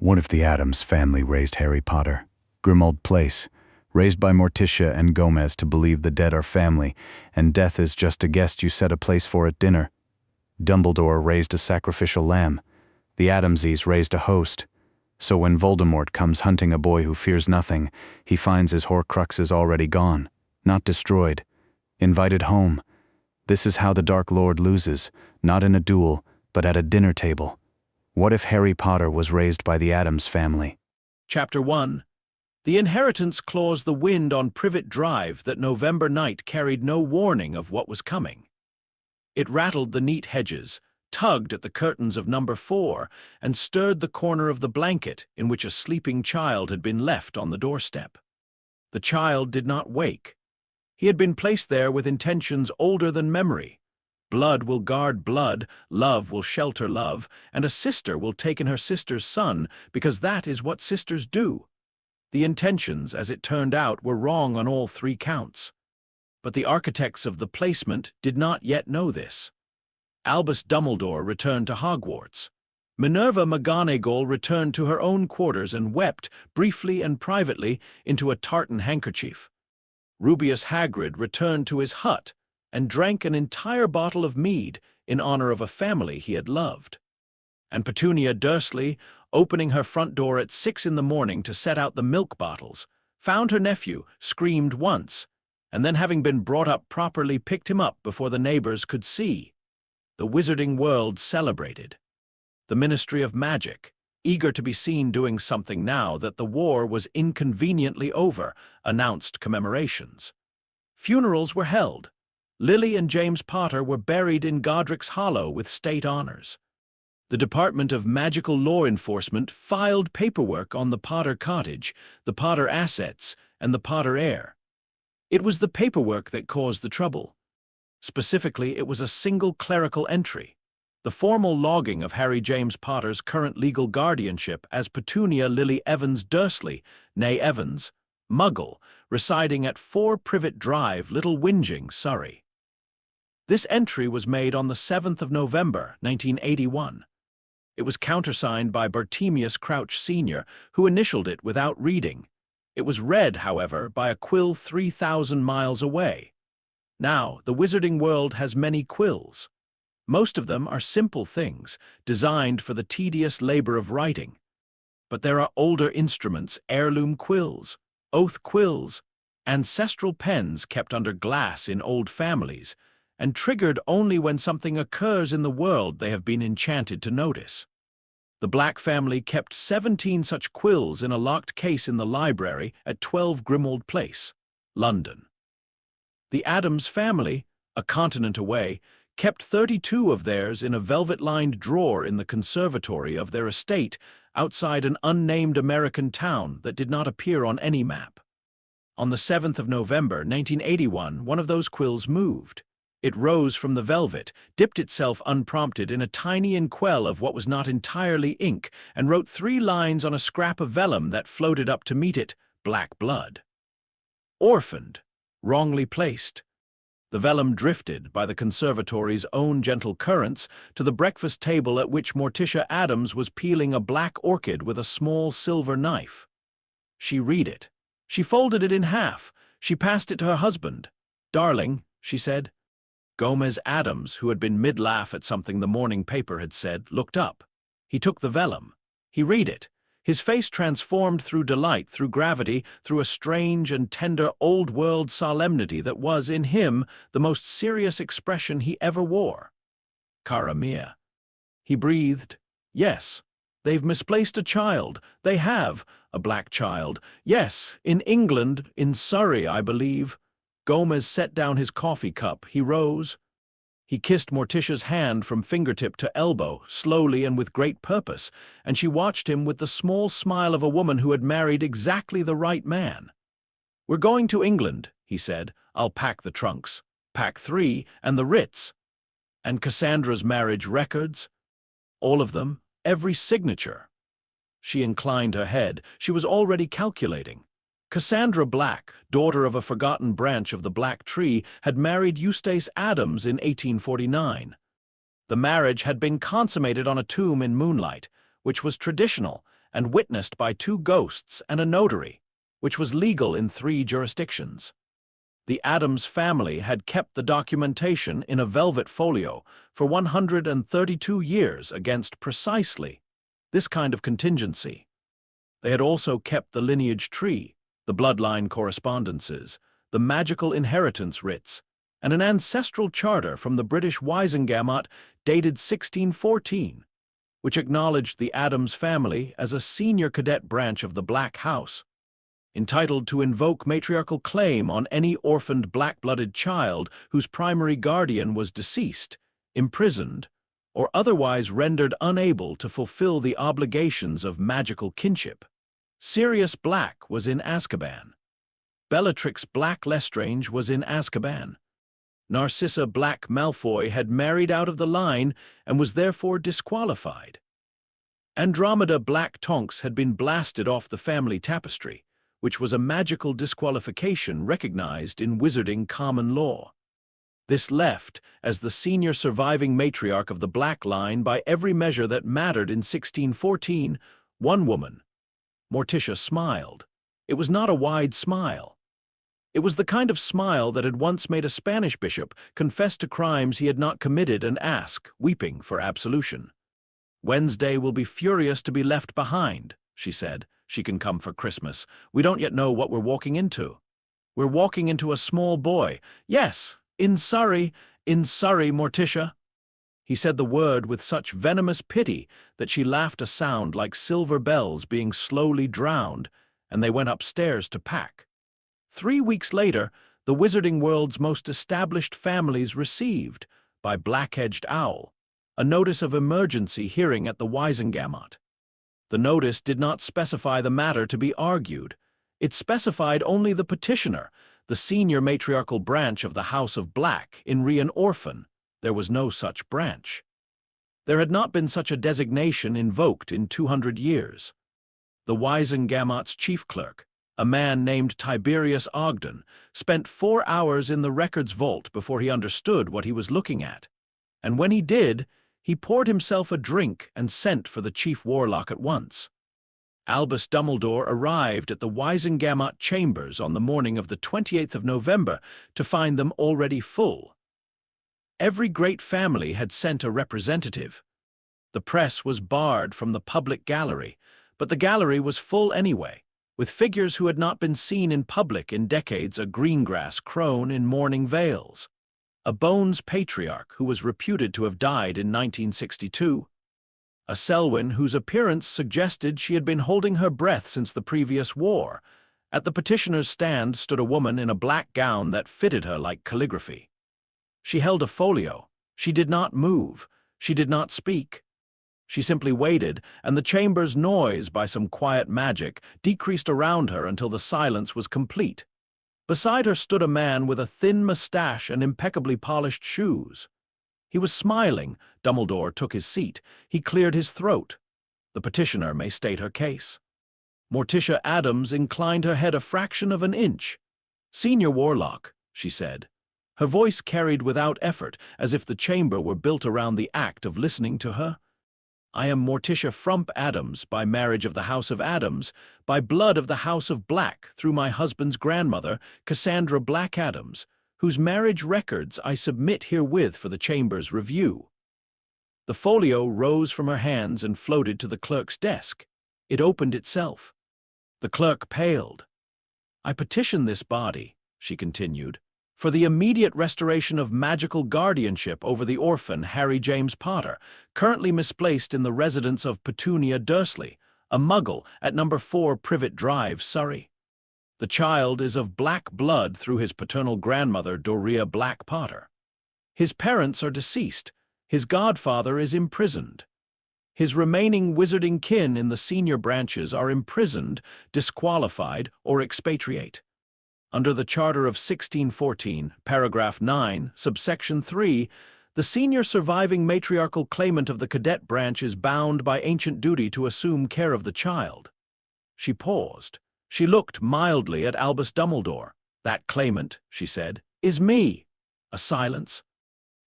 What if the Addams family raised Harry Potter? Grimmauld Place, raised by Morticia and Gomez to believe the dead are family, and death is just a guest you set a place for at dinner. Dumbledore raised a sacrificial lamb. The Addamses raised a host. So when Voldemort comes hunting a boy who fears nothing, he finds his Horcruxes already gone, not destroyed, invited home. This is how the Dark Lord loses, not in a duel, but at a dinner table. What if Harry Potter was raised by the Addams family? Chapter 1. The inheritance claws the wind on Privet Drive that November night carried no warning of what was coming. It rattled the neat hedges, tugged at the curtains of number 4, and stirred the corner of the blanket in which a sleeping child had been left on the doorstep. The child did not wake. He had been placed there with intentions older than memory. Blood will guard blood, love will shelter love, and a sister will take in her sister's son, because that is what sisters do. The intentions, as it turned out, were wrong on all 3 counts. But the architects of the placement did not yet know this. Albus Dumbledore returned to Hogwarts. Minerva McGonagall returned to her own quarters and wept, briefly and privately, into a tartan handkerchief. Rubeus Hagrid returned to his hut and drank an entire bottle of mead in honor of a family he had loved. And Petunia Dursley, opening her front door at 6 in the morning to set out the milk bottles, found her nephew, screamed once, and then, having been brought up properly, picked him up before the neighbors could see. The wizarding world celebrated. The Ministry of Magic, eager to be seen doing something now that the war was inconveniently over, announced commemorations. Funerals were held. Lily and James Potter were buried in Godric's Hollow with state honors. The Department of Magical Law Enforcement filed paperwork on the Potter cottage, the Potter assets, and the Potter heir. It was the paperwork that caused the trouble. Specifically, it was a single clerical entry, the formal logging of Harry James Potter's current legal guardianship as Petunia Lily Evans Dursley, née Evans, Muggle, residing at 4 Privet Drive, Little Whinging, Surrey. This entry was made on the 7th of November, 1981. It was countersigned by Bartemius Crouch Sr., who initialed it without reading. It was read, however, by a quill 3,000 miles away. Now, the wizarding world has many quills. Most of them are simple things, designed for the tedious labor of writing. But there are older instruments, heirloom quills, oath quills, ancestral pens kept under glass in old families, and triggered only when something occurs in the world they have been enchanted to notice. The Black family kept 17 such quills in a locked case in the library at 12 Grimmauld Place, London. The Addams family, a continent away, kept 32 of theirs in a velvet-lined drawer in the conservatory of their estate outside an unnamed American town that did not appear on any map. On the 7th of November, 1981, one of those quills moved. It rose from the velvet, dipped itself unprompted in a tiny inkwell of what was not entirely ink, and wrote 3 lines on a scrap of vellum that floated up to meet it: black blood. Orphaned, wrongly placed. The vellum drifted, by the conservatory's own gentle currents, to the breakfast table at which Morticia Addams was peeling a black orchid with a small silver knife. She read it. She folded it in half. She passed it to her husband. "Darling," she said. Gomez Addams, who had been mid-laugh at something the morning paper had said, looked up. He took the vellum. He read it. His face transformed through delight, through gravity, through a strange and tender old-world solemnity that was, in him, the most serious expression he ever wore. "Cara mia." He breathed. "Yes, they've misplaced a child. They have. A black child. Yes, in England, in Surrey, I believe." Gomez set down his coffee cup. He rose. He kissed Morticia's hand from fingertip to elbow, slowly and with great purpose, and she watched him with the small smile of a woman who had married exactly the right man. "We're going to England," he said. "I'll pack the trunks. Pack 3, and the Ritz. And Cassandra's marriage records? All of them, every signature." She inclined her head. She was already calculating. Cassandra Black, daughter of a forgotten branch of the Black Tree, had married Eustace Addams in 1849. The marriage had been consummated on a tomb in moonlight, which was traditional, and witnessed by 2 ghosts and a notary, which was legal in 3 jurisdictions. The Addams family had kept the documentation in a velvet folio for 132 years against precisely this kind of contingency. They had also kept the lineage tree, the bloodline correspondences, the magical inheritance writs, and an ancestral charter from the British Wisengamot dated 1614, which acknowledged the Addams family as a senior cadet branch of the Black House, entitled to invoke matriarchal claim on any orphaned black-blooded child whose primary guardian was deceased, imprisoned, or otherwise rendered unable to fulfill the obligations of magical kinship. Sirius Black was in Azkaban. Bellatrix Black Lestrange was in Azkaban. Narcissa Black Malfoy had married out of the line and was therefore disqualified. Andromeda Black Tonks had been blasted off the family tapestry, which was a magical disqualification recognized in wizarding common law. This left, as the senior surviving matriarch of the Black line by every measure that mattered in 1614, one woman. Morticia smiled. It was not a wide smile. It was the kind of smile that had once made a Spanish bishop confess to crimes he had not committed and ask, weeping, for absolution. "Wednesday will be furious to be left behind," she said. "She can come for Christmas. We don't yet know what we're walking into. We're walking into a small boy. Yes, in Surrey, Morticia." He said the word with such venomous pity that she laughed a sound like silver bells being slowly drowned, and they went upstairs to pack. 3 weeks later, the wizarding world's most established families received, by Black-Edged Owl, a notice of emergency hearing at the Wisengamot. The notice did not specify the matter to be argued. It specified only the petitioner, the senior matriarchal branch of the House of Black, in re an orphan. There was no such branch. There had not been such a designation invoked in 200 years. The Wisengamot's chief clerk, a man named Tiberius Ogden, spent 4 hours in the records vault before he understood what he was looking at. And when he did, he poured himself a drink and sent for the chief warlock at once. Albus Dumbledore arrived at the Wisengamot chambers on the morning of the 28th of November to find them already full. Every great family had sent a representative. The press was barred from the public gallery, but the gallery was full anyway, with figures who had not been seen in public in decades, a greengrass crone in mourning veils, a Bones patriarch who was reputed to have died in 1962, a Selwyn whose appearance suggested she had been holding her breath since the previous war. At the petitioner's stand stood a woman in a black gown that fitted her like calligraphy. She held a folio. She did not move. She did not speak. She simply waited, and the chamber's noise, by some quiet magic, decreased around her until the silence was complete. Beside her stood a man with a thin mustache and impeccably polished shoes. He was smiling. Dumbledore took his seat. He cleared his throat. The petitioner may state her case. Morticia Addams inclined her head a fraction of an inch. "Senior Warlock," she said. Her voice carried without effort, as if the chamber were built around the act of listening to her. "I am Morticia Frump Addams, by marriage of the House of Addams, by blood of the House of Black, through my husband's grandmother, Cassandra Black Addams, whose marriage records I submit herewith for the chamber's review." The folio rose from her hands and floated to the clerk's desk. It opened itself. The clerk paled. "I petition this body," she continued, "for the immediate restoration of magical guardianship over the orphan Harry James Potter, currently misplaced in the residence of Petunia Dursley, a muggle, at No. 4 Privet Drive, Surrey. The child is of black blood through his paternal grandmother, Doria Black Potter. His parents are deceased. His godfather is imprisoned. His remaining wizarding kin in the senior branches are imprisoned, disqualified, or expatriate. Under the Charter of 1614, paragraph 9, subsection 3, the senior surviving matriarchal claimant of the cadet branch is bound by ancient duty to assume care of the child." She paused. She looked mildly at Albus Dumbledore. "That claimant," she said, "is me." A silence.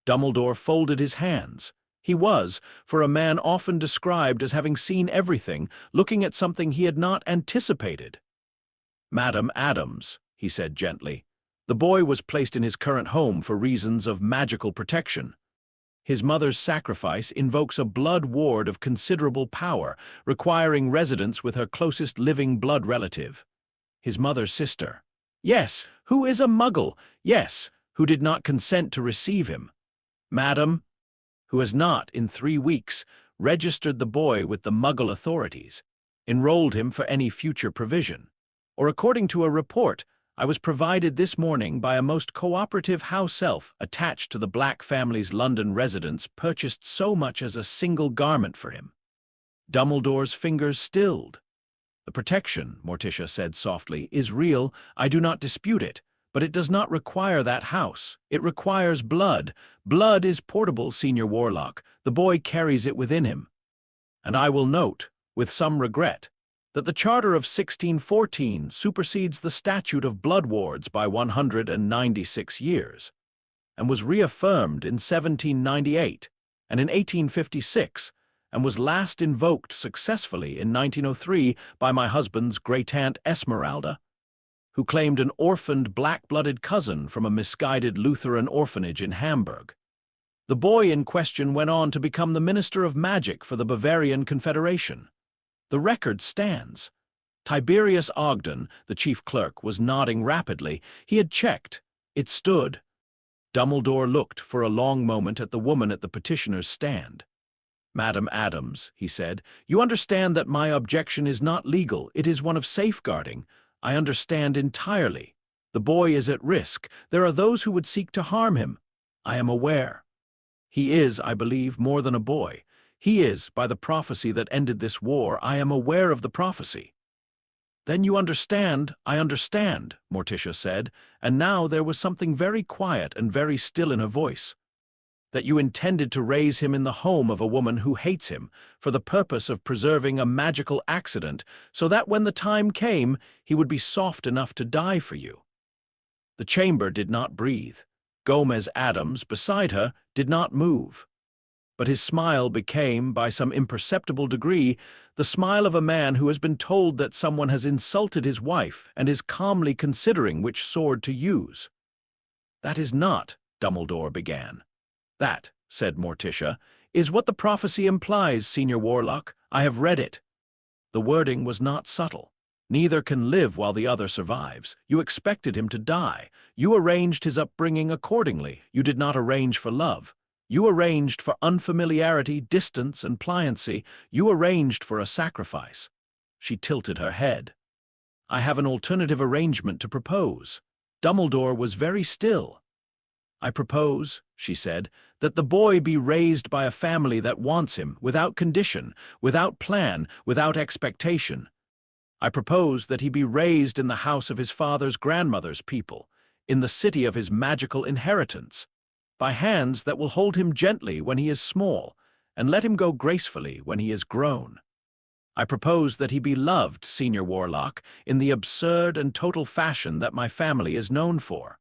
Dumbledore folded his hands. He was, for a man often described as having seen everything, looking at something he had not anticipated. "Madam Addams," he said gently. "The boy was placed in his current home for reasons of magical protection. His mother's sacrifice invokes a blood ward of considerable power, requiring residence with her closest living blood relative. His mother's sister. Yes, who is a muggle. Yes, who did not consent to receive him. Madam, who has not, in 3 weeks, registered the boy with the muggle authorities, enrolled him for any future provision. Or according to a report I was provided this morning by a most cooperative house elf attached to the Black family's London residence, purchased so much as a single garment for him." Dumbledore's fingers stilled. "The protection," Morticia said softly, "is real. I do not dispute it. But it does not require that house. It requires blood. Blood is portable, Senior Warlock. The boy carries it within him. And I will note, with some regret, that the Charter of 1614 supersedes the Statute of Blood Wards by 196 years, and was reaffirmed in 1798 and in 1856, and was last invoked successfully in 1903 by my husband's great-aunt Esmeralda, who claimed an orphaned black-blooded cousin from a misguided Lutheran orphanage in Hamburg. The boy in question went on to become the Minister of Magic for the Bavarian Confederation. The record stands. Tiberius Ogden, the chief clerk, was nodding rapidly. He had checked. It stood. Dumbledore looked for a long moment at the woman at the petitioner's stand. "Madam Addams," he said, "you understand that my objection is not legal. It is one of safeguarding. I understand entirely. The boy is at risk. There are those who would seek to harm him. I am aware. He is, I believe, more than a boy. He is, by the prophecy that ended this war. I am aware of the prophecy." "Then you understand." "I understand," Morticia said, and now there was something very quiet and very still in her voice. "That you intended to raise him in the home of a woman who hates him, for the purpose of preserving a magical accident, so that when the time came, he would be soft enough to die for you." The chamber did not breathe. Gomez Addams, beside her, did not move. But his smile became, by some imperceptible degree, the smile of a man who has been told that someone has insulted his wife and is calmly considering which sword to use. "That is not," Dumbledore began. "That," said Morticia, "is what the prophecy implies, Senior Warlock. I have read it." The wording was not subtle. "Neither can live while the other survives. You expected him to die. You arranged his upbringing accordingly. You did not arrange for love. You arranged for unfamiliarity, distance, and pliancy. You arranged for a sacrifice." She tilted her head. "I have an alternative arrangement to propose." Dumbledore was very still. "I propose," she said, "that the boy be raised by a family that wants him, without condition, without plan, without expectation. I propose that he be raised in the house of his father's grandmother's people, in the city of his magical inheritance, by hands that will hold him gently when he is small, and let him go gracefully when he is grown. I propose that he be loved, Senior Warlock, in the absurd and total fashion that my family is known for.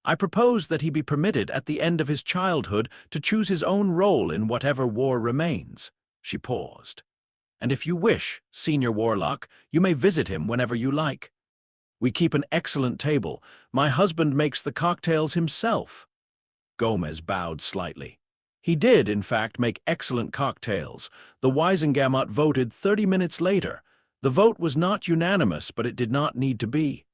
I propose that he be permitted at the end of his childhood to choose his own role in whatever war remains." She paused. "And if you wish, Senior Warlock, you may visit him whenever you like. We keep an excellent table. My husband makes the cocktails himself." Gomez bowed slightly. He did, in fact, make excellent cocktails. The Wisengamot voted 30 minutes later. The vote was not unanimous, but it did not need to be.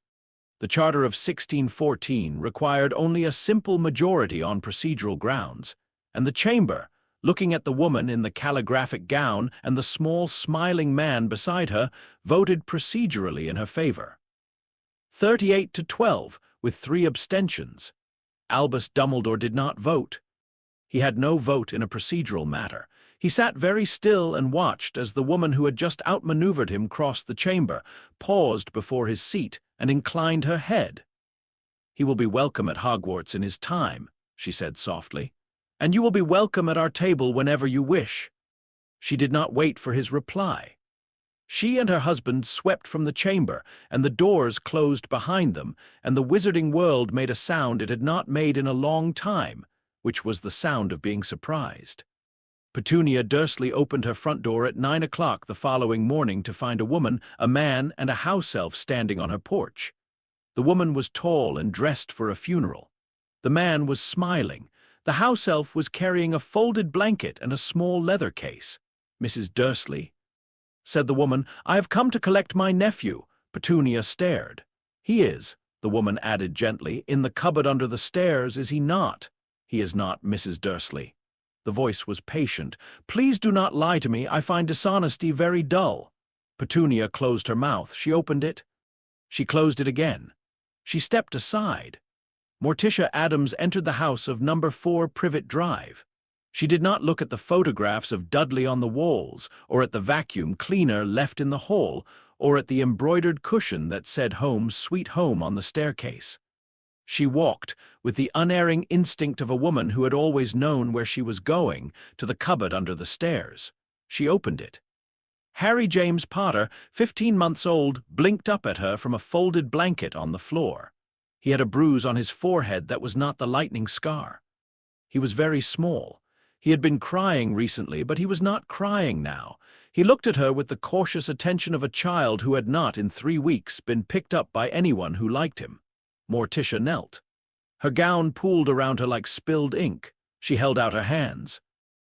The Charter of 1614 required only a simple majority on procedural grounds, and the chamber, looking at the woman in the calligraphic gown and the small, smiling man beside her, voted procedurally in her favor. 38 to 12, with 3 abstentions. Albus Dumbledore did not vote. He had no vote in a procedural matter. He sat very still and watched as the woman who had just outmaneuvered him crossed the chamber, paused before his seat, and inclined her head. "He will be welcome at Hogwarts in his time," she said softly, "and you will be welcome at our table whenever you wish." She did not wait for his reply. She and her husband swept from the chamber, and the doors closed behind them, and the wizarding world made a sound it had not made in a long time, which was the sound of being surprised. Petunia Dursley opened her front door at 9 o'clock the following morning to find a woman, a man, and a house elf standing on her porch. The woman was tall and dressed for a funeral. The man was smiling. The house elf was carrying a folded blanket and a small leather case. "Mrs. Dursley," said the woman, "I have come to collect my nephew." Petunia stared. "He is," the woman added gently, "in the cupboard under the stairs, is he not?" "He is not, Mrs. Dursley." The voice was patient. "Please do not lie to me. I find dishonesty very dull." Petunia closed her mouth. She opened it. She closed it again. She stepped aside. Morticia Addams entered the house of number 4 Privet Drive. She did not look at the photographs of Dudley on the walls, or at the vacuum cleaner left in the hall, or at the embroidered cushion that said "Home, Sweet Home" on the staircase. She walked, with the unerring instinct of a woman who had always known where she was going, to the cupboard under the stairs. She opened it. Harry James Potter, 15 months old, blinked up at her from a folded blanket on the floor. He had a bruise on his forehead that was not the lightning scar. He was very small. He had been crying recently, but he was not crying now. He looked at her with the cautious attention of a child who had not, in 3 weeks, been picked up by anyone who liked him. Morticia knelt. Her gown pooled around her like spilled ink. She held out her hands.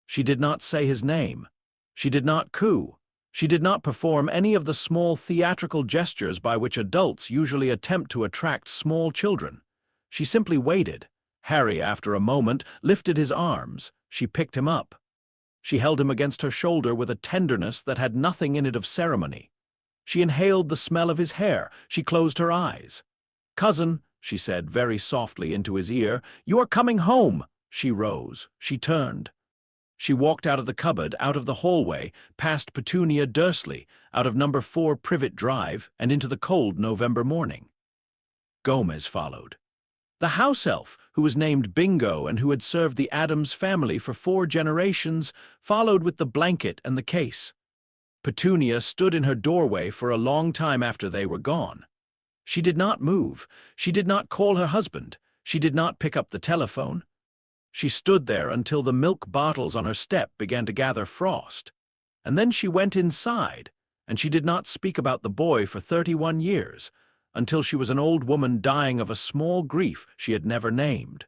She did not say his name. She did not coo. She did not perform any of the small theatrical gestures by which adults usually attempt to attract small children. She simply waited. Harry, after a moment, lifted his arms. She picked him up. She held him against her shoulder with a tenderness that had nothing in it of ceremony. She inhaled the smell of his hair. She closed her eyes. "Cousin," she said very softly into his ear, "you are coming home." She rose. She turned. She walked out of the cupboard, out of the hallway, past Petunia Dursley, out of number 4 Privet Drive, and into the cold November morning. Gomez followed. The house elf, who was named Bingo and who had served the Addams family for 4 generations, followed with the blanket and the case. Petunia stood in her doorway for a long time after they were gone. She did not move. She did not call her husband. She did not pick up the telephone. She stood there until the milk bottles on her step began to gather frost. And then she went inside, and she did not speak about the boy for 31 years, until she was an old woman dying of a small grief she had never named.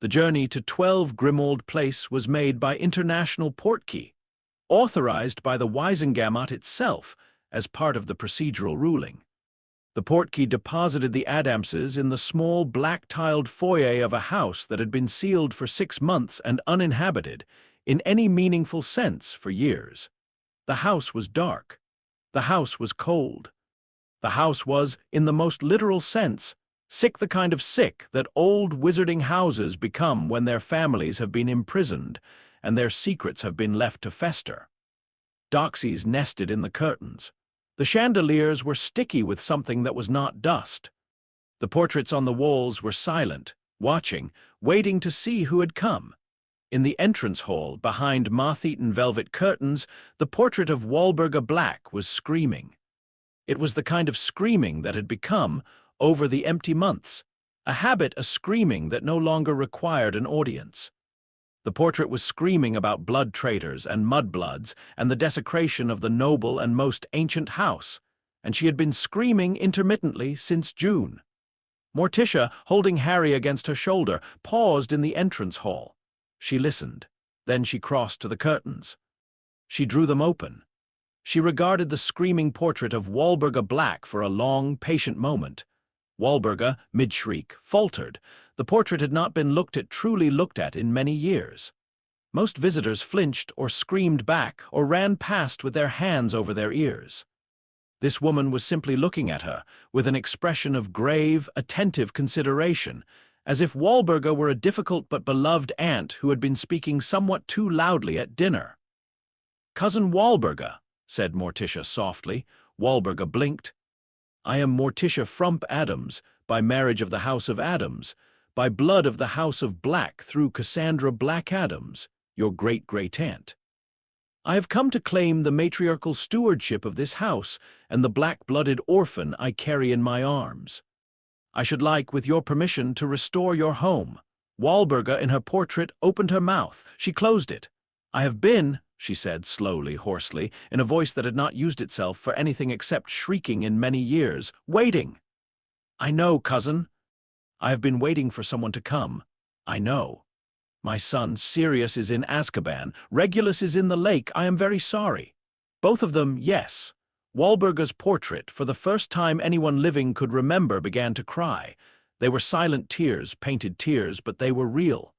The journey to 12 Grimmauld Place was made by International Portkey, authorized by the Wisengamot itself as part of the procedural ruling. The Portkey deposited the Addamses in the small black-tiled foyer of a house that had been sealed for 6 months and uninhabited, in any meaningful sense, for years. The house was dark. The house was cold. The house was, in the most literal sense, sick, the kind of sick that old wizarding houses become when their families have been imprisoned and their secrets have been left to fester. Doxies nested in the curtains. The chandeliers were sticky with something that was not dust. The portraits on the walls were silent, watching, waiting to see who had come. In the entrance hall, behind moth-eaten velvet curtains, the portrait of Walburga Black was screaming. It was the kind of screaming that had become, over the empty months, a habit, a screaming that no longer required an audience. The portrait was screaming about blood traitors and mudbloods and the desecration of the noble and most ancient house, and she had been screaming intermittently since June. Morticia, holding Harry against her shoulder, paused in the entrance hall. She listened. Then she crossed to the curtains. She drew them open. She regarded the screaming portrait of Walburga Black for a long, patient moment. Walburga, mid-shriek, faltered. The portrait had not been truly looked at in many years. Most visitors flinched or screamed back or ran past with their hands over their ears. This woman was simply looking at her with an expression of grave, attentive consideration, as if Walburga were a difficult but beloved aunt who had been speaking somewhat too loudly at dinner. "Cousin Walburga," said Morticia softly. Walburga blinked. "I am Morticia Frump Addams, by marriage of the House of Addams, by blood of the House of Black through Cassandra Black Addams, your great-great-aunt. I have come to claim the matriarchal stewardship of this house and the black-blooded orphan I carry in my arms. I should like, with your permission, to restore your home." Walburga, in her portrait, opened her mouth. She closed it. "I have been," she said slowly, hoarsely, in a voice that had not used itself for anything except shrieking in many years, "waiting. I know, cousin. I have been waiting for someone to come. I know. My son, Sirius, is in Azkaban. Regulus is in the lake. I am very sorry. Both of them, yes. Walburga's portrait, for the first time anyone living could remember, began to cry. They were silent tears, painted tears, but they were real.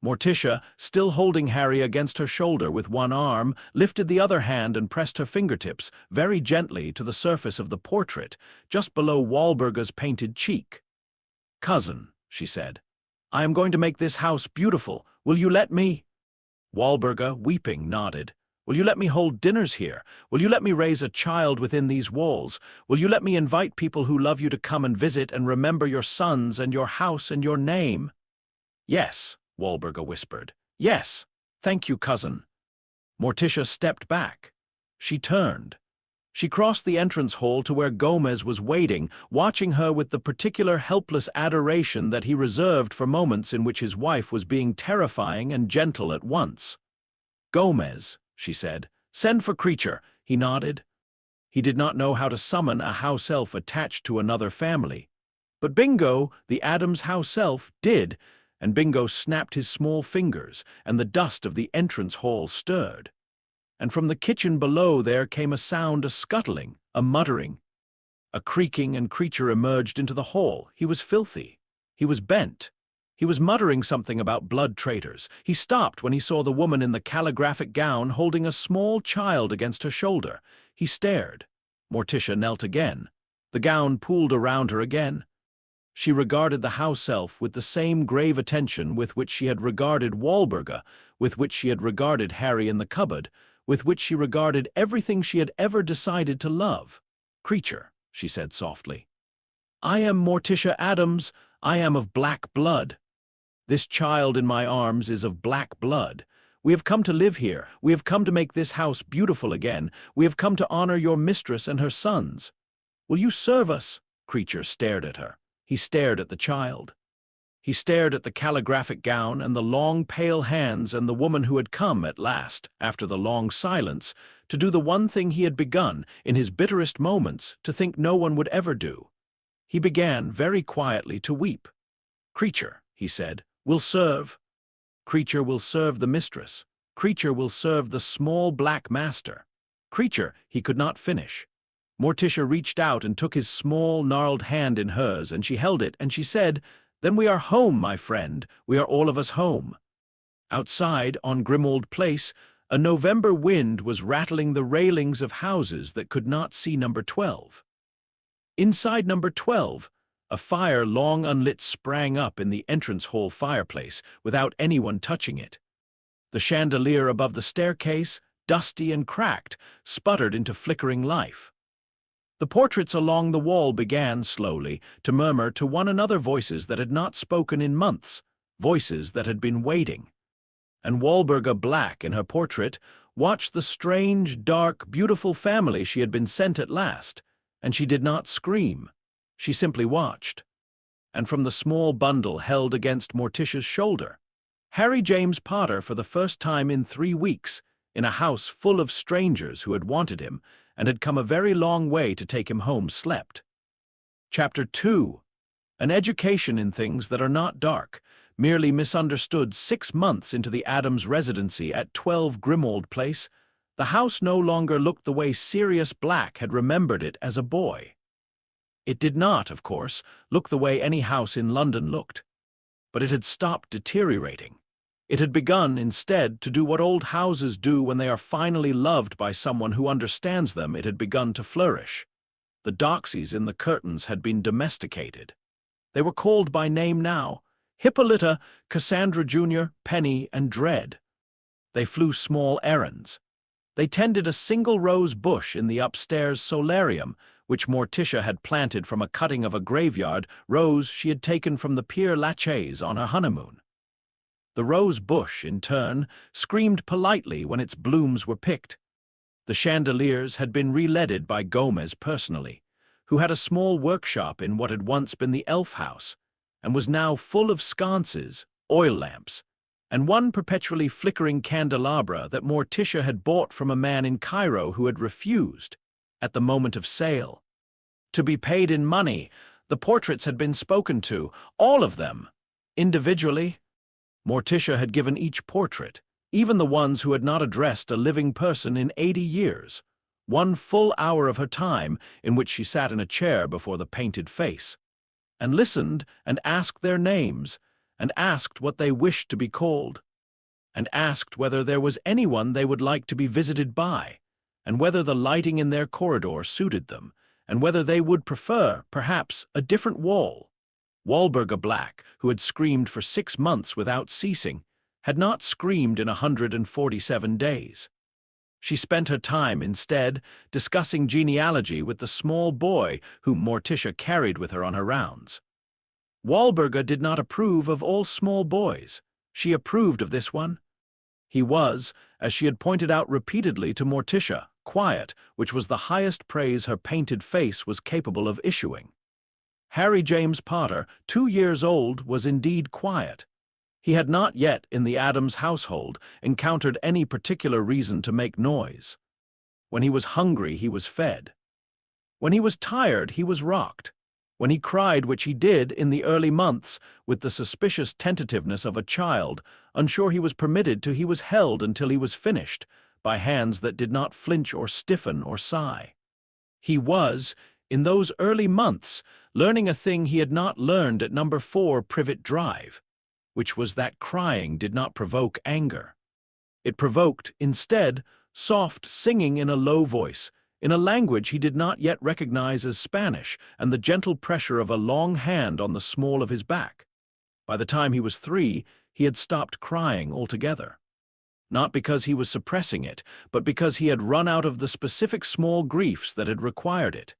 Morticia, still holding Harry against her shoulder with one arm, lifted the other hand and pressed her fingertips very gently to the surface of the portrait, just below Walburga's painted cheek. "Cousin," she said, "I am going to make this house beautiful. Will you let me?" Walburga, weeping, nodded. "Will you let me hold dinners here? Will you let me raise a child within these walls? Will you let me invite people who love you to come and visit and remember your sons and your house and your name?" "Yes," Walburga whispered. "Yes. Thank you, cousin." Morticia stepped back. She turned. She crossed the entrance hall to where Gomez was waiting, watching her with the particular helpless adoration that he reserved for moments in which his wife was being terrifying and gentle at once. "Gomez," she said, "send for Creature." He nodded. He did not know how to summon a house elf attached to another family. But Bingo, the Addams house elf, did, and Bingo snapped his small fingers, and the dust of the entrance hall stirred. And from the kitchen below there came a sound, a scuttling, a muttering. A creaking, and Creature emerged into the hall. He was filthy. He was bent. He was muttering something about blood traitors. He stopped when he saw the woman in the calligraphic gown holding a small child against her shoulder. He stared. Morticia knelt again. The gown pooled around her again. She regarded the house elf with the same grave attention with which she had regarded Walburga, with which she had regarded Harry in the cupboard, with which she regarded everything she had ever decided to love. "Creature," she said softly, "I am Morticia Addams. I am of black blood. This child in my arms is of black blood. We have come to live here. We have come to make this house beautiful again. We have come to honor your mistress and her sons. Will you serve us?" Creature stared at her. He stared at the child. He stared at the calligraphic gown and the long, pale hands and the woman who had come at last, after the long silence, to do the one thing he had begun, in his bitterest moments, to think no one would ever do. He began, very quietly, to weep. "Creature," he said, "will serve. Creature will serve the mistress. Creature will serve the small black master." Creature, he could not finish. Morticia reached out and took his small, gnarled hand in hers, and she held it, and she said, "Then we are home, my friend. We are all of us home." Outside, on Grimmauld Place, a November wind was rattling the railings of houses that could not see number 12. Inside number 12, a fire long unlit sprang up in the entrance hall fireplace without anyone touching it. The chandelier above the staircase, dusty and cracked, sputtered into flickering life. The portraits along the wall began, slowly, to murmur to one another voices that had not spoken in months, voices that had been waiting. And Walburga, black in her portrait, watched the strange, dark, beautiful family she had been sent at last, and she did not scream. She simply watched. And from the small bundle held against Morticia's shoulder, Harry James Potter, for the first time in 3 weeks, in a house full of strangers who had wanted him, and had come a very long way to take him home, slept. Chapter 2. An education in things that are not dark, merely misunderstood. 6 months into the Addams residency at 12 Grimmauld Place, the house no longer looked the way Sirius Black had remembered it as a boy. It did not, of course, look the way any house in London looked. But it had stopped deteriorating. It had begun, instead, to do what old houses do when they are finally loved by someone who understands them. It had begun to flourish. The doxies in the curtains had been domesticated. They were called by name now: Hippolyta, Cassandra Jr., Penny, and Dread. They flew small errands. They tended a single rose bush in the upstairs solarium, which Morticia had planted from a cutting of a graveyard rose she had taken from the Père Lachaise on her honeymoon. The rose bush, in turn, screamed politely when its blooms were picked. The chandeliers had been re-leaded by Gomez personally, who had a small workshop in what had once been the elf house, and was now full of sconces, oil lamps, and one perpetually flickering candelabra that Morticia had bought from a man in Cairo who had refused, at the moment of sale, to be paid in money. The portraits had been spoken to, all of them, individually. Morticia had given each portrait, even the ones who had not addressed a living person in 80 years, 1 full hour of her time in which she sat in a chair before the painted face, and listened and asked their names, and asked what they wished to be called, and asked whether there was anyone they would like to be visited by, and whether the lighting in their corridor suited them, and whether they would prefer, perhaps, a different wall. Walburga Black, who had screamed for 6 months without ceasing, had not screamed in 147 days. She spent her time, instead, discussing genealogy with the small boy whom Morticia carried with her on her rounds. Walburga did not approve of all small boys. She approved of this one. He was, as she had pointed out repeatedly to Morticia, quiet, which was the highest praise her painted face was capable of issuing. Harry James Potter, 2 years old, was indeed quiet. He had not yet, in the Addams household, encountered any particular reason to make noise. When he was hungry, he was fed. When he was tired, he was rocked. When he cried, which he did in the early months, with the suspicious tentativeness of a child, unsure he was permitted to, he was held until he was finished, by hands that did not flinch or stiffen or sigh. He was, in those early months, learning a thing he had not learned at No. 4 Privet Drive, which was that crying did not provoke anger. It provoked, instead, soft singing in a low voice, in a language he did not yet recognize as Spanish, and the gentle pressure of a long hand on the small of his back. By the time he was 3, he had stopped crying altogether. Not because he was suppressing it, but because he had run out of the specific small griefs that had required it.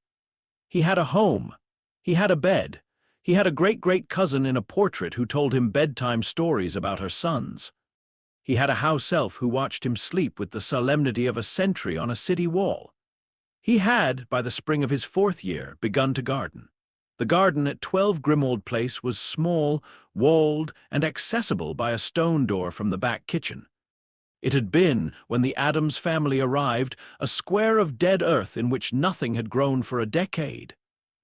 He had a home. He had a bed. He had a great-great-cousin in a portrait who told him bedtime stories about her sons. He had a house elf who watched him sleep with the solemnity of a sentry on a city wall. He had, by the spring of his 4th year, begun to garden. The garden at 12 Grimmauld Place was small, walled, and accessible by a stone door from the back kitchen. It had been, when the Addams family arrived, a square of dead earth in which nothing had grown for a decade.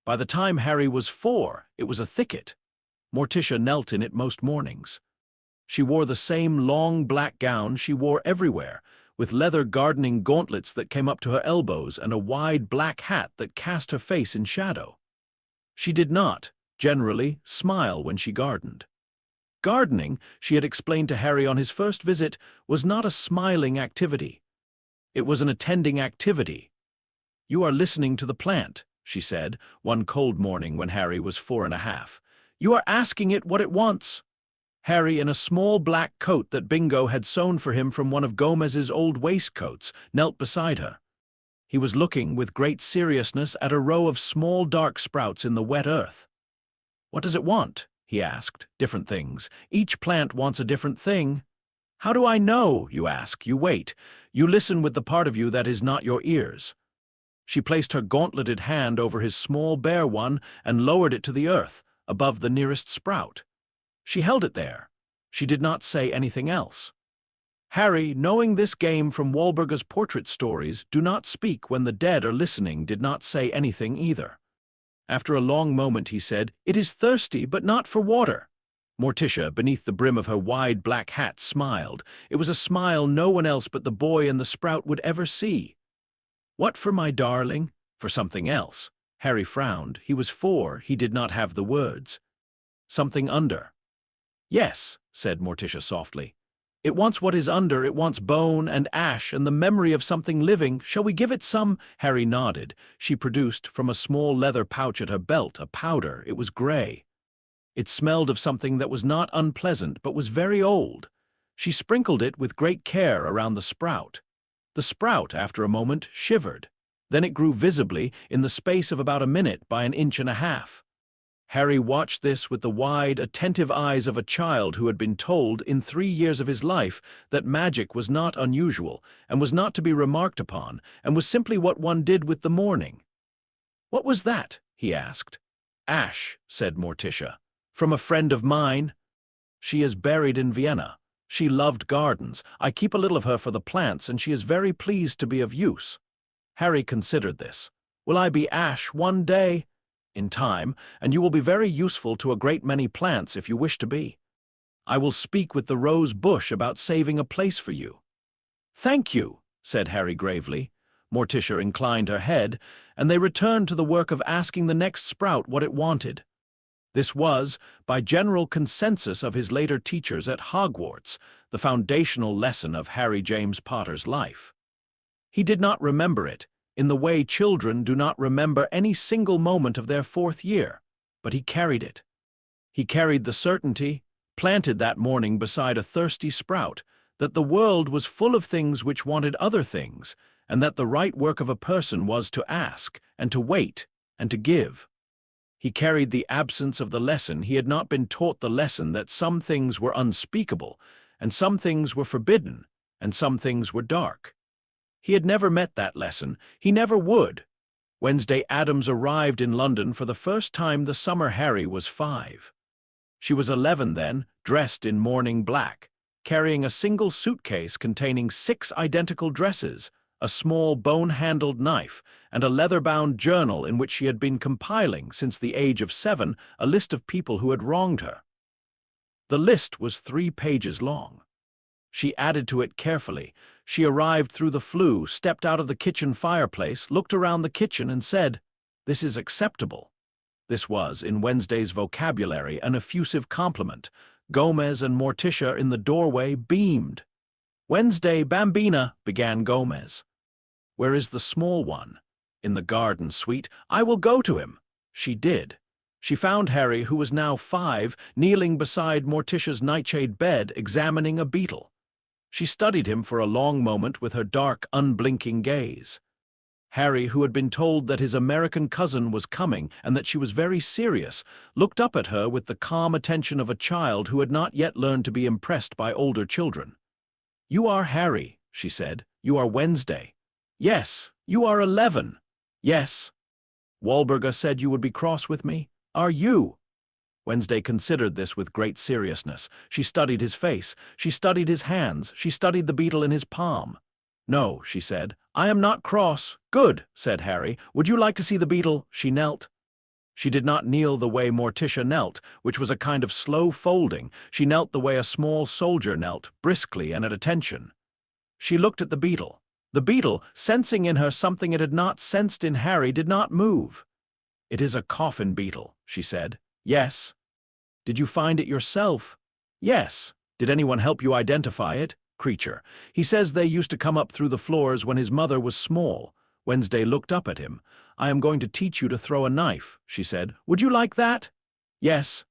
By the time Harry was 4, it was a thicket. Morticia knelt in it most mornings. She wore the same long black gown she wore everywhere, with leather gardening gauntlets that came up to her elbows and a wide black hat that cast her face in shadow. She did not, generally, smile when she gardened. Gardening, she had explained to Harry on his first visit, was not a smiling activity. It was an attending activity. "You are listening to the plant," she said, one cold morning when Harry was 4½ "You are asking it what it wants." Harry, in a small black coat that Bingo had sewn for him from one of Gomez's old waistcoats, knelt beside her. He was looking with great seriousness at a row of small dark sprouts in the wet earth. "What does it want?" he asked. "Different things. Each plant wants a different thing." "How do I know?" you ask. You wait. You listen with the part of you that is not your ears. She placed her gauntleted hand over his small bare one and lowered it to the earth, above the nearest sprout. She held it there. She did not say anything else. Harry, knowing this game from Walburga's portrait stories, do not speak when the dead are listening, did not say anything either. After a long moment he said, "It is thirsty, but not for water." Morticia, beneath the brim of her wide black hat, smiled. It was a smile no one else but the boy in the sprout would ever see. "What for, my darling?" "For something else." Harry frowned. He was 4. He did not have the words. "Something under." "Yes," said Morticia softly. "It wants what is under. It wants bone and ash and the memory of something living. Shall we give it some?" Harry nodded. She produced, from a small leather pouch at her belt, a powder. It was gray. It smelled of something that was not unpleasant, but was very old. She sprinkled it with great care around the sprout. The sprout, after a moment, shivered. Then it grew visibly, in the space of about a minute by 1½ inches. Harry watched this with the wide, attentive eyes of a child who had been told, in 3 years of his life, that magic was not unusual, and was not to be remarked upon, and was simply what one did with the morning. "What was that?" he asked. "Ash," said Morticia. "From a friend of mine. She is buried in Vienna. She loved gardens. I keep a little of her for the plants, and she is very pleased to be of use. Harry considered this. Will I be Ash one day? In time, and you will be very useful to a great many plants if you wish to be. I will speak with the rose bush about saving a place for you. Thank you, said Harry gravely. Morticia inclined her head, and they returned to the work of asking the next sprout what it wanted. This was, by general consensus of his later teachers at Hogwarts, the foundational lesson of Harry James Potter's life. He did not remember it, in the way children do not remember any single moment of their 4th year, but he carried it. He carried the certainty, planted that morning beside a thirsty sprout, that the world was full of things which wanted other things, and that the right work of a person was to ask, and to wait, and to give. He carried the absence of the lesson. He had not been taught the lesson that some things were unspeakable, and some things were forbidden, and some things were dark. He had never met that lesson. He never would. Wednesday Addams arrived in London for the first time the summer Harry was 5. She was 11 then, dressed in mourning black, carrying a single suitcase containing 6 identical dresses, a small bone-handled knife, and a leather-bound journal in which she had been compiling, since the age of 7, a list of people who had wronged her. The list was 3 pages long. She added to it carefully. She arrived through the flue, stepped out of the kitchen fireplace, looked around the kitchen, and said, "This is acceptable." This was, in Wednesday's vocabulary, an effusive compliment. Gomez and Morticia in the doorway beamed. "Wednesday, Bambina," began Gomez. "Where is the small one?" "In the garden, sweet. I will go to him." She did. She found Harry, who was now 5, kneeling beside Morticia's nightshade bed, examining a beetle. She studied him for a long moment with her dark, unblinking gaze. Harry, who had been told that his American cousin was coming and that she was very serious, looked up at her with the calm attention of a child who had not yet learned to be impressed by older children. "You are Harry," she said. "You are Wednesday." "Yes." "You are 11." "Yes." "Walburga said you would be cross with me. Are you?" Wednesday considered this with great seriousness. She studied his face. She studied his hands. She studied the beetle in his palm. "No," she said. "I am not cross." "Good," said Harry. "Would you like to see the beetle?" She knelt. She did not kneel the way Morticia knelt, which was a kind of slow folding. She knelt the way a small soldier knelt, briskly and at attention. She looked at the beetle. The beetle, sensing in her something it had not sensed in Harry, did not move. "It is a coffin beetle," she said. "Yes." "Did you find it yourself?" "Yes." "Did anyone help you identify it?" "Creature. He says they used to come up through the floors when his mother was small." Wednesday looked up at him. "I am going to teach you to throw a knife," she said. "Would you like that?" "Yes,"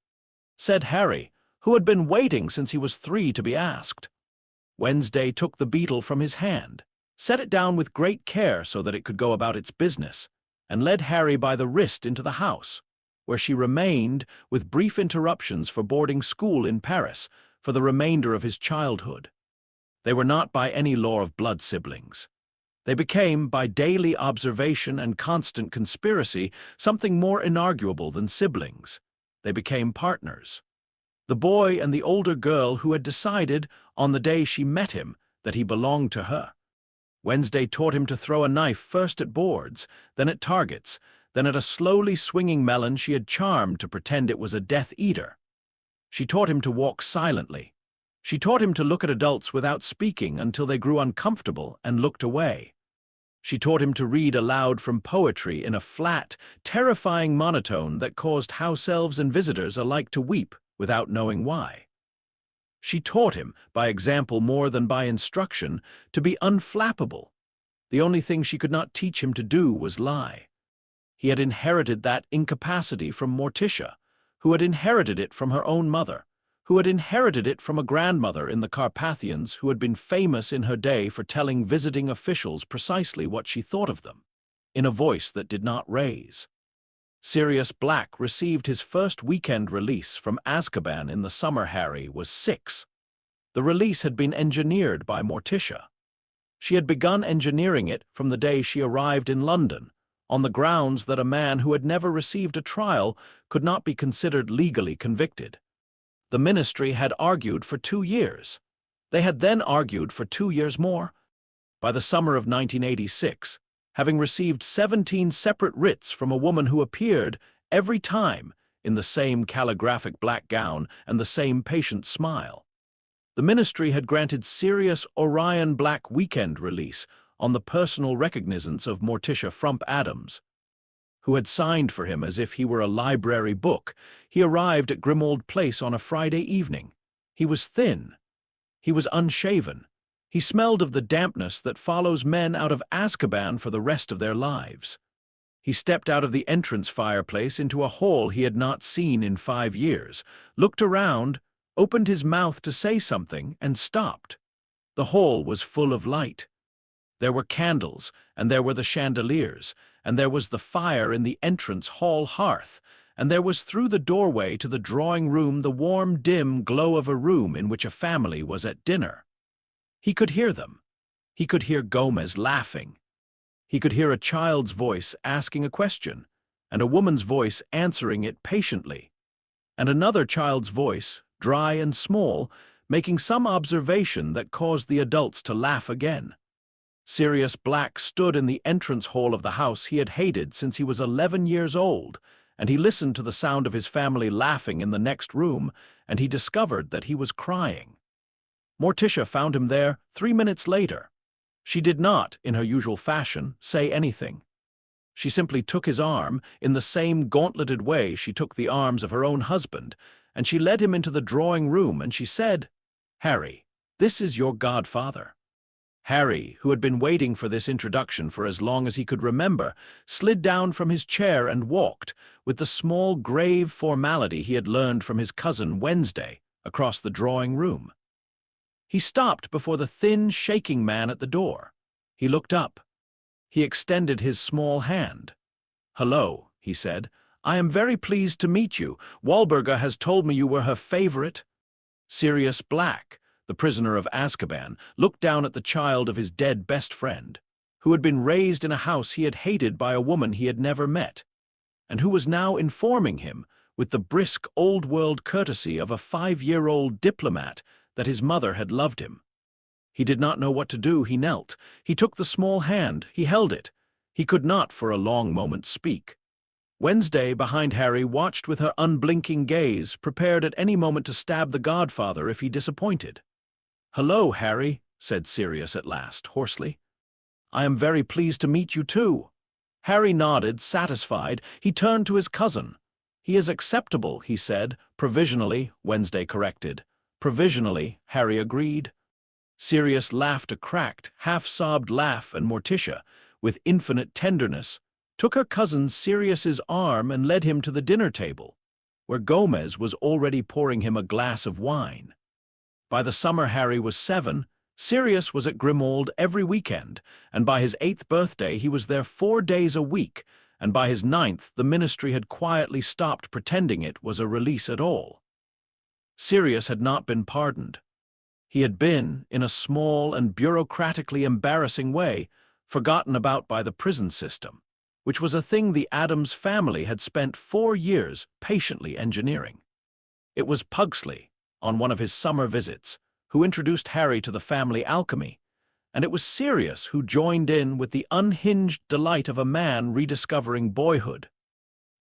said Harry, who had been waiting since he was 3 to be asked. Wednesday took the beetle from his hand, set it down with great care so that it could go about its business, and led Harry by the wrist into the house, where she remained, with brief interruptions for boarding school in Paris, for the remainder of his childhood. They were not by any law of blood siblings. They became, by daily observation and constant conspiracy, something more inarguable than siblings. They became partners. The boy and the older girl who had decided, on the day she met him, that he belonged to her. Wednesday taught him to throw a knife first at boards, then at targets, then at a slowly swinging melon she had charmed to pretend it was a Death Eater. She taught him to walk silently. She taught him to look at adults without speaking until they grew uncomfortable and looked away. She taught him to read aloud from poetry in a flat, terrifying monotone that caused house elves and visitors alike to weep without knowing why. She taught him, by example more than by instruction, to be unflappable. The only thing she could not teach him to do was lie. He had inherited that incapacity from Morticia, who had inherited it from her own mother, who had inherited it from a grandmother in the Carpathians who had been famous in her day for telling visiting officials precisely what she thought of them, in a voice that did not raise. Sirius Black received his first weekend release from Azkaban in the summer Harry was 6. The release had been engineered by Morticia. She had begun engineering it from the day she arrived in London, on the grounds that a man who had never received a trial could not be considered legally convicted. The ministry had argued for 2 years. They had then argued for 2 years more. By the summer of 1986, having received 17 separate writs from a woman who appeared every time in the same calligraphic black gown and the same patient smile, the ministry had granted Sirius Orion Black weekend release on the personal recognizance of Morticia Frump Addams, who had signed for him as if he were a library book. He arrived at Grimmauld Place on a Friday evening. He was thin. He was unshaven. He smelled of the dampness that follows men out of Azkaban for the rest of their lives. He stepped out of the entrance fireplace into a hall he had not seen in 5 years, looked around, opened his mouth to say something, and stopped. The hall was full of light. There were candles, and there were the chandeliers, and there was the fire in the entrance hall hearth, and there was through the doorway to the drawing room the warm, dim glow of a room in which a family was at dinner. He could hear them. He could hear Gomez laughing. He could hear a child's voice asking a question, and a woman's voice answering it patiently, and another child's voice, dry and small, making some observation that caused the adults to laugh again. Sirius Black stood in the entrance hall of the house he had hated since he was 11 years old, and he listened to the sound of his family laughing in the next room, and he discovered that he was crying. Morticia found him there 3 minutes later. She did not, in her usual fashion, say anything. She simply took his arm in the same gauntleted way she took the arms of her own husband, and she led him into the drawing room, and she said, "Harry, this is your godfather." Harry, who had been waiting for this introduction for as long as he could remember, slid down from his chair and walked, with the small, grave formality he had learned from his cousin Wednesday, across the drawing room. He stopped before the thin, shaking man at the door. He looked up. He extended his small hand. "Hello," he said. "I am very pleased to meet you. Walburga has told me you were her favorite." Sirius Black, the prisoner of Azkaban, looked down at the child of his dead best friend, who had been raised in a house he had hated by a woman he had never met, and who was now informing him, with the brisk old-world courtesy of a 5-year-old diplomat, that his mother had loved him. He did not know what to do. He knelt. He took the small hand. He held it. He could not for a long moment speak. Wednesday, behind Harry, watched with her unblinking gaze, prepared at any moment to stab the godfather if he disappointed. "Hello, Harry," said Sirius at last, hoarsely. "I am very pleased to meet you too." Harry nodded, satisfied. He turned to his cousin. "He is acceptable," he said. "Provisionally," Wednesday corrected. "Provisionally," Harry agreed. Sirius laughed a cracked, half-sobbed laugh, and Morticia, with infinite tenderness, took her cousin Sirius's arm and led him to the dinner table, where Gomez was already pouring him a glass of wine. By the summer Harry was 7, Sirius was at Grimmauld every weekend, and by his 8th birthday he was there 4 days a week, and by his 9th the ministry had quietly stopped pretending it was a release at all. Sirius had not been pardoned. He had been, in a small and bureaucratically embarrassing way, forgotten about by the prison system, which was a thing the Addams family had spent 4 years patiently engineering. It was Pugsley, on one of his summer visits, who introduced Harry to the family alchemy, and it was Sirius who joined in with the unhinged delight of a man rediscovering boyhood.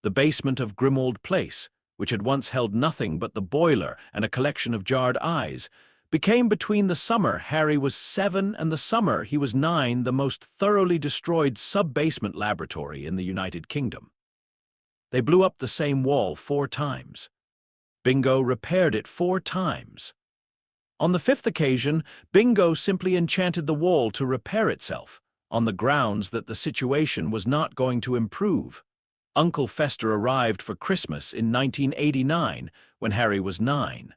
The basement of Grimmauld Place, which had once held nothing but the boiler and a collection of jarred eyes, became between the summer Harry was 7 and the summer he was 9 the most thoroughly destroyed sub-basement laboratory in the United Kingdom. They blew up the same wall 4 times. Bingo repaired it 4 times. On the 5th occasion, Bingo simply enchanted the wall to repair itself, on the grounds that the situation was not going to improve. Uncle Fester arrived for Christmas in 1989, when Harry was 9.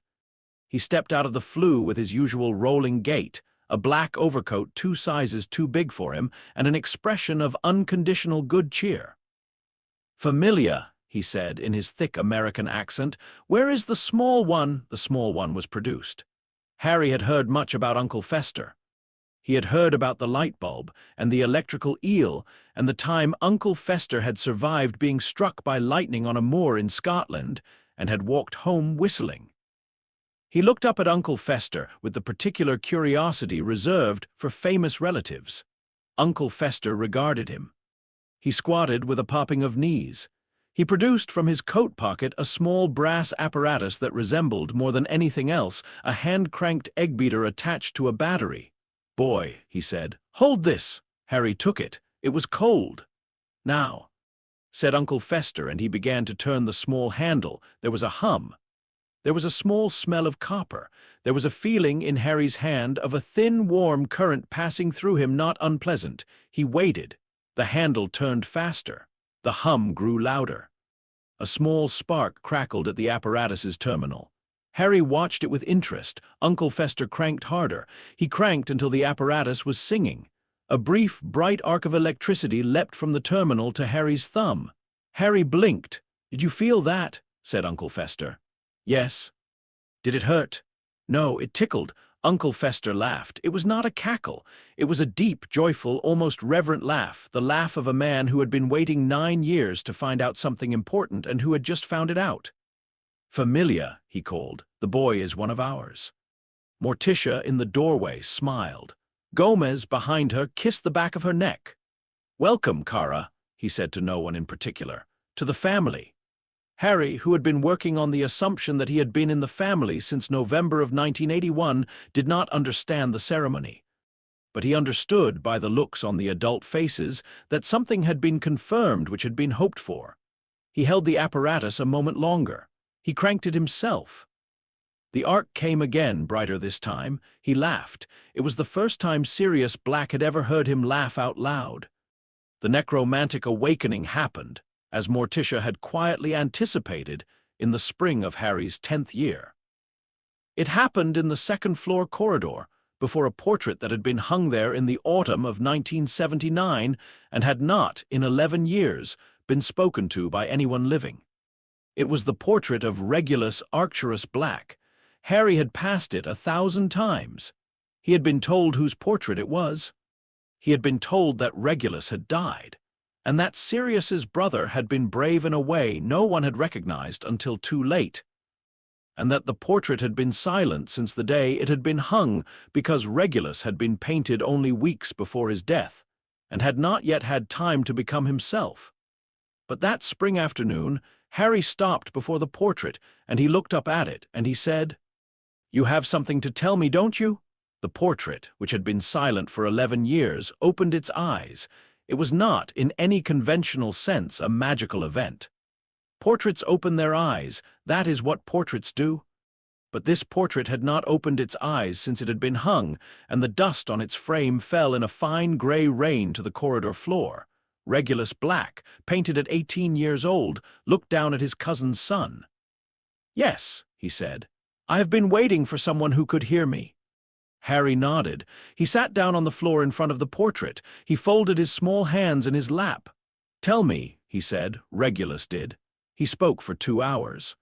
He stepped out of the flue with his usual rolling gait, a black overcoat 2 sizes too big for him, and an expression of unconditional good cheer. "Familia," he said in his thick American accent. "Where is the small one?" The small one was produced. Harry had heard much about Uncle Fester. He had heard about the light bulb and the electrical eel and the time Uncle Fester had survived being struck by lightning on a moor in Scotland and had walked home whistling. He looked up at Uncle Fester with the particular curiosity reserved for famous relatives. Uncle Fester regarded him. He squatted with a popping of knees. He produced from his coat pocket a small brass apparatus that resembled, more than anything else, a hand-cranked egg beater attached to a battery. "Boy," he said, "hold this." Harry took it. It was cold. "Now," said Uncle Fester, and he began to turn the small handle. There was a hum. There was a small smell of copper. There was a feeling in Harry's hand of a thin, warm current passing through him, not unpleasant. He waited. The handle turned faster. The hum grew louder. A small spark crackled at the apparatus's terminal. Harry watched it with interest. Uncle Fester cranked harder. He cranked until the apparatus was singing. A brief, bright arc of electricity leapt from the terminal to Harry's thumb. Harry blinked. "Did you feel that?" said Uncle Fester. "Yes." "Did it hurt?" "No, it tickled." Uncle Fester laughed. It was not a cackle. It was a deep, joyful, almost reverent laugh, the laugh of a man who had been waiting 9 years to find out something important and who had just found it out. "Familia," he called. "The boy is one of ours." Morticia in the doorway smiled. Gomez, behind her, kissed the back of her neck. "Welcome, Cara," he said to no one in particular, "to the family." Harry, who had been working on the assumption that he had been in the family since November of 1981, did not understand the ceremony. But he understood by the looks on the adult faces that something had been confirmed which had been hoped for. He held the apparatus a moment longer. He cranked it himself. The arc came again, brighter this time. He laughed. It was the first time Sirius Black had ever heard him laugh out loud. The necromantic awakening happened, as Morticia had quietly anticipated, in the spring of Harry's 10th year. It happened in the second-floor corridor, before a portrait that had been hung there in the autumn of 1979 and had not, in 11 years, been spoken to by anyone living. It was the portrait of Regulus Arcturus Black. Harry had passed it 1,000 times. He had been told whose portrait it was. He had been told that Regulus had died, and that Sirius's brother had been brave in a way no one had recognized until too late, and that the portrait had been silent since the day it had been hung because Regulus had been painted only weeks before his death, and had not yet had time to become himself. But that spring afternoon, Harry stopped before the portrait, and he looked up at it, and he said, "You have something to tell me, don't you?" The portrait, which had been silent for 11 years, opened its eyes. It was not, in any conventional sense, a magical event. Portraits open their eyes. That is what portraits do. But this portrait had not opened its eyes since it had been hung, and the dust on its frame fell in a fine gray rain to the corridor floor. Regulus Black, painted at 18 years old, looked down at his cousin's son. "Yes," he said, "I have been waiting for someone who could hear me." Harry nodded. He sat down on the floor in front of the portrait. He folded his small hands in his lap. "Tell me," he said. Regulus did. He spoke for 2 hours.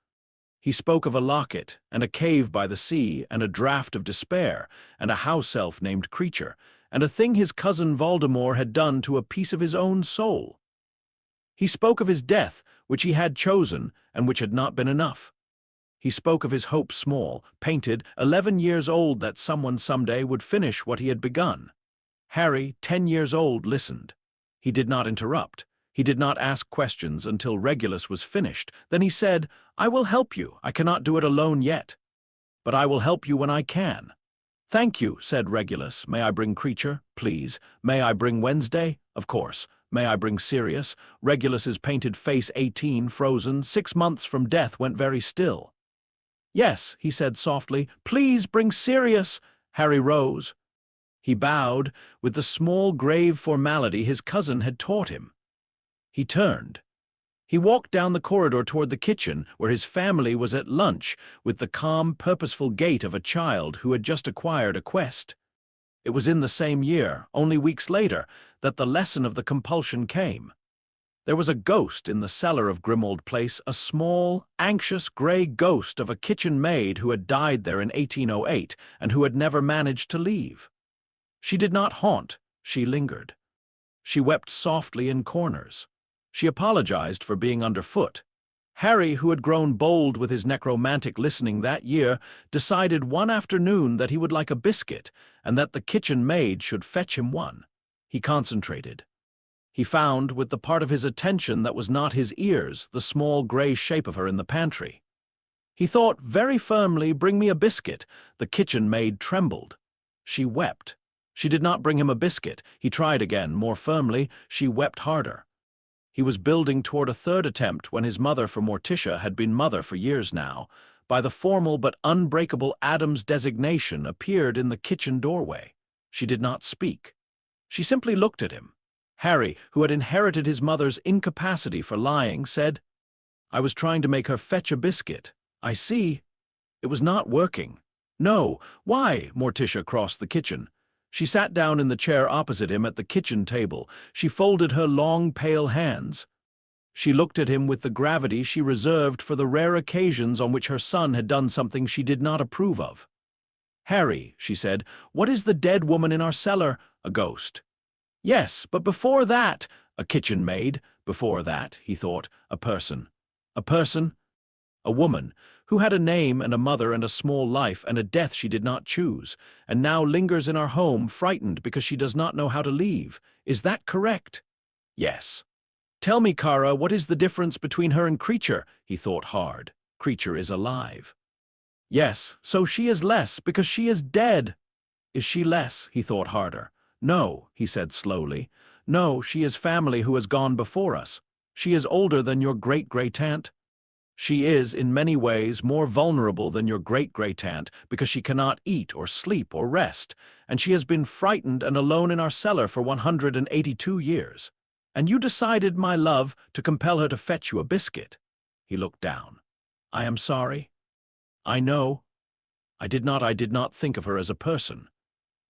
He spoke of a locket, and a cave by the sea, and a draught of despair, and a house elf named Creature, and a thing his cousin Voldemort had done to a piece of his own soul. He spoke of his death, which he had chosen, and which had not been enough. He spoke of his hope small, painted, 11 years old, that someone someday would finish what he had begun. Harry, 10 years old, listened. He did not interrupt. He did not ask questions until Regulus was finished. Then he said, "I will help you. I cannot do it alone yet. But I will help you when I can." "Thank you," said Regulus. "May I bring Creature, please? May I bring Wednesday? Of course. May I bring Sirius?" Regulus's painted face, 18, frozen, 6 months from death, went very still. "Yes," he said softly. "Please bring Sirius." Harry rose. He bowed, with the small, grave formality his cousin had taught him. He turned. He walked down the corridor toward the kitchen, where his family was at lunch, with the calm, purposeful gait of a child who had just acquired a quest. It was in the same year, only weeks later, that the lesson of the compulsion came. There was a ghost in the cellar of Grimmauld Place, a small, anxious, gray ghost of a kitchen maid who had died there in 1808 and who had never managed to leave. She did not haunt, she lingered. She wept softly in corners. She apologized for being underfoot. Harry, who had grown bold with his necromantic listening that year, decided one afternoon that he would like a biscuit and that the kitchen maid should fetch him one. He concentrated. He found, with the part of his attention that was not his ears, the small gray shape of her in the pantry. He thought very firmly, "Bring me a biscuit." The kitchen maid trembled. She wept. She did not bring him a biscuit. He tried again, more firmly. She wept harder. He was building toward a third attempt when his mother, for Morticia had been mother for years now, by the formal but unbreakable Addams designation, appeared in the kitchen doorway. She did not speak. She simply looked at him. Harry, who had inherited his mother's incapacity for lying, said, "I was trying to make her fetch a biscuit. I see." It was not working. "No. Why?" Morticia crossed the kitchen. She sat down in the chair opposite him at the kitchen table. She folded her long, pale hands. She looked at him with the gravity she reserved for the rare occasions on which her son had done something she did not approve of. "Harry," she said, "what is the dead woman in our cellar?" "A ghost." "Yes, but before that—" "A kitchen maid." Before that, he thought, a person. A person? A woman, who had a name and a mother and a small life and a death she did not choose, and now lingers in our home frightened because she does not know how to leave. Is that correct? Yes. "Tell me, Kara, what is the difference between her and Creature?" He thought hard. Creature is alive. Yes, so she is less because she is dead. Is she less? He thought harder. No, he said slowly. No, she is family who has gone before us. She is older than your great-great-aunt. She is, in many ways, more vulnerable than your great-great-aunt because she cannot eat or sleep or rest, and she has been frightened and alone in our cellar for 182 years. And you decided, my love, to compel her to fetch you a biscuit. He looked down. I am sorry. I know. I did not think of her as a person.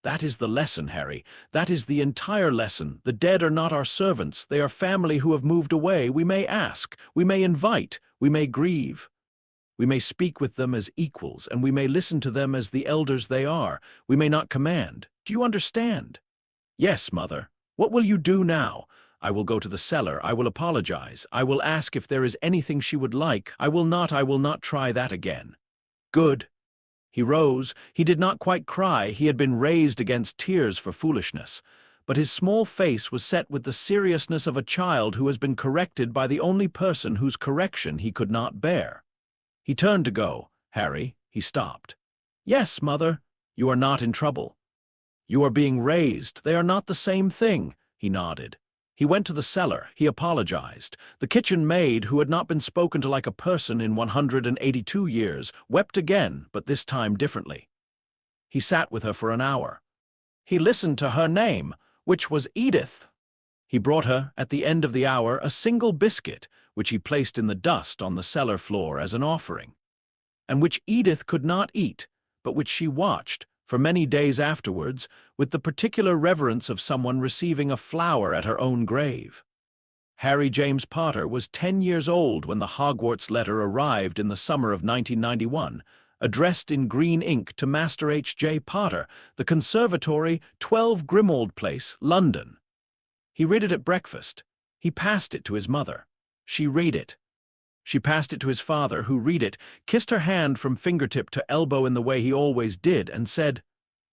That is the lesson, Harry. That is the entire lesson. The dead are not our servants. They are family who have moved away. We may ask. We may invite. We may grieve. We may speak with them as equals, and we may listen to them as the elders they are. We may not command. Do you understand? Yes, mother. What will you do now? I will go to the cellar. I will apologize. I will ask if there is anything she would like. I will not try that again. Good. He rose. He did not quite cry. He had been raised against tears for foolishness. But his small face was set with the seriousness of a child who has been corrected by the only person whose correction he could not bear. He turned to go. Harry, he stopped. Yes, mother. You are not in trouble. You are being raised. They are not the same thing. He nodded. He went to the cellar. He apologized. The kitchen maid, who had not been spoken to like a person in 182 years, wept again, but this time differently. He sat with her for an hour. He listened to her name, which was Edith. He brought her, at the end of the hour, a single biscuit, which he placed in the dust on the cellar floor as an offering, and which Edith could not eat, but which she watched, for many days afterwards, with the particular reverence of someone receiving a flower at her own grave. Harry James Potter was 10 years old when the Hogwarts letter arrived in the summer of 1991, addressed in green ink to Master H.J. Potter, the Conservatory, 12 Grimmauld Place, London. He read it at breakfast. He passed it to his mother. She read it. She passed it to his father, who read it, kissed her hand from fingertip to elbow in the way he always did, and said,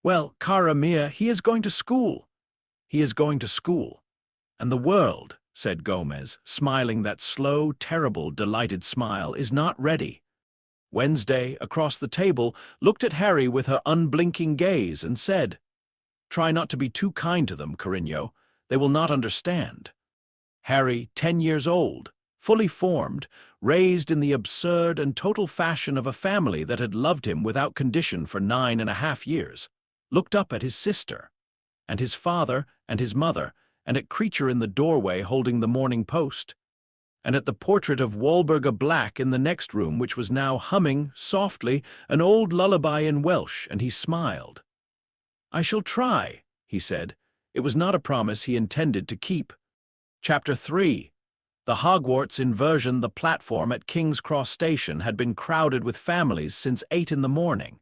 Well, cara mia, he is going to school. He is going to school. And the world, said Gomez, smiling that slow, terrible, delighted smile, is not ready. Wednesday, across the table, looked at Harry with her unblinking gaze and said, Try not to be too kind to them, Carigno. They will not understand. Harry, 10 years old, fully formed, raised in the absurd and total fashion of a family that had loved him without condition for 9.5 years, looked up at his sister, and his father, and his mother, and at Creature in the doorway holding the Morning Post, and at the portrait of Walburga Black in the next room, which was now humming, softly, an old lullaby in Welsh, and he smiled. I shall try, he said. It was not a promise he intended to keep. Chapter 3. The Hogwarts inversion. The platform at King's Cross Station had been crowded with families since 8 in the morning,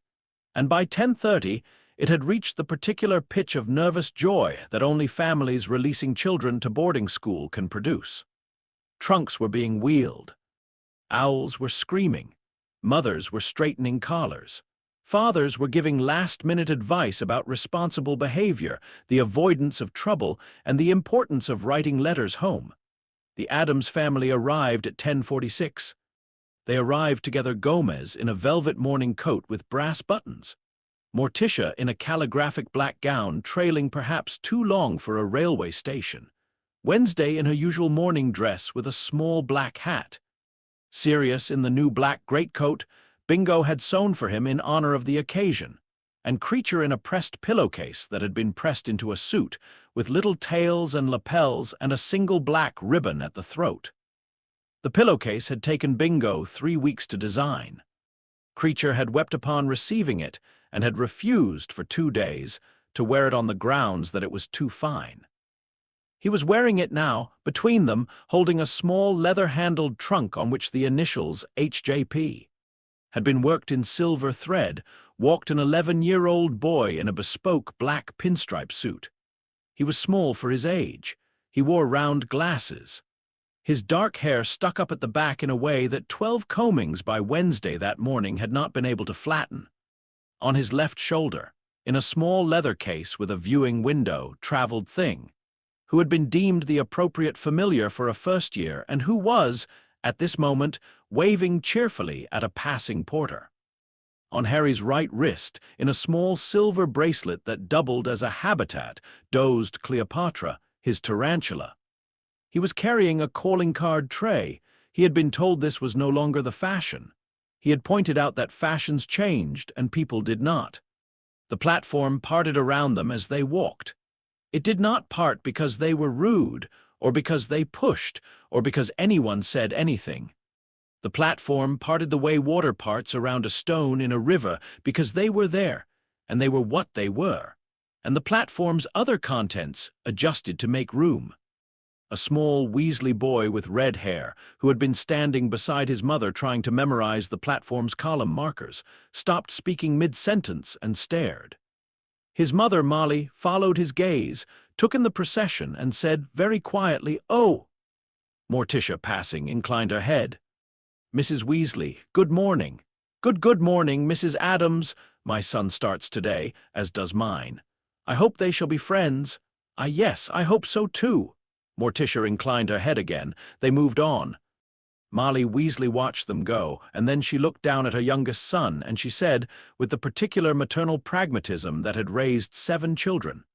and by 10:30 it had reached the particular pitch of nervous joy that only families releasing children to boarding school can produce. Trunks were being wheeled. Owls were screaming. Mothers were straightening collars. Fathers were giving last-minute advice about responsible behavior, the avoidance of trouble, and the importance of writing letters home. The Addams family arrived at 10:46. They arrived together: Gomez in a velvet morning coat with brass buttons, Morticia in a calligraphic black gown trailing perhaps too long for a railway station, Wednesday in her usual morning dress with a small black hat, Sirius in the new black greatcoat Bingo had sewn for him in honor of the occasion, and Creature in a pressed pillowcase that had been pressed into a suit, with little tails and lapels and a single black ribbon at the throat. The pillowcase had taken Bingo 3 weeks to design. Creature had wept upon receiving it and had refused for 2 days to wear it on the grounds that it was too fine. He was wearing it now, between them, holding a small leather-handled trunk on which the initials HJP had been worked in silver thread. Walked an 11-year-old boy in a bespoke black pinstripe suit. He was small for his age. He wore round glasses. His dark hair stuck up at the back in a way that 12 combings by Wednesday that morning had not been able to flatten. On his left shoulder, in a small leather case with a viewing window, traveled Thing, who had been deemed the appropriate familiar for a first year and who was, at this moment, waving cheerfully at a passing porter. On Harry's right wrist, in a small silver bracelet that doubled as a habitat, dozed Cleopatra, his tarantula. He was carrying a calling card tray. He had been told this was no longer the fashion. He had pointed out that fashions changed and people did not. The platform parted around them as they walked. It did not part because they were rude, or because they pushed, or because anyone said anything. The platform parted the way water parts around a stone in a river because they were there, and they were what they were, and the platform's other contents adjusted to make room. A small Weasley boy with red hair, who had been standing beside his mother trying to memorize the platform's column markers, stopped speaking mid-sentence and stared. His mother, Molly, followed his gaze, took in the procession, and said very quietly, "Oh!" Morticia, passing, inclined her head. "Mrs. Weasley, good morning." Good morning, Mrs. Addams. My son starts today, as does mine. I hope they shall be friends." Yes, I hope so too." Morticia inclined her head again. They moved on. Molly Weasley watched them go, and then she looked down at her youngest son, and she said, with the particular maternal pragmatism that had raised 7 children,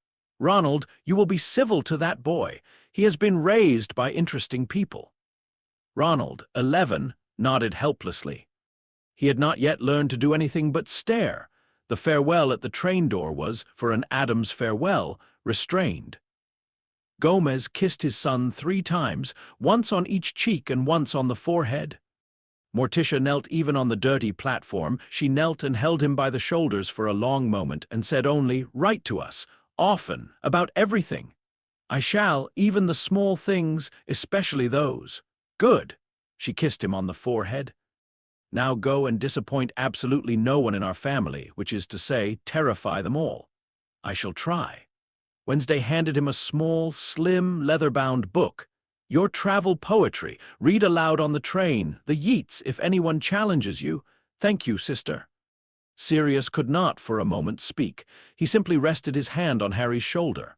"Ronald, you will be civil to that boy. He has been raised by interesting people." Ronald, 11, nodded helplessly. He had not yet learned to do anything but stare. The farewell at the train door was, for an Addams farewell, restrained. Gomez kissed his son 3 times, once on each cheek and once on the forehead. Morticia knelt even on the dirty platform. She knelt and held him by the shoulders for a long moment and said only, "Write to us, often, about everything." "I shall, even the small things, especially those." "Good." She kissed him on the forehead. "Now go and disappoint absolutely no one in our family, which is to say, terrify them all." "I shall try." Wednesday handed him a small, slim, leather-bound book. "Your travel poetry. Read aloud on the train. The Yeats, if anyone challenges you." "Thank you, sister." Sirius could not, for a moment, speak. He simply rested his hand on Harry's shoulder.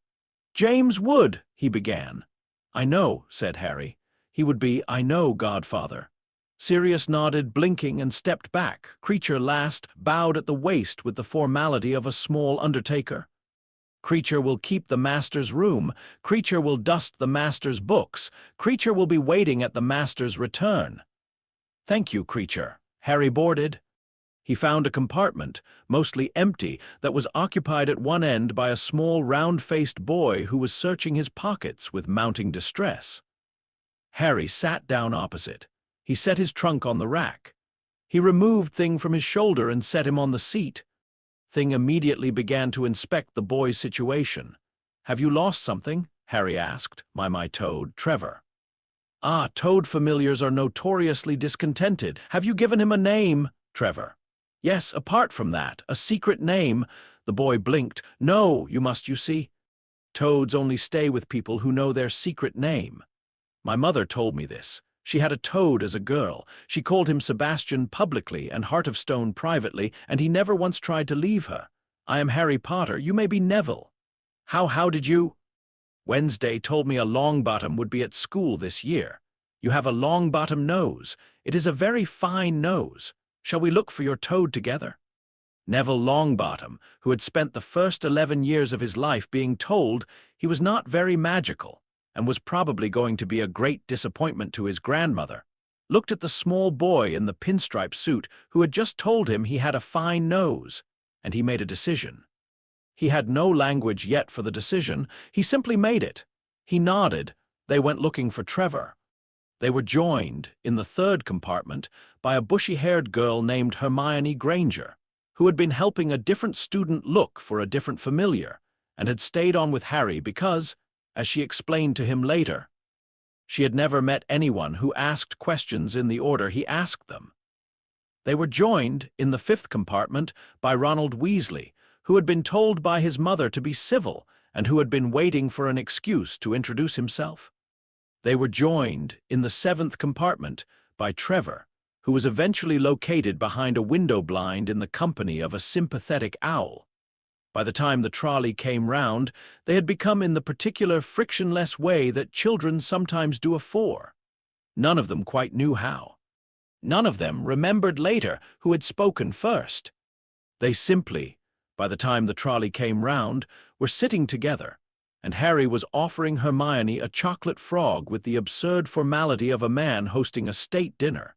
"James Wood," he began. "I know," said Harry. He would be, "I know, godfather." Sirius nodded, blinking, and stepped back. Creature last bowed at the waist with the formality of a small undertaker. Creature will keep the master's room. Creature will dust the master's books. Creature will be waiting at the master's return. "Thank you, Creature." Harry boarded. He found a compartment, mostly empty, that was occupied at one end by a small round-faced boy who was searching his pockets with mounting distress. Harry sat down opposite. He set his trunk on the rack. He removed Thing from his shoulder and set him on the seat. Thing immediately began to inspect the boy's situation. "Have you lost something?" Harry asked. My Toad, Trevor." "Ah, Toad familiars are notoriously discontented. Have you given him a name?" Trevor. "Yes, apart from that, a secret name." The boy blinked. "No, you see. Toads only stay with people who know their secret name. My mother told me this. She had a toad as a girl. She called him Sebastian publicly and Heart of Stone privately, and he never once tried to leave her. I am Harry Potter. You may be Neville. How did you? Wednesday told me a Longbottom would be at school this year. You have a Longbottom nose. It is a very fine nose. Shall we look for your toad together? Neville Longbottom, who had spent the first 11 years of his life being told he was not very magical and was probably going to be a great disappointment to his grandmother, looked at the small boy in the pinstripe suit who had just told him he had a fine nose, and he made a decision. He had no language yet for the decision. He simply made it. He nodded. They went looking for Trevor. They were joined, in the third compartment, by a bushy-haired girl named Hermione Granger, who had been helping a different student look for a different familiar, and had stayed on with Harry because, as she explained to him later, she had never met anyone who asked questions in the order he asked them. They were joined, in the fifth compartment, by Ronald Weasley, who had been told by his mother to be civil and who had been waiting for an excuse to introduce himself. They were joined, in the seventh compartment, by Trevor, who was eventually located behind a window blind in the company of a sympathetic owl. By the time the trolley came round, they had become in the particular frictionless way that children sometimes do afore. None of them quite knew how. None of them remembered later who had spoken first. They simply, by the time the trolley came round, were sitting together, and Harry was offering Hermione a chocolate frog with the absurd formality of a man hosting a state dinner,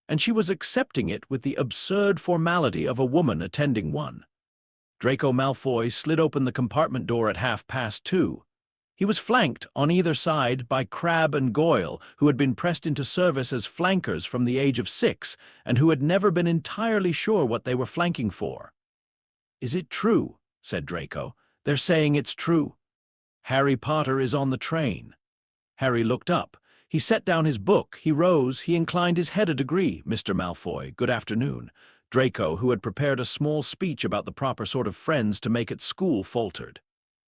and she was accepting it with the absurd formality of a woman attending one. Draco Malfoy slid open the compartment door at 2:30. He was flanked on either side by Crabbe and Goyle, who had been pressed into service as flankers from the age of 6 and who had never been entirely sure what they were flanking for. "Is it true?" said Draco. "They're saying it's true. Harry Potter is on the train." Harry looked up. He set down his book. He rose. He inclined his head a degree. "Mr. Malfoy, good afternoon." Draco, who had prepared a small speech about the proper sort of friends to make at school, faltered.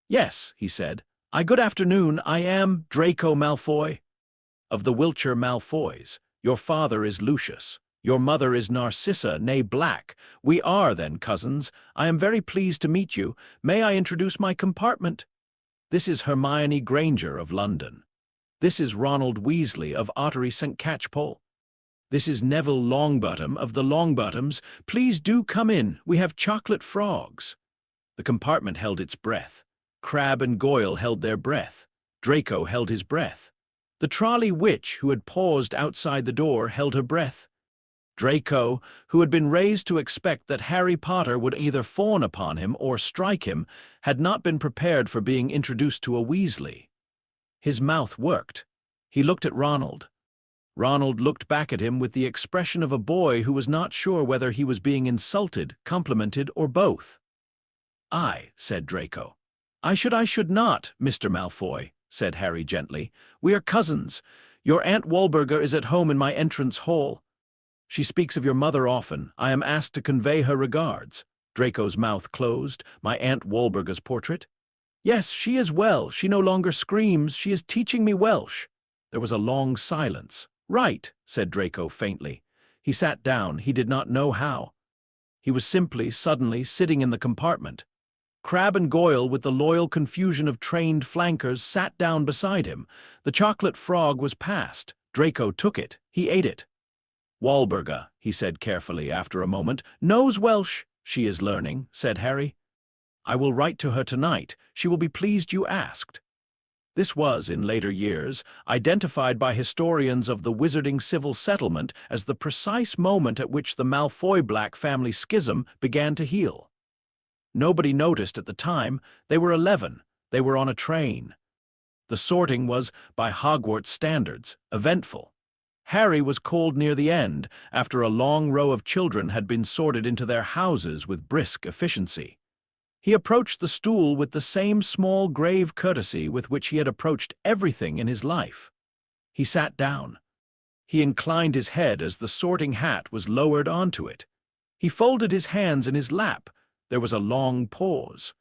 "Yes," he said. Good afternoon. I am Draco Malfoy, of the Wiltshire Malfoys. Your father is Lucius. Your mother is Narcissa, née Black. We are, then, cousins. I am very pleased to meet you. May I introduce my compartment? This is Hermione Granger of London. This is Ronald Weasley of Ottery St. Catchpole. This is Neville Longbottom of the Longbottoms. Please do come in. We have chocolate frogs." The compartment held its breath. Crabbe and Goyle held their breath. Draco held his breath. The trolley witch, who had paused outside the door, held her breath. Draco, who had been raised to expect that Harry Potter would either fawn upon him or strike him, had not been prepared for being introduced to a Weasley. His mouth worked. He looked at Ronald. Ronald looked back at him with the expression of a boy who was not sure whether he was being insulted, complimented, or both. "I," said Draco. I should not, Mr. Malfoy," said Harry gently. "We are cousins. Your Aunt Walburga is at home in my entrance hall. She speaks of your mother often. I am asked to convey her regards." Draco's mouth closed. "My Aunt Walburga's portrait?" "Yes, she is well. She no longer screams. She is teaching me Welsh." There was a long silence. "Right," said Draco faintly. He sat down. He did not know how. He was simply, suddenly, sitting in the compartment. Crabbe and Goyle, with the loyal confusion of trained flankers, sat down beside him. The chocolate frog was passed. Draco took it. He ate it. "Walburga," he said carefully after a moment. "Knows Welsh." "She is learning," said Harry. "I will write to her tonight. She will be pleased you asked." This was, in later years, identified by historians of the wizarding civil settlement as the precise moment at which the Malfoy Black family schism began to heal. Nobody noticed at the time. They were 11. They were on a train. The sorting was, by Hogwarts standards, eventful. Harry was called near the end, after a long row of children had been sorted into their houses with brisk efficiency. He approached the stool with the same small, grave courtesy with which he had approached everything in his life. He sat down. He inclined his head as the sorting hat was lowered onto it. He folded his hands in his lap. There was a long pause.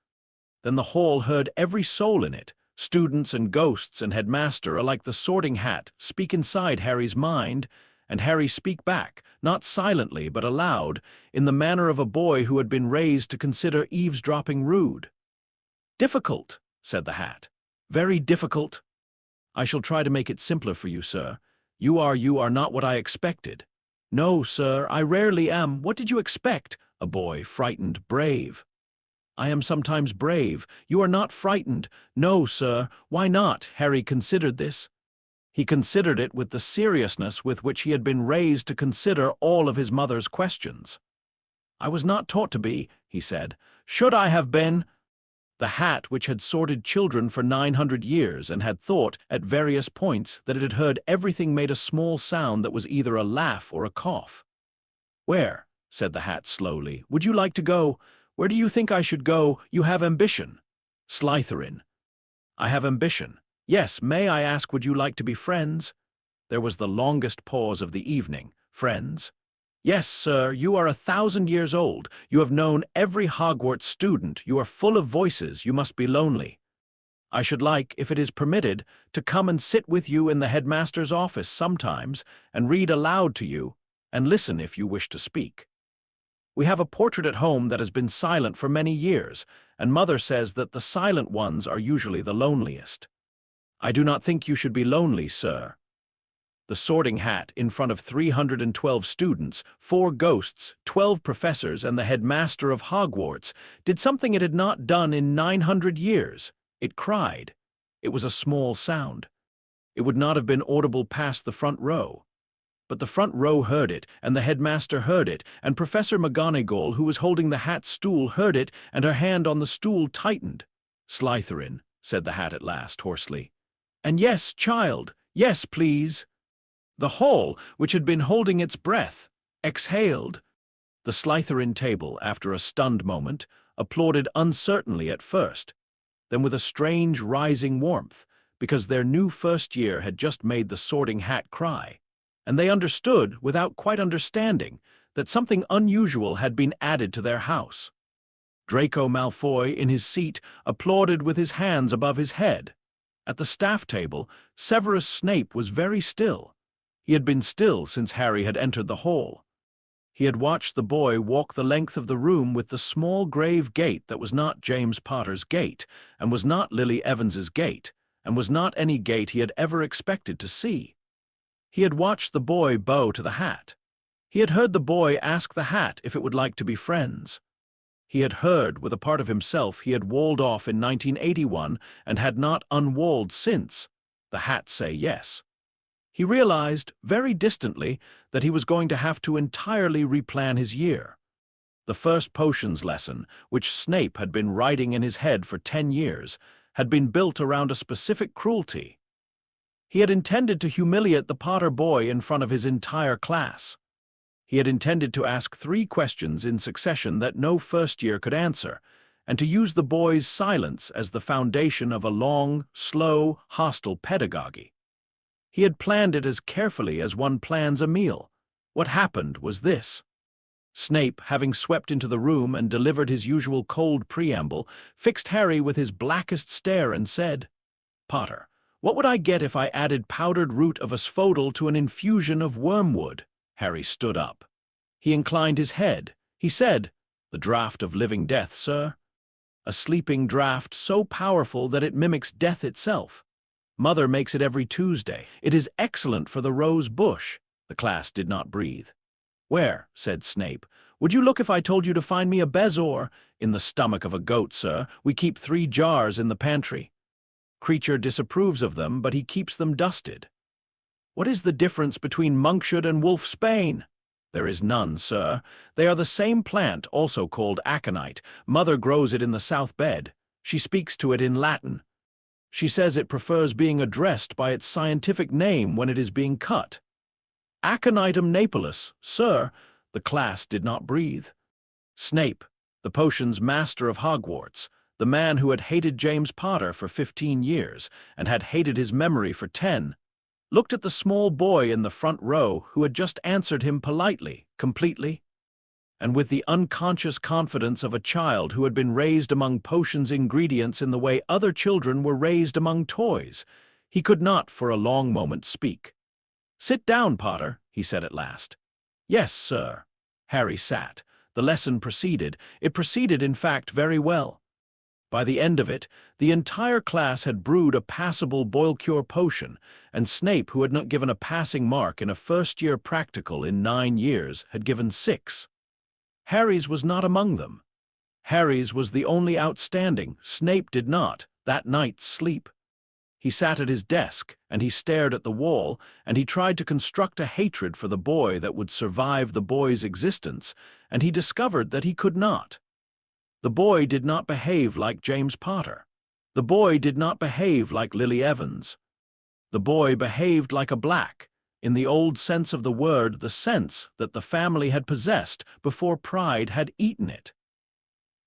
Then the hall heard every soul in it, Students and ghosts and headmaster are like the Sorting Hat, speak inside Harry's mind, and Harry speak back, not silently but aloud, in the manner of a boy who had been raised to consider eavesdropping rude. "Difficult," said the Hat. "Very difficult. I shall try to make it simpler for you, sir. You are not what I expected." "No, sir, I rarely am. What did you expect?" A boy, frightened, brave. "I am sometimes brave. You are not frightened." "No, sir. Why not?" Harry considered this. He considered it with the seriousness with which he had been raised to consider all of his mother's questions. "I was not taught to be," he said. "Should I have been?" The Hat, which had sorted children for 900 years and had thought, at various points, that it had heard everything made a small sound that was either a laugh or a cough. "Where," said the Hat slowly, "would you like to go? Where do you think I should go? You have ambition." "Slytherin." "I have ambition. Yes, may I ask, would you like to be friends?" There was the longest pause of the evening. "Friends?" "Yes, sir, you are 1,000 years old. You have known every Hogwarts student. You are full of voices. You must be lonely. I should like, if it is permitted, to come and sit with you in the headmaster's office sometimes, and read aloud to you, and listen if you wish to speak. We have a portrait at home that has been silent for many years, and Mother says that the silent ones are usually the loneliest. I do not think you should be lonely, sir." The Sorting Hat, in front of 312 students, 4 ghosts, 12 professors, and the headmaster of Hogwarts, did something it had not done in 900 years. It cried. It was a small sound. It would not have been audible past the front row. But the front row heard it, and the headmaster heard it, and Professor McGonagall, who was holding the Hat's stool, heard it, and her hand on the stool tightened. "Slytherin," said the Hat at last, hoarsely. "And yes, child, yes, please." The hall, which had been holding its breath, exhaled. The Slytherin table, after a stunned moment, applauded uncertainly at first, then with a strange rising warmth, because their new first year had just made the Sorting Hat cry, and they understood, without quite understanding, that something unusual had been added to their house. Draco Malfoy, in his seat, applauded with his hands above his head. At the staff table, Severus Snape was very still. He had been still since Harry had entered the hall. He had watched the boy walk the length of the room with the small grave gait that was not James Potter's gait, and was not Lily Evans's gait, and was not any gait he had ever expected to see. He had watched the boy bow to the Hat. He had heard the boy ask the Hat if it would like to be friends. He had heard, with a part of himself he had walled off in 1981 and had not unwalled since, the Hat say yes. He realized, very distantly, that he was going to have to entirely replan his year. The first potions lesson, which Snape had been writing in his head for 10 years, had been built around a specific cruelty. He had intended to humiliate the Potter boy in front of his entire class. He had intended to ask 3 questions in succession that no first year could answer, and to use the boy's silence as the foundation of a long, slow, hostile pedagogy. He had planned it as carefully as one plans a meal. What happened was this. Snape, having swept into the room and delivered his usual cold preamble, fixed Harry with his blackest stare and said, "Potter, what would I get if I added powdered root of asphodel to an infusion of wormwood?" Harry stood up. He inclined his head. He said, "The draught of living death, sir. A sleeping draught so powerful that it mimics death itself. Mother makes it every Tuesday. It is excellent for the rose bush." The class did not breathe. "Where," said Snape, "would you look if I told you to find me a bezoar?" "In the stomach of a goat, sir. We keep 3 jars in the pantry." "Creature disapproves of them, but he keeps them dusted." "What is the difference between monkshood and wolfsbane?" "There is none, sir. They are the same plant, also called aconite. Mother grows it in the south bed. She speaks to it in Latin. She says it prefers being addressed by its scientific name when it is being cut." "Aconitum napellus, sir." The class did not breathe. Snape, the potions master of Hogwarts, the man who had hated James Potter for 15 years and had hated his memory for 10, looked at the small boy in the front row who had just answered him politely, completely. and with the unconscious confidence of a child who had been raised among potions ingredients in the way other children were raised among toys, he could not for a long moment speak. "Sit down, Potter," he said at last. "Yes, sir." Harry sat. The lesson proceeded. It proceeded, in fact, very well. By the end of it, the entire class had brewed a passable boil-cure potion, and Snape, who had not given a passing mark in a first-year practical in 9 years, had given 6. Harry's was not among them. Harry's was the only outstanding. Snape did not, that night, sleep. He sat at his desk, and he stared at the wall, and he tried to construct a hatred for the boy that would survive the boy's existence, and he discovered that he could not. The boy did not behave like James Potter. The boy did not behave like Lily Evans. The boy behaved like a black, in the old sense of the word, the sense that the family had possessed before pride had eaten it.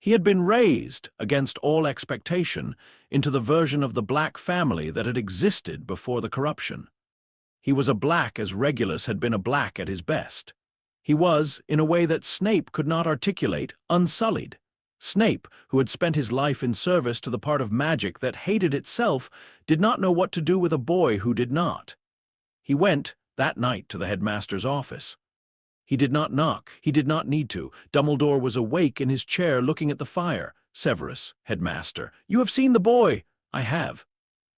He had been raised, against all expectation, into the version of the black family that had existed before the corruption. He was a black as Regulus had been a black at his best. He was, in a way that Snape could not articulate, unsullied. Snape, who had spent his life in service to the part of magic that hated itself, did not know what to do with a boy who did not. He went, that night, to the headmaster's office. He did not knock. He did not need to. Dumbledore was awake in his chair looking at the fire. "Severus, headmaster, you have seen the boy." "I have."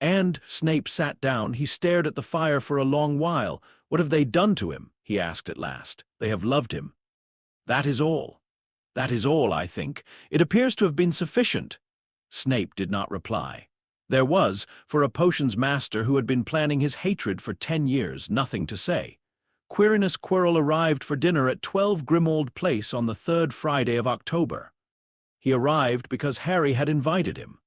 "And," Snape sat down, he stared at the fire for a long while. "What have they done to him?" he asked at last. "They have loved him." "That is all." "That is all, I think. It appears to have been sufficient." Snape did not reply. There was, for a potions master who had been planning his hatred for 10 years, nothing to say. Quirinus Quirrell arrived for dinner at 12 Grimmauld Place on the 3rd Friday of October. He arrived because Harry had invited him.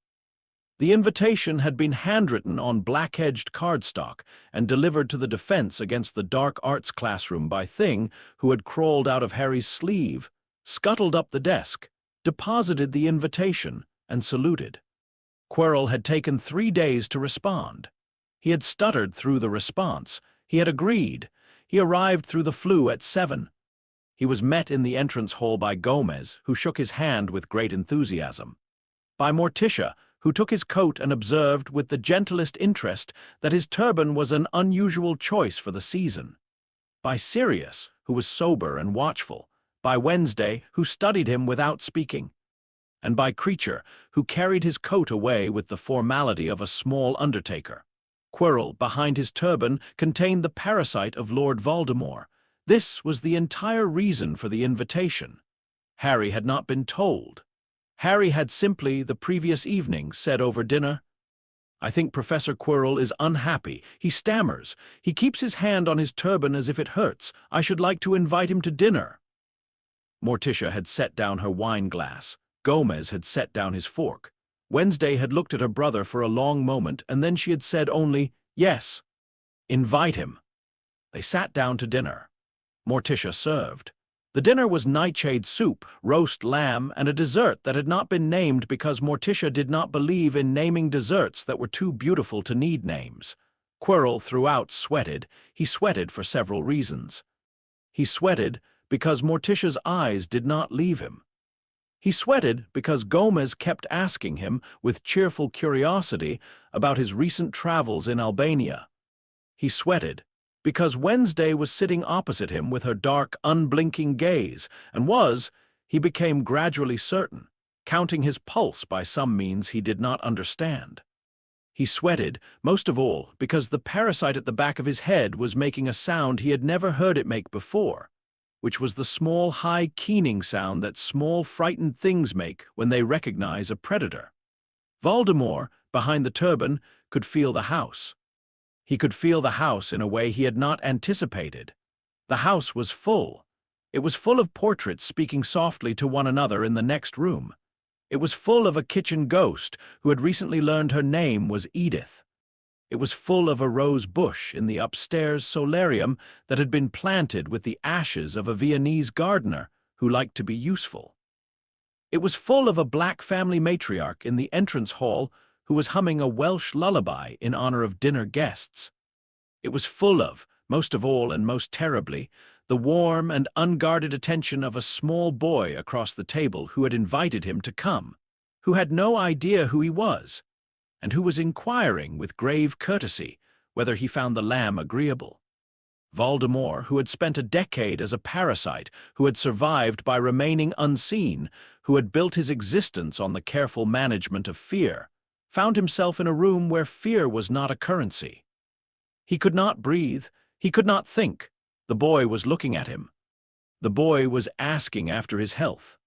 The invitation had been handwritten on black-edged cardstock and delivered to the defense against the dark arts classroom by Thing, who had crawled out of Harry's sleeve, scuttled up the desk, deposited the invitation, and saluted. Quirrell had taken 3 days to respond. He had stuttered through the response. He had agreed. He arrived through the flu at 7. He was met in the entrance hall by Gomez, who shook his hand with great enthusiasm. By Morticia, who took his coat and observed with the gentlest interest that his turban was an unusual choice for the season. By Sirius, who was sober and watchful. By Wednesday, who studied him without speaking. And by Creature, who carried his coat away with the formality of a small undertaker. Quirrell, behind his turban, contained the parasite of Lord Voldemort. This was the entire reason for the invitation. Harry had not been told. Harry had simply, the previous evening, said over dinner, "I think Professor Quirrell is unhappy. He stammers. He keeps his hand on his turban as if it hurts. I should like to invite him to dinner." Morticia had set down her wine-glass. Gomez had set down his fork. Wednesday had looked at her brother for a long moment, and then she had said only, "Yes, invite him." They sat down to dinner. Morticia served. The dinner was nightshade soup, roast lamb, and a dessert that had not been named because Morticia did not believe in naming desserts that were too beautiful to need names. Quirrell throughout sweated. He sweated for several reasons. He sweated because Morticia's eyes did not leave him. He sweated because Gomez kept asking him, with cheerful curiosity, about his recent travels in Albania. He sweated because Wednesday was sitting opposite him with her dark, unblinking gaze, and was, he became gradually certain, counting his pulse by some means he did not understand. He sweated, most of all, because the parasite at the back of his head was making a sound he had never heard it make before, which was the small, high keening sound that small, frightened things make when they recognize a predator. Voldemort, behind the turban, could feel the house. He could feel the house in a way he had not anticipated. The house was full. It was full of portraits speaking softly to one another in the next room. It was full of a kitchen ghost who had recently learned her name was Edith. It was full of a rose bush in the upstairs solarium that had been planted with the ashes of a Viennese gardener who liked to be useful. It was full of a black family matriarch in the entrance hall who was humming a Welsh lullaby in honor of dinner guests. It was full of, most of all and most terribly, the warm and unguarded attention of a small boy across the table who had invited him to come, who had no idea who he was, and who was inquiring with grave courtesy whether he found the lamb agreeable. Voldemort, who had spent a decade as a parasite, who had survived by remaining unseen, who had built his existence on the careful management of fear, found himself in a room where fear was not a currency. He could not breathe, he could not think. The boy was looking at him. The boy was asking after his health.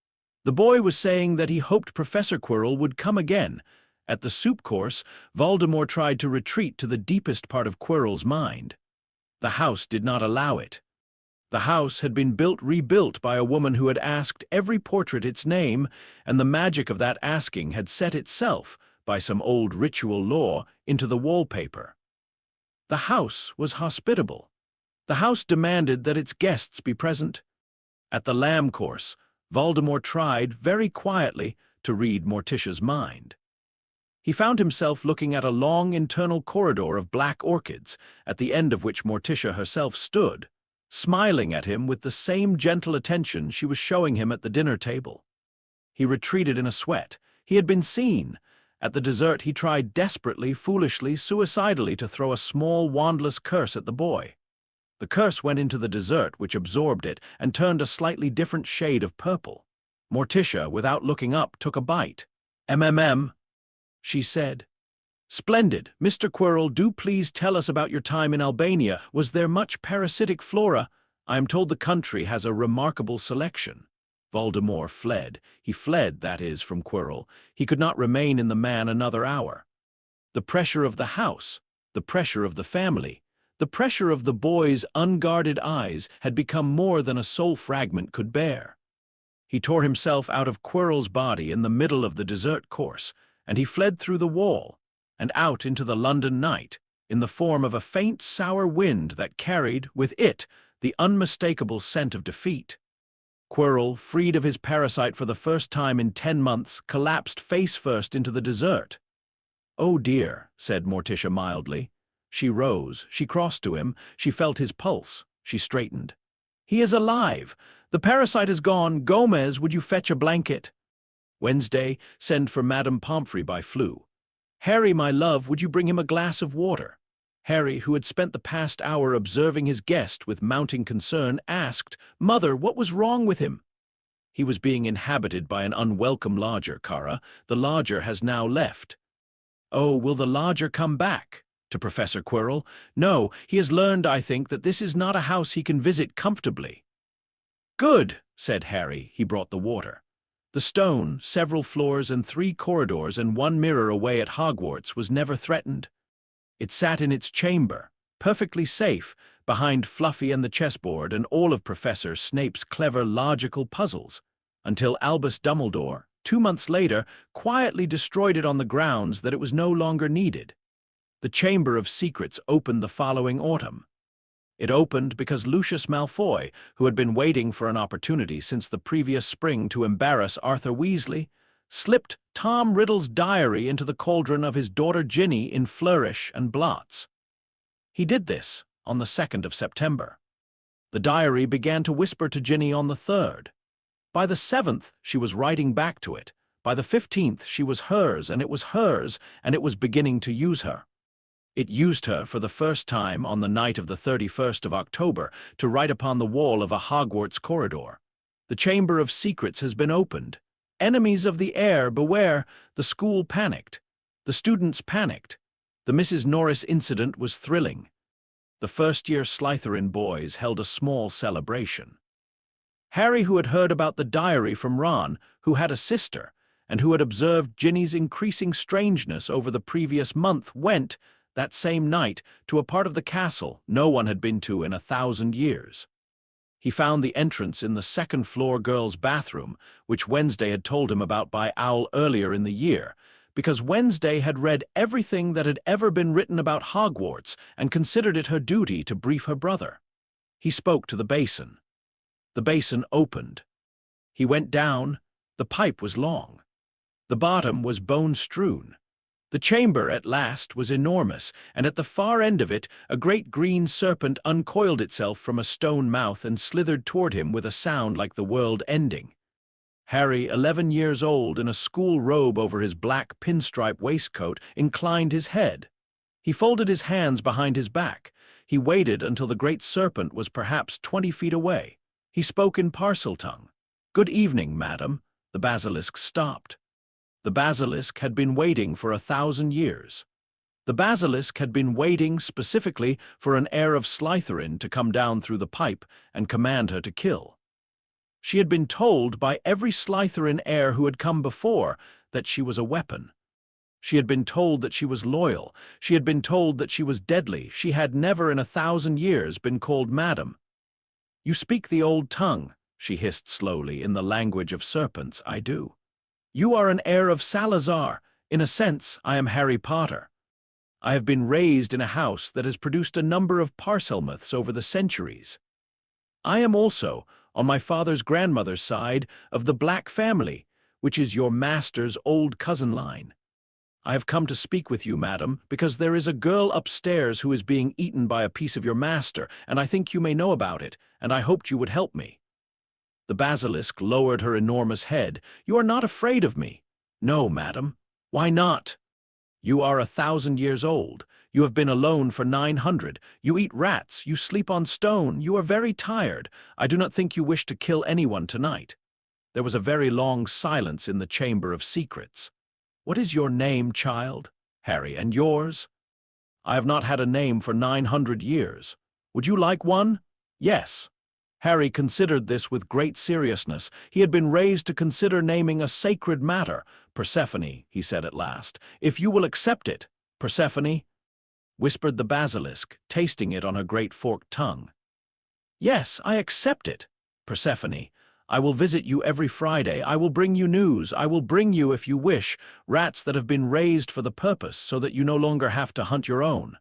The boy was saying that he hoped Professor Quirrell would come again. At the soup course, Voldemort tried to retreat to the deepest part of Quirrell's mind. The house did not allow it. The house had been rebuilt by a woman who had asked every portrait its name, and the magic of that asking had set itself, by some old ritual law, into the wallpaper. The house was hospitable. The house demanded that its guests be present. At the lamb course, Voldemort tried, very quietly, to read Morticia's mind. He found himself looking at a long internal corridor of black orchids, at the end of which Morticia herself stood, smiling at him with the same gentle attention she was showing him at the dinner table. He retreated in a sweat. He had been seen. At the dessert he tried desperately, foolishly, suicidally to throw a small, wandless curse at the boy. The curse went into the dessert, which absorbed it and turned a slightly different shade of purple. Morticia, without looking up, took a bite. "MMM," she said. "Splendid. Mr. Quirrell, do please tell us about your time in Albania. Was there much parasitic flora? I am told the country has a remarkable selection." Voldemort fled. He fled, that is, from Quirrell. He could not remain in the man another hour. The pressure of the house, the pressure of the family, the pressure of the boy's unguarded eyes had become more than a soul fragment could bear. He tore himself out of Quirrell's body in the middle of the dessert course, and he fled through the wall, and out into the London night, in the form of a faint, sour wind that carried, with it, the unmistakable scent of defeat. Quirrell, freed of his parasite for the first time in 10 months, collapsed face first into the dessert. "Oh dear," said Morticia mildly. She rose, she crossed to him, she felt his pulse, she straightened. "He is alive! The parasite is gone! Gomez, would you fetch a blanket?" Wednesday, send for Madame Pomfrey by Flew. "Harry, my love, would you bring him a glass of water?" Harry, who had spent the past hour observing his guest with mounting concern, asked, "Mother, what was wrong with him?" "He was being inhabited by an unwelcome lodger, Kara. The lodger has now left." "Oh, will the lodger come back?" To Professor Quirrell. "No, he has learned, I think, that this is not a house he can visit comfortably." "Good," said Harry. He brought the water. The stone, several floors and 3 corridors and 1 mirror away at Hogwarts, was never threatened. It sat in its chamber, perfectly safe, behind Fluffy and the chessboard and all of Professor Snape's clever logical puzzles, until Albus Dumbledore, 2 months later, quietly destroyed it on the grounds that it was no longer needed. The Chamber of Secrets opened the following autumn. It opened because Lucius Malfoy, who had been waiting for an opportunity since the previous spring to embarrass Arthur Weasley, slipped Tom Riddle's diary into the cauldron of his daughter Ginny in flourish and blots. He did this on the 2nd of September. The diary began to whisper to Ginny on the 3rd. By the 7th, she was writing back to it. By the 15th, she was hers, and it was hers, and it was beginning to use her. It used her for the first time on the night of the 31st of October to write upon the wall of a Hogwarts corridor. "The Chamber of Secrets has been opened. Enemies of the air, beware!" The school panicked. The students panicked. The Mrs. Norris incident was thrilling. The first-year Slytherin boys held a small celebration. Harry, who had heard about the diary from Ron, who had a sister, and who had observed Ginny's increasing strangeness over the previous month, went, that same night, to a part of the castle no one had been to in 1,000 years. He found the entrance in the 2nd-floor girls' bathroom, which Wednesday had told him about by Owl earlier in the year, because Wednesday had read everything that had ever been written about Hogwarts and considered it her duty to brief her brother. He spoke to the basin. The basin opened. He went down. The pipe was long. The bottom was bone-strewn. The chamber, at last, was enormous, and at the far end of it, a great green serpent uncoiled itself from a stone mouth and slithered toward him with a sound like the world ending. Harry, 11 years old, in a school robe over his black pinstripe waistcoat, inclined his head. He folded his hands behind his back. He waited until the great serpent was perhaps 20 feet away. He spoke in parcel tongue. "Good evening, madam." The basilisk stopped. The basilisk had been waiting for 1,000 years. The basilisk had been waiting specifically for an heir of Slytherin to come down through the pipe and command her to kill. She had been told by every Slytherin heir who had come before that she was a weapon. She had been told that she was loyal. She had been told that she was deadly. She had never in 1,000 years been called madam. "You speak the old tongue," she hissed slowly, "in the language of serpents. I do. You are an heir of Salazar. In a sense, I am Harry Potter. I have been raised in a house that has produced a number of Parselmouths over the centuries. I am also, on my father's grandmother's side, of the Black family, which is your master's old cousin line. I have come to speak with you, madam, because there is a girl upstairs who is being eaten by a piece of your master, and I think you may know about it, and I hoped you would help me." The basilisk lowered her enormous head. "You are not afraid of me?" "No, madam." "Why not?" "You are 1,000 years old. You have been alone for 900. You eat rats. You sleep on stone. You are very tired. I do not think you wish to kill anyone tonight." There was a very long silence in the Chamber of Secrets. "What is your name, child?" "Harry. And yours?" "I have not had a name for 900 years. Would you like one?" "Yes." Harry considered this with great seriousness. He had been raised to consider naming a sacred matter. "Persephone," he said at last, "if you will accept it." "Persephone?" whispered the basilisk, tasting it on her great forked tongue. "Yes, I accept it. Persephone, I will visit you every Friday. I will bring you news. I will bring you, if you wish, rats that have been raised for the purpose so that you no longer have to hunt your own.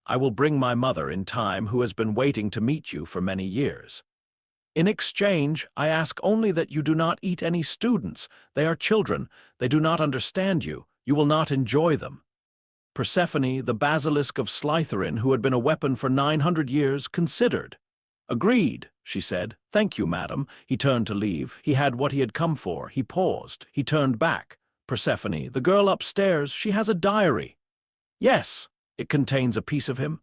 I will bring my mother in time, who has been waiting to meet you for many years. In exchange, I ask only that you do not eat any students. They are children. They do not understand you. You will not enjoy them." Persephone, the basilisk of Slytherin, who had been a weapon for 900 years, considered. "Agreed," she said. "Thank you, madam." He turned to leave. He had what he had come for. He paused. He turned back. "Persephone, the girl upstairs, she has a diary." "Yes." "It contains a piece of him?"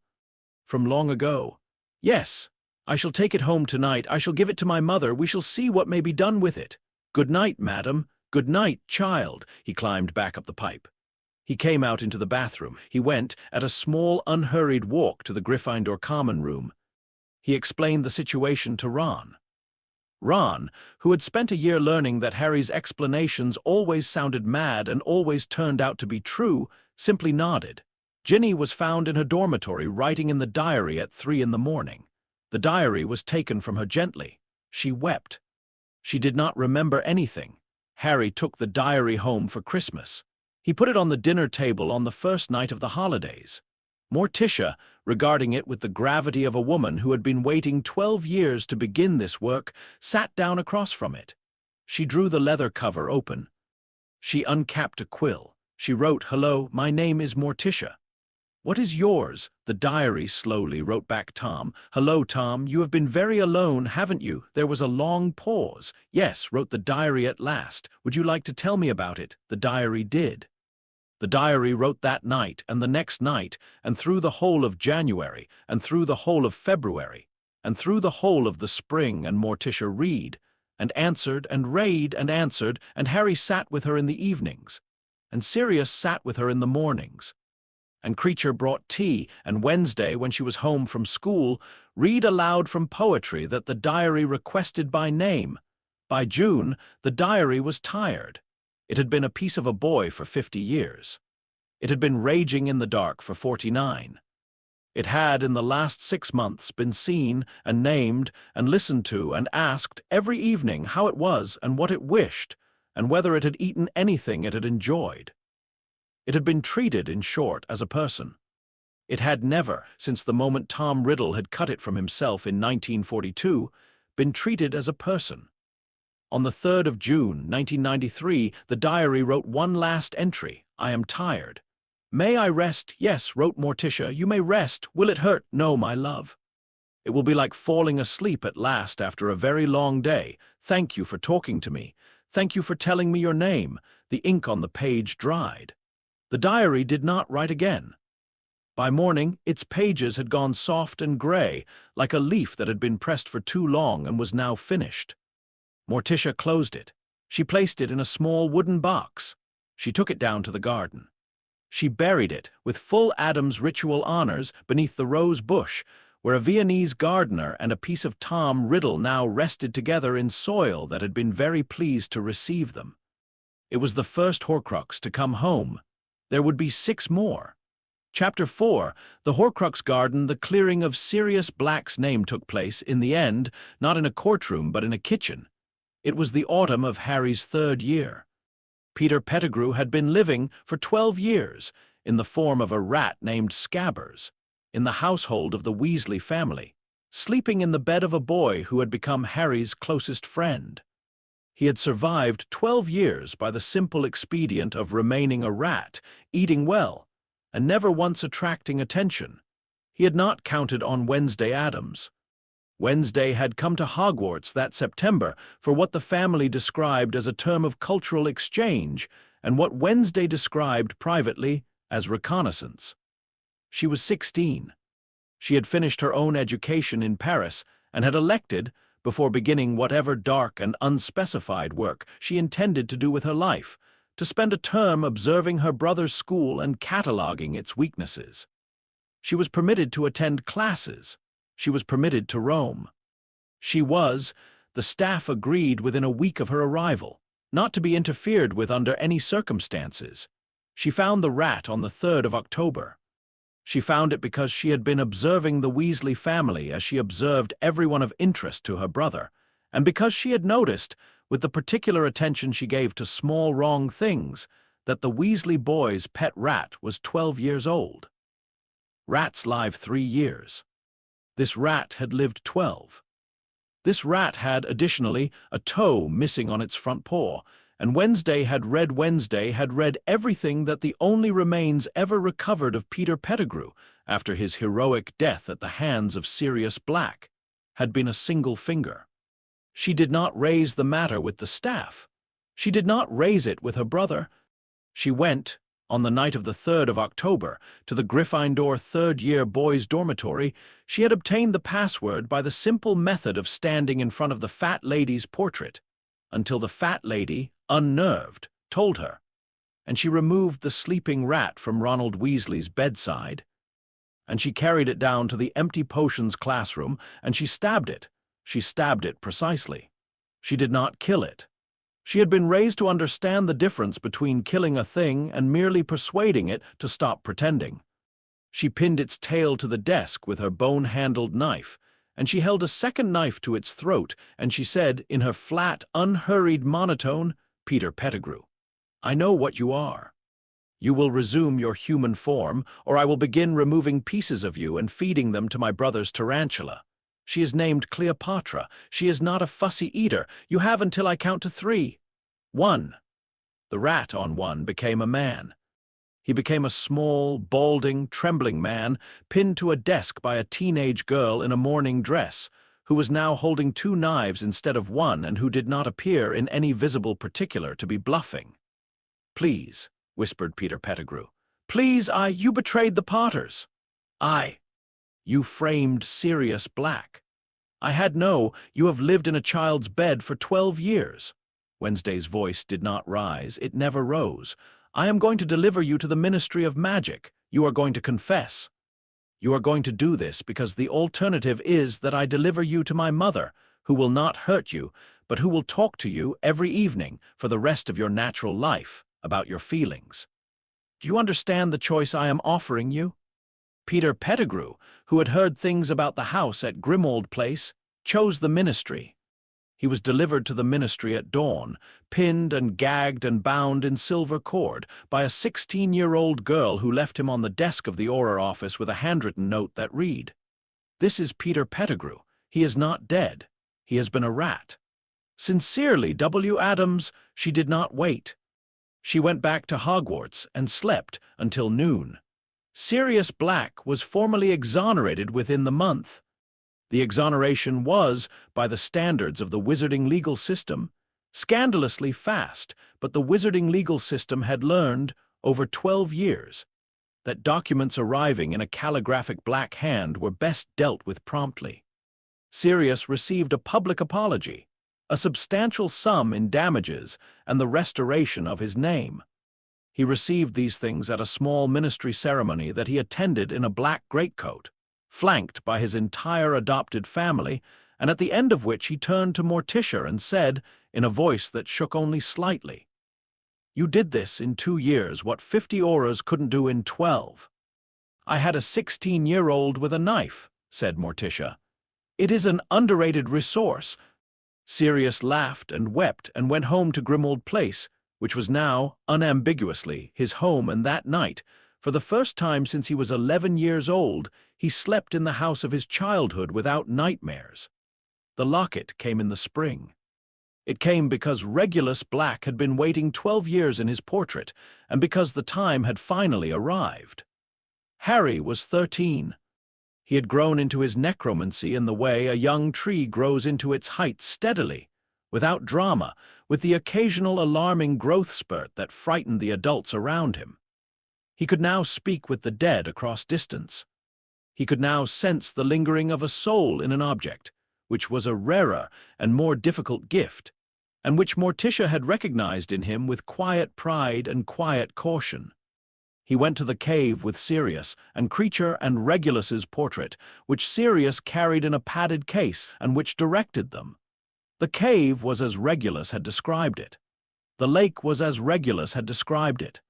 "From long ago." "Yes. I shall take it home tonight. I shall give it to my mother. We shall see what may be done with it. Good night, madam. Good night, child." He climbed back up the pipe. He came out into the bathroom. He went, at a small, unhurried walk, to the Gryffindor common room. He explained the situation to Ron. Ron, who had spent a year learning that Harry's explanations always sounded mad and always turned out to be true, simply nodded. Ginny was found in her dormitory writing in the diary at 3 in the morning. The diary was taken from her gently. She wept. She did not remember anything. Harry took the diary home for Christmas. He put it on the dinner table on the first night of the holidays. Morticia, regarding it with the gravity of a woman who had been waiting 12 years to begin this work, sat down across from it. She drew the leather cover open. She uncapped a quill. She wrote, "Hello, my name is Morticia." "What is yours?" The diary slowly wrote back Tom. "Hello, Tom, you have been very alone, haven't you?" There was a long pause. "Yes," wrote the diary at last. "Would you like to tell me about it?" The diary did. The diary wrote that night, and the next night, and through the whole of January, and through the whole of February, and through the whole of the spring, and Morticia read, and answered, and read, and answered, and Harry sat with her in the evenings, and Sirius sat with her in the mornings. And Creature brought tea, and Wednesday, when she was home from school, read aloud from poetry that the diary requested by name. By June, the diary was tired. It had been a piece of a boy for 50 years. It had been raging in the dark for 49. It had, in the last 6 months, been seen and named and listened to and asked every evening how it was and what it wished, and whether it had eaten anything it had enjoyed. It had been treated, in short, as a person. It had never, since the moment Tom Riddle had cut it from himself in 1942, been treated as a person. On the 3rd of June, 1993, the diary wrote one last entry: "I am tired." "May I rest?" "Yes," wrote Morticia. "You may rest. Will it hurt?" "No, my love. It will be like falling asleep at last after a very long day. Thank you for talking to me. Thank you for telling me your name." The ink on the page dried. The diary did not write again. By morning, its pages had gone soft and gray, like a leaf that had been pressed for too long and was now finished. Morticia closed it. She placed it in a small wooden box. She took it down to the garden. She buried it, with full Addams ritual honors, beneath the rose bush, where a Viennese gardener and a piece of Tom Riddle now rested together in soil that had been very pleased to receive them. It was the first Horcrux to come home. There would be 6 more. Chapter 4, The Horcrux Garden, the clearing of Sirius Black's name took place, in the end, not in a courtroom but in a kitchen. It was the autumn of Harry's 3rd year. Peter Pettigrew had been living for 12 years, in the form of a rat named Scabbers, in the household of the Weasley family, sleeping in the bed of a boy who had become Harry's closest friend. He had survived 12 years by the simple expedient of remaining a rat, eating well, and never once attracting attention. He had not counted on Wednesday Addams. Wednesday had come to Hogwarts that September for what the family described as a term of cultural exchange and what Wednesday described privately as reconnaissance. She was 16. She had finished her own education in Paris and had elected, before beginning whatever dark and unspecified work she intended to do with her life, to spend a term observing her brother's school and cataloguing its weaknesses. She was permitted to attend classes. She was permitted to roam. She was, the staff agreed within a week of her arrival, not to be interfered with under any circumstances. She found the rat on the 3rd of October. She found it because she had been observing the Weasley family as she observed everyone of interest to her brother, and because she had noticed, with the particular attention she gave to small wrong things, that the Weasley boy's pet rat was 12 years old. Rats live 3 years. This rat had lived 12. This rat had, additionally, a toe missing on its front paw, and Wednesday had read everything that the only remains ever recovered of Peter Pettigrew, after his heroic death at the hands of Sirius Black, had been a single finger. She did not raise the matter with the staff. She did not raise it with her brother. She went, on the night of the 3rd of October, to the Gryffindor 3rd-year boys' dormitory. She had obtained the password by the simple method of standing in front of the fat lady's portrait, until the fat lady, unnerved, told her, and she removed the sleeping rat from Ronald Weasley's bedside, and she carried it down to the empty potions classroom, and she stabbed it. She stabbed it precisely. She did not kill it. She had been raised to understand the difference between killing a thing and merely persuading it to stop pretending. She pinned its tail to the desk with her bone-handled knife, and she held a second knife to its throat, and she said, in her flat, unhurried monotone, "Peter Pettigrew, I know what you are. You will resume your human form, or I will begin removing pieces of you and feeding them to my brother's tarantula. She is named Cleopatra. She is not a fussy eater. You have until I count to 3. 1. The rat on 1 became a man. He became a small, balding, trembling man, pinned to a desk by a teenage girl in a morning dress, who was now holding 2 knives instead of 1 and who did not appear in any visible particular to be bluffing. "Please," whispered Peter Pettigrew. "Please, you betrayed the Potters. You framed Sirius Black. You have lived in a child's bed for 12 years. Wednesday's voice did not rise. It never rose. "I am going to deliver you to the Ministry of Magic. You are going to confess. You are going to do this because the alternative is that I deliver you to my mother, who will not hurt you, but who will talk to you every evening for the rest of your natural life about your feelings. Do you understand the choice I am offering you?" Peter Pettigrew, who had heard things about the house at Grimmauld Place, chose the ministry. He was delivered to the ministry at dawn, pinned and gagged and bound in silver cord by a 16-year-old girl who left him on the desk of the Auror office with a handwritten note that read, "This is Peter Pettigrew. He is not dead. He has been a rat. Sincerely, W. Addams." She did not wait. She went back to Hogwarts and slept until noon. Sirius Black was formally exonerated within the month. The exoneration was, by the standards of the wizarding legal system, scandalously fast, but the wizarding legal system had learned, over 12 years, that documents arriving in a calligraphic black hand were best dealt with promptly. Sirius received a public apology, a substantial sum in damages, and the restoration of his name. He received these things at a small ministry ceremony that he attended in a black greatcoat, flanked by his entire adopted family, and at the end of which he turned to Morticia and said, in a voice that shook only slightly, "You did this in 2 years what 50 auras couldn't do in 12. "I had a 16-year-old with a knife," said Morticia. "It is an underrated resource." Sirius laughed and wept and went home to Grimmauld Place, which was now, unambiguously, his home, and that night, for the first time since he was 11 years old, he slept in the house of his childhood without nightmares. The locket came in the spring. It came because Regulus Black had been waiting 12 years in his portrait, and because the time had finally arrived. Harry was 13. He had grown into his necromancy in the way a young tree grows into its height steadily, without drama, with the occasional alarming growth spurt that frightened the adults around him. He could now speak with the dead across distance. He could now sense the lingering of a soul in an object, which was a rarer and more difficult gift, and which Morticia had recognized in him with quiet pride and quiet caution. He went to the cave with Sirius and Creature and Regulus's portrait, which Sirius carried in a padded case and which directed them. The cave was as Regulus had described it. The lake was as Regulus had described it.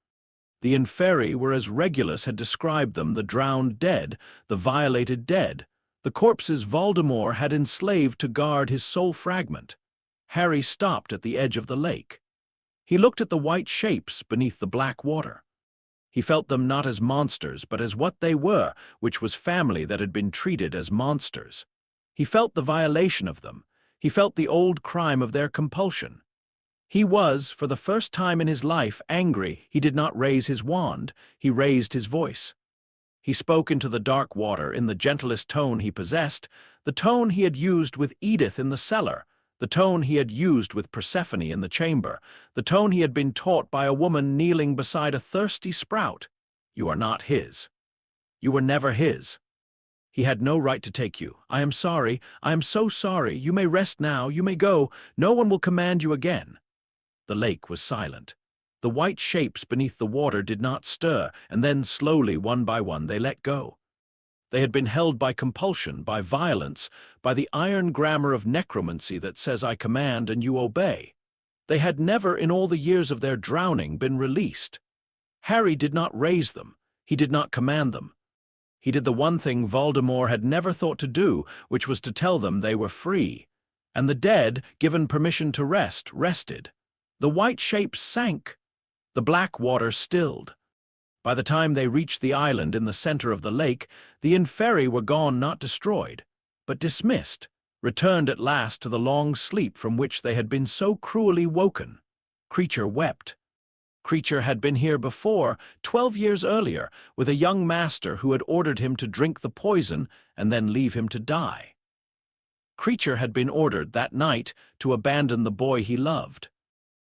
The inferi were as Regulus had described them, the drowned dead, the violated dead, the corpses Voldemort had enslaved to guard his soul fragment. Harry stopped at the edge of the lake. He looked at the white shapes beneath the black water. He felt them not as monsters, but as what they were, which was family that had been treated as monsters. He felt the violation of them. He felt the old crime of their compulsion. He was, for the first time in his life, angry. He did not raise his wand. He raised his voice. He spoke into the dark water in the gentlest tone he possessed, the tone he had used with Edith in the cellar, the tone he had used with Persephone in the chamber, the tone he had been taught by a woman kneeling beside a thirsty sprout. "You are not his. You were never his. He had no right to take you. I am sorry. I am so sorry. You may rest now. You may go. No one will command you again." The lake was silent. The white shapes beneath the water did not stir, and then slowly, one by one, they let go. They had been held by compulsion, by violence, by the iron grammar of necromancy that says I command and you obey. They had never, in all the years of their drowning, been released. Harry did not raise them. He did not command them. He did the one thing Voldemort had never thought to do, which was to tell them they were free. And the dead, given permission to rest, rested. The white shapes sank. The black water stilled. By the time they reached the island in the center of the lake, the inferi were gone, not destroyed, but dismissed, returned at last to the long sleep from which they had been so cruelly woken. Creature wept. Creature had been here before, 12 years earlier, with a young master who had ordered him to drink the poison and then leave him to die. Creature had been ordered that night to abandon the boy he loved.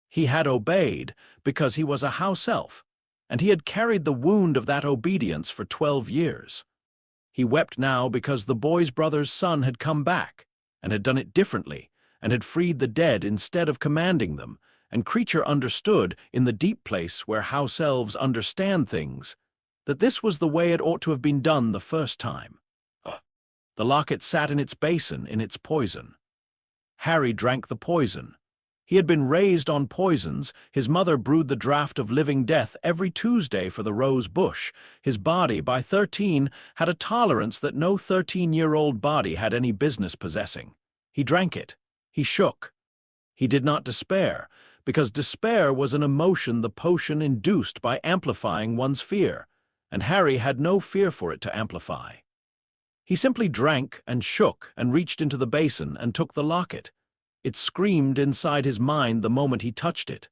He had obeyed because he was a house elf, and he had carried the wound of that obedience for 12 years. He wept now because the boy's brother's son had come back, and had done it differently, and had freed the dead instead of commanding them, and Creature understood, in the deep place where house elves understand things, that this was the way it ought to have been done the first time. The locket sat in its basin, in its poison. Harry drank the poison. He had been raised on poisons. His mother brewed the draught of living death every Tuesday for the rose bush. His body, by 13, had a tolerance that no 13-year-old body had any business possessing. He drank it. He shook. He did not despair, because despair was an emotion the potion induced by amplifying one's fear, and Harry had no fear for it to amplify. He simply drank and shook and reached into the basin and took the locket. It screamed inside his mind the moment he touched it.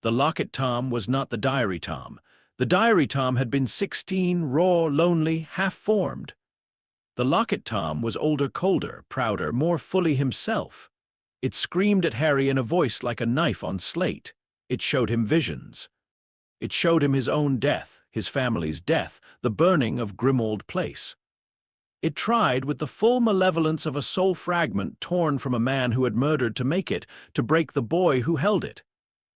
The locket Tom was not the diary Tom. The diary Tom had been 16, raw, lonely, half-formed. The locket Tom was older, colder, prouder, more fully himself. It screamed at Harry in a voice like a knife on slate. It showed him visions. It showed him his own death, his family's death, the burning of Grimmauld Place. It tried, with the full malevolence of a soul fragment torn from a man who had murdered to make it, to break the boy who held it.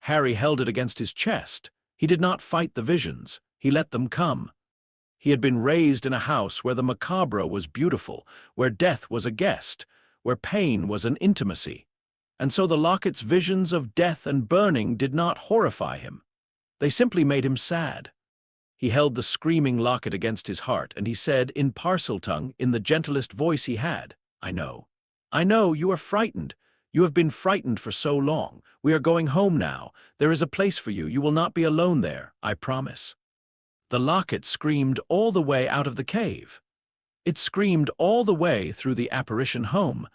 Harry held it against his chest. He did not fight the visions. He let them come. He had been raised in a house where the macabre was beautiful, where death was a guest, where pain was an intimacy. And so the locket's visions of death and burning did not horrify him. They simply made him sad. He held the screaming locket against his heart, and he said, in Parseltongue, in the gentlest voice he had, "I know. I know, you are frightened. You have been frightened for so long. We are going home now. There is a place for you. You will not be alone there, I promise." The locket screamed all the way out of the cave. It screamed all the way through the apparition home.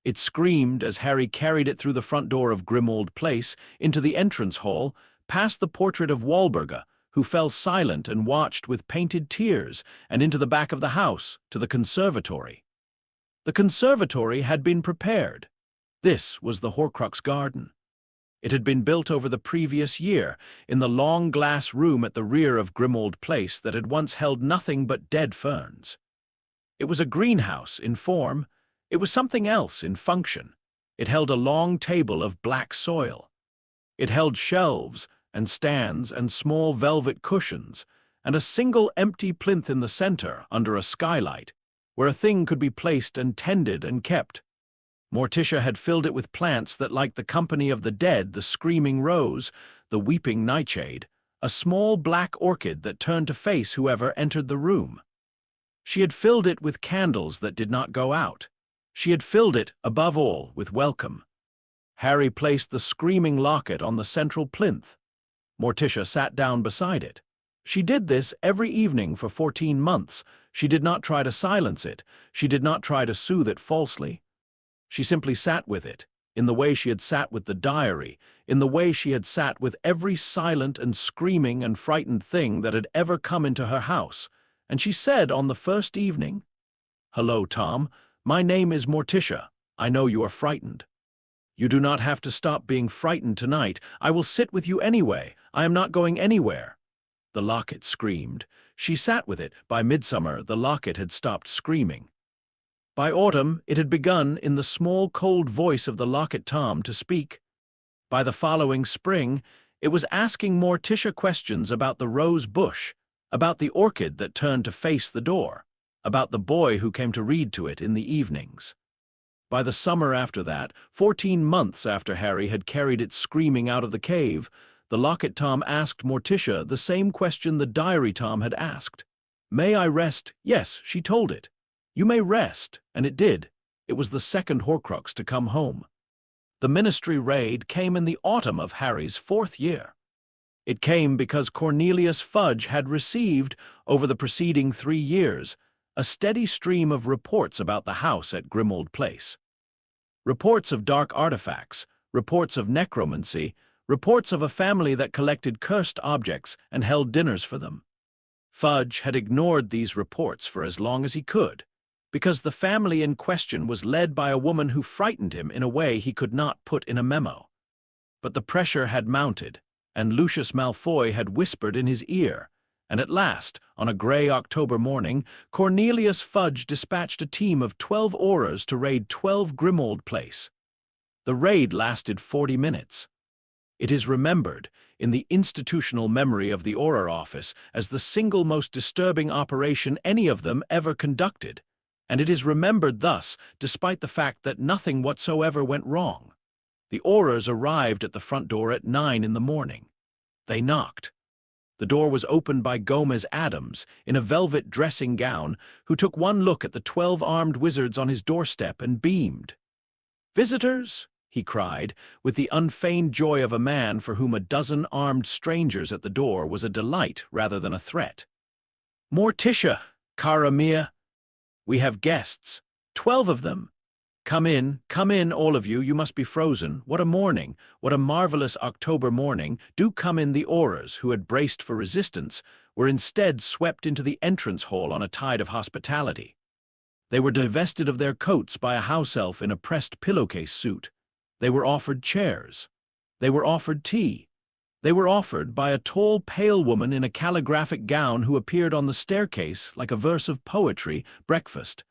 It screamed as Harry carried it through the front door of Grimmauld Place, into the entrance hall, past the portrait of Walburga, who fell silent and watched with painted tears, and into the back of the house, to the conservatory. The conservatory had been prepared. This was the Horcrux garden. It had been built over the previous year, in the long glass room at the rear of Grimmauld Place that had once held nothing but dead ferns. It was a greenhouse in form. It was something else in function. It held a long table of black soil. It held shelves and stands and small velvet cushions, and a single empty plinth in the center under a skylight, where a thing could be placed and tended and kept. Morticia had filled it with plants that, like the company of the dead, the screaming rose, the weeping nightshade, a small black orchid that turned to face whoever entered the room. She had filled it with candles that did not go out. She had filled it, above all, with welcome. Harry placed the screaming locket on the central plinth. Morticia sat down beside it. She did this every evening for 14 months. She did not try to silence it. She did not try to soothe it falsely. She simply sat with it, in the way she had sat with the diary, in the way she had sat with every silent and screaming and frightened thing that had ever come into her house. And she said on the first evening, "Hello, Tom. My name is Morticia. I know you are frightened. You do not have to stop being frightened tonight. I will sit with you anyway. I am not going anywhere." The locket screamed. She sat with it. By midsummer, the locket had stopped screaming. By autumn, it had begun, in the small, cold voice of the locket Tom, to speak. By the following spring, it was asking Morticia questions about the rose bush, about the orchid that turned to face the door, about the boy who came to read to it in the evenings. By the summer after that, 14 months after Harry had carried it screaming out of the cave, the locket Tom asked Morticia the same question the diary Tom had asked. "May I rest?" Yes, she told it. "You may rest," and it did. It was the second Horcrux to come home. The ministry raid came in the autumn of Harry's 4th year. It came because Cornelius Fudge had received, over the preceding 3 years, a steady stream of reports about the house at Grimmauld Place. Reports of dark artifacts, reports of necromancy, reports of a family that collected cursed objects and held dinners for them. Fudge had ignored these reports for as long as he could, because the family in question was led by a woman who frightened him in a way he could not put in a memo. But the pressure had mounted, and Lucius Malfoy had whispered in his ear, and at last, on a grey October morning, Cornelius Fudge dispatched a team of 12 Aurors to raid 12 Grimmauld Place. The raid lasted 40 minutes. It is remembered, in the institutional memory of the Auror Office, as the single most disturbing operation any of them ever conducted, and it is remembered thus, despite the fact that nothing whatsoever went wrong. The Aurors arrived at the front door at 9 in the morning. They knocked. The door was opened by Gomez Addams, in a velvet dressing gown, who took one look at the 12 armed wizards on his doorstep and beamed. "Visitors?" he cried, with the unfeigned joy of a man for whom a dozen armed strangers at the door was a delight rather than a threat. "Morticia, cara mia. We have guests, 12 of them. Come in, all of you, you must be frozen. What a morning, what a marvelous October morning. Do come in." The aurors, who had braced for resistance, were instead swept into the entrance hall on a tide of hospitality. They were divested of their coats by a house elf in a pressed pillowcase suit. They were offered chairs. They were offered tea. They were offered by a tall, pale woman in a calligraphic gown who appeared on the staircase like a verse of poetry, breakfast.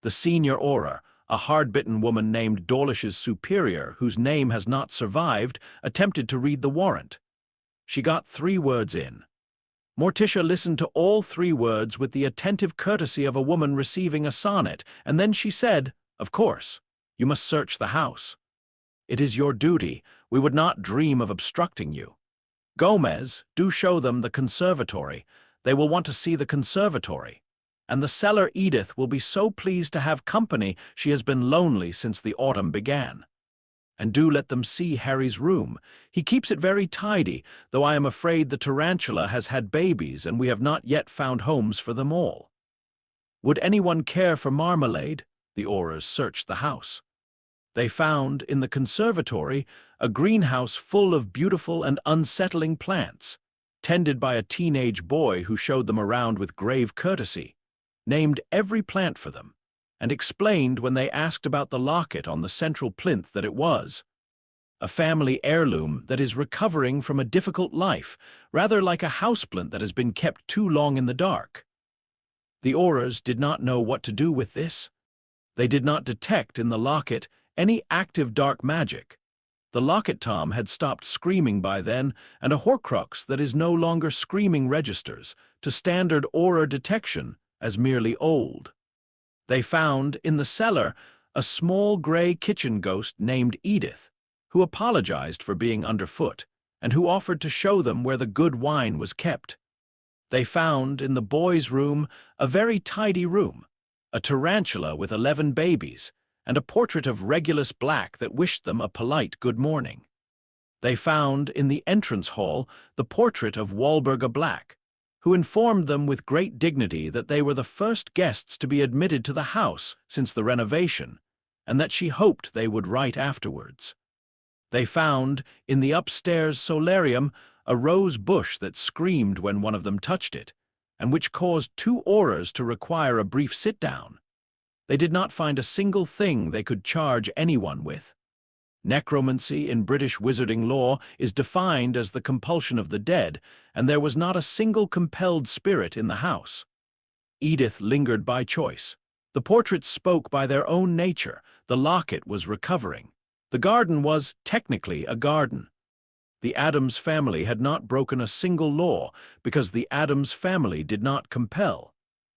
The senior auror, a hard-bitten woman named Dawlish's superior, whose name has not survived, attempted to read the warrant. She got 3 words in. Morticia listened to all 3 words with the attentive courtesy of a woman receiving a sonnet, and then she said, "Of course, you must search the house. It is your duty. We would not dream of obstructing you. Gomez, do show them the conservatory. They will want to see the conservatory. And the cellar Edith will be so pleased to have company. She has been lonely since the autumn began. And do let them see Harry's room. He keeps it very tidy, though I am afraid the tarantula has had babies and we have not yet found homes for them all. Would anyone care for marmalade?" The aurors searched the house. They found, in the conservatory, a greenhouse full of beautiful and unsettling plants, tended by a teenage boy who showed them around with grave courtesy, named every plant for them, and explained when they asked about the locket on the central plinth that it was a family heirloom that is recovering from a difficult life, rather like a houseplant that has been kept too long in the dark. The aurors did not know what to do with this. They did not detect in the locket any active dark magic. The locket tom had stopped screaming by then, and a horcrux that is no longer screaming registers to standard auror detection as merely old. They found, in the cellar, a small gray kitchen ghost named Edith, who apologized for being underfoot, and who offered to show them where the good wine was kept. They found, in the boys' room, a very tidy room, a tarantula with 11 babies, and a portrait of Regulus Black that wished them a polite good morning. They found, in the entrance hall, the portrait of Walburga Black, who informed them with great dignity that they were the first guests to be admitted to the house since the renovation, and that she hoped they would write afterwards. They found, in the upstairs solarium, a rose bush that screamed when one of them touched it, and which caused 2 aurors to require a brief sit-down. They did not find a single thing they could charge anyone with. Necromancy in British wizarding law is defined as the compulsion of the dead, and there was not a single compelled spirit in the house. Edith lingered by choice. The portraits spoke by their own nature. The locket was recovering. The garden was, technically, a garden. The Addams family had not broken a single law because the Addams family did not compel.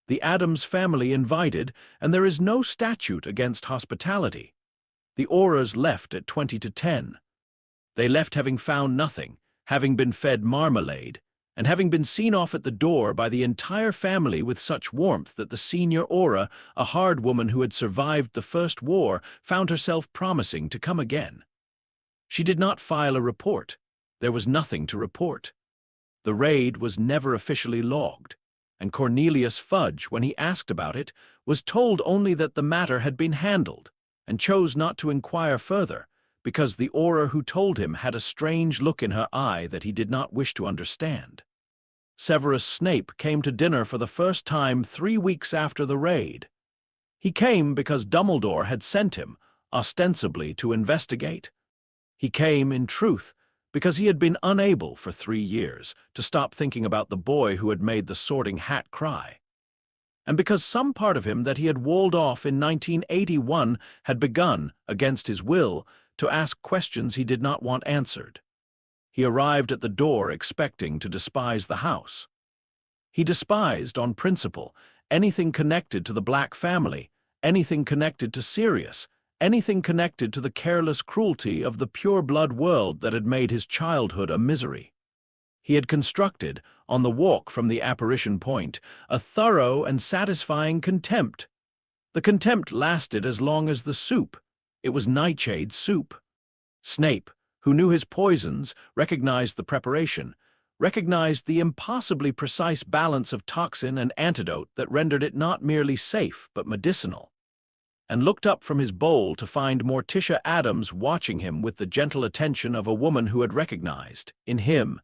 The Addams family invited, and there is no statute against hospitality. The aurors left at 20 to 10. They left having found nothing, having been fed marmalade, and having been seen off at the door by the entire family with such warmth that the senior auror, a hard woman who had survived the First War, found herself promising to come again. She did not file a report. There was nothing to report. The raid was never officially logged, and Cornelius Fudge, when he asked about it, was told only that the matter had been handled, and chose not to inquire further, because the auror who told him had a strange look in her eye that he did not wish to understand. Severus Snape came to dinner for the first time 3 weeks after the raid. He came because Dumbledore had sent him, ostensibly to investigate. He came, in truth, because he had been unable for 3 years to stop thinking about the boy who had made the Sorting Hat cry, and because some part of him that he had walled off in 1981 had begun, against his will, to ask questions he did not want answered. He arrived at the door expecting to despise the house. He despised, on principle, anything connected to the Black family, anything connected to Sirius, anything connected to the careless cruelty of the pure-blood world that had made his childhood a misery. He had constructed, on the walk from the apparition point, a thorough and satisfying contempt. The contempt lasted as long as the soup. It was nightshade soup. Snape, who knew his poisons, recognized the preparation, recognized the impossibly precise balance of toxin and antidote that rendered it not merely safe but medicinal. and looked up from his bowl to find Morticia Addams watching him with the gentle attention of a woman who had recognized, in him,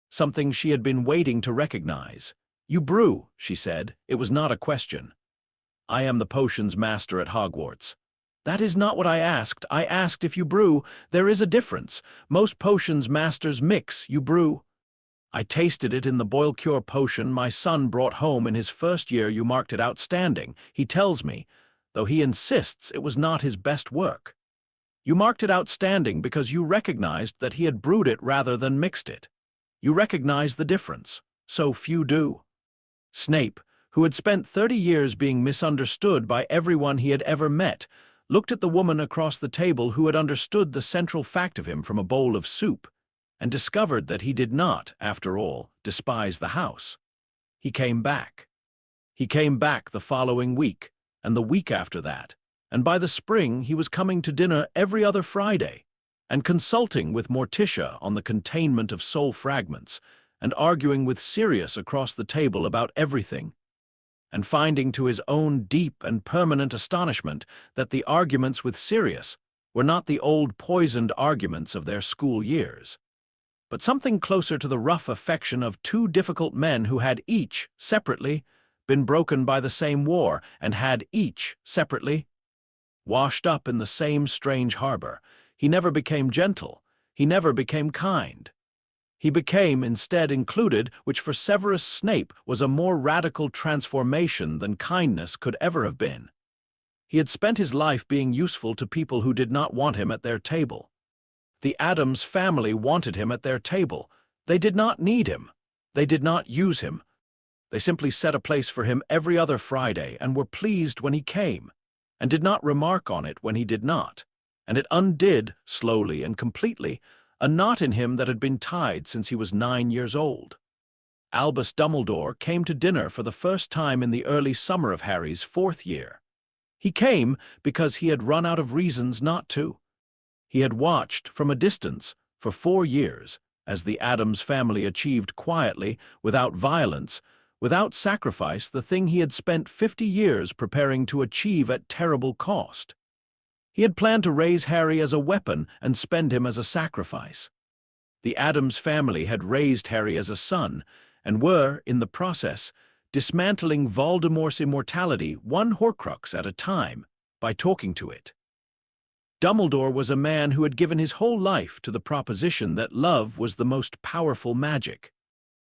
something she had been waiting to recognize. "You brew," she said. "It was not a question. I am the potions master at Hogwarts." "That is not what I asked. I asked if you brew. There is a difference. Most potions masters mix, you brew." "I tasted it in the boil cure potion my son brought home in his first year. You marked it outstanding, he tells me, though he insists it was not his best work. You marked it outstanding because you recognized that he had brewed it rather than mixed it. You recognized the difference. So few do." Snape, who had spent 30 years being misunderstood by everyone he had ever met, looked at the woman across the table who had understood the central fact of him from a bowl of soup, and discovered that he did not, after all, despise the house. He came back. He came back the following week, and the week after that, and by the spring he was coming to dinner every other Friday, and consulting with Morticia on the containment of soul fragments, and arguing with Sirius across the table about everything, and finding to his own deep and permanent astonishment that the arguments with Sirius were not the old poisoned arguments of their school years, but something closer to the rough affection of two difficult men who had each, separately, been broken by the same war, and had each, separately, washed up in the same strange harbor. He never became gentle. He never became kind. He became, instead, included, which for Severus Snape was a more radical transformation than kindness could ever have been. He had spent his life being useful to people who did not want him at their table. The Addams family wanted him at their table. They did not need him. They did not use him. They simply set a place for him every other Friday and were pleased when he came, and did not remark on it when he did not, and it undid, slowly and completely, a knot in him that had been tied since he was 9 years old. Albus Dumbledore came to dinner for the first time in the early summer of Harry's 4th year. He came because he had run out of reasons not to. He had watched, from a distance, for 4 years, as the Addams family achieved quietly, without violence, without sacrifice, the thing he had spent 50 years preparing to achieve at terrible cost. He had planned to raise Harry as a weapon and spend him as a sacrifice. The Addams family had raised Harry as a son, and were, in the process, dismantling Voldemort's immortality one Horcrux at a time by talking to it. Dumbledore was a man who had given his whole life to the proposition that love was the most powerful magic.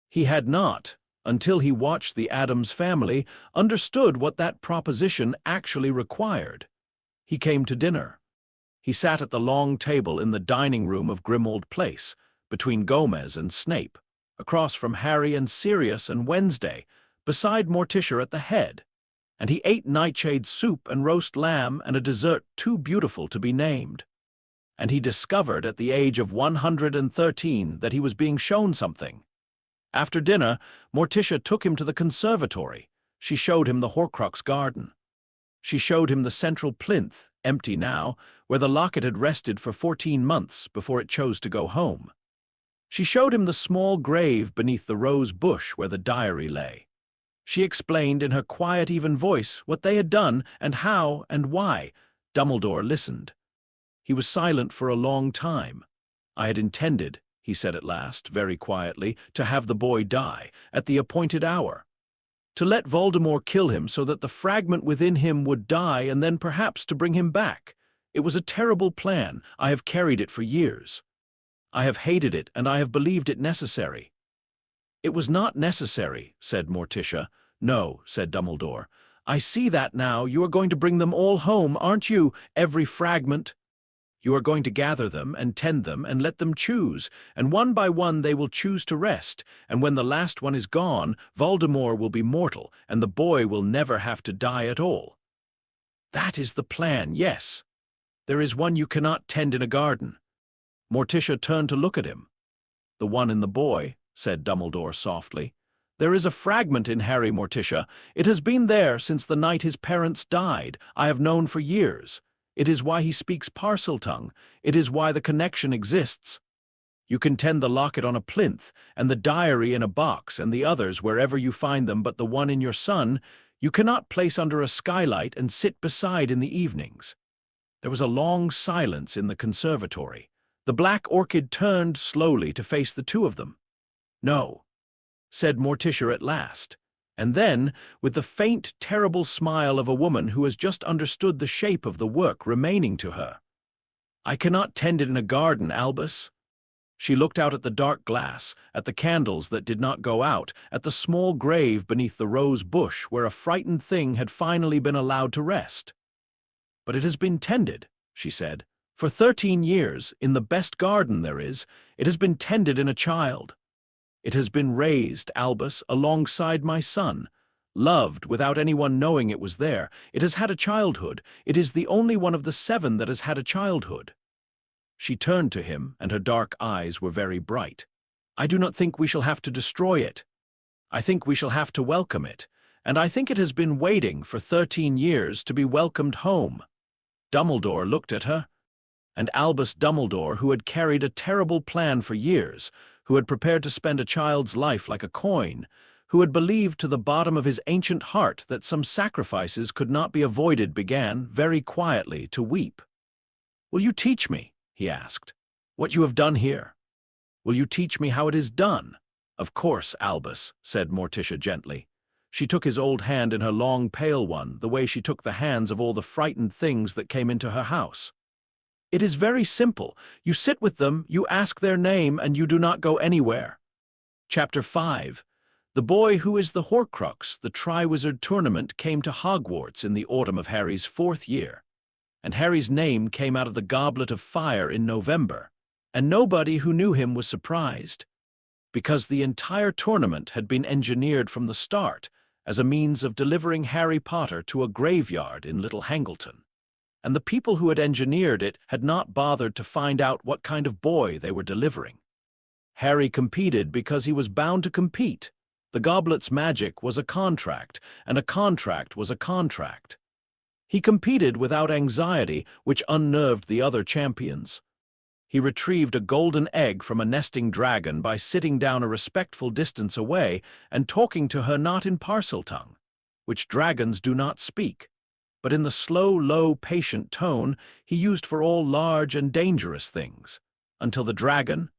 He had not, until he watched the Addams family, understood what that proposition actually required. He came to dinner. He sat at the long table in the dining room of Grimmauld Place, between Gomez and Snape, across from Harry and Sirius and Wednesday, beside Morticia at the head, and he ate nightshade soup and roast lamb and a dessert too beautiful to be named. And he discovered at the age of 113 that he was being shown something. After dinner, Morticia took him to the conservatory. She showed him the Horcrux garden. She showed him the central plinth, empty now, where the locket had rested for 14 months before it chose to go home. She showed him the small grave beneath the rose bush where the diary lay. She explained in her quiet, even voice what they had done and how and why. Dumbledore listened. He was silent for a long time. "I had intended," he said at last, very quietly, "to have the boy die at the appointed hour. To let Voldemort kill him so that the fragment within him would die and then perhaps to bring him back. It was a terrible plan. I have carried it for years. I have hated it and I have believed it necessary." "It was not necessary," said Morticia. "No," said Dumbledore. "I see that now. You are going to bring them all home, aren't you? Every fragment. You are going to gather them and tend them and let them choose, and one by one they will choose to rest, and when the last one is gone, Voldemort will be mortal, and the boy will never have to die at all." "That is the plan, yes. There is one you cannot tend in a garden." Morticia turned to look at him. "The one in the boy," said Dumbledore softly. "There is a fragment in Harry, Morticia. It has been there since the night his parents died. I have known for years. It is why he speaks Parseltongue. It is why the connection exists. You can tend the locket on a plinth, and the diary in a box, and the others wherever you find them, but the one in your son, you cannot place under a skylight and sit beside in the evenings." There was a long silence in the conservatory. The black orchid turned slowly to face the two of them. "No," said Morticia at last, and then, with the faint, terrible smile of a woman who has just understood the shape of the work remaining to her, "I cannot tend it in a garden, Albus." She looked out at the dark glass, at the candles that did not go out, at the small grave beneath the rose bush where a frightened thing had finally been allowed to rest. "But it has been tended," she said. "For 13 years, in the best garden there is, it has been tended in a child. It has been raised, Albus, alongside my son, loved without anyone knowing it was there. It has had a childhood. It is the only one of the 7 that has had a childhood." She turned to him, and her dark eyes were very bright. "I do not think we shall have to destroy it. I think we shall have to welcome it, and I think it has been waiting for 13 years to be welcomed home." Dumbledore looked at her, and Albus Dumbledore, who had carried a terrible plan for years, who had prepared to spend a child's life like a coin, who had believed to the bottom of his ancient heart that some sacrifices could not be avoided, began, very quietly, to weep. "Will you teach me," he asked, "what you have done here? Will you teach me how it is done?" "Of course, Albus," said Morticia gently. She took his old hand in her long, pale one, the way she took the hands of all the frightened things that came into her house. "It is very simple. You sit with them, you ask their name, and you do not go anywhere." Chapter 5. The Boy Who is the Horcrux, the Triwizard Tournament, came to Hogwarts in the autumn of Harry's 4th year, and Harry's name came out of the Goblet of Fire in November, and nobody who knew him was surprised, because the entire tournament had been engineered from the start as a means of delivering Harry Potter to a graveyard in Little Hangleton. And the people who had engineered it had not bothered to find out what kind of boy they were delivering. Harry competed because he was bound to compete. The goblet's magic was a contract, and a contract was a contract. He competed without anxiety, which unnerved the other champions. He retrieved a golden egg from a nesting dragon by sitting down a respectful distance away and talking to her not in Parseltongue, which dragons do not speak, but in the slow, low, patient tone he used for all large and dangerous things, until the dragon,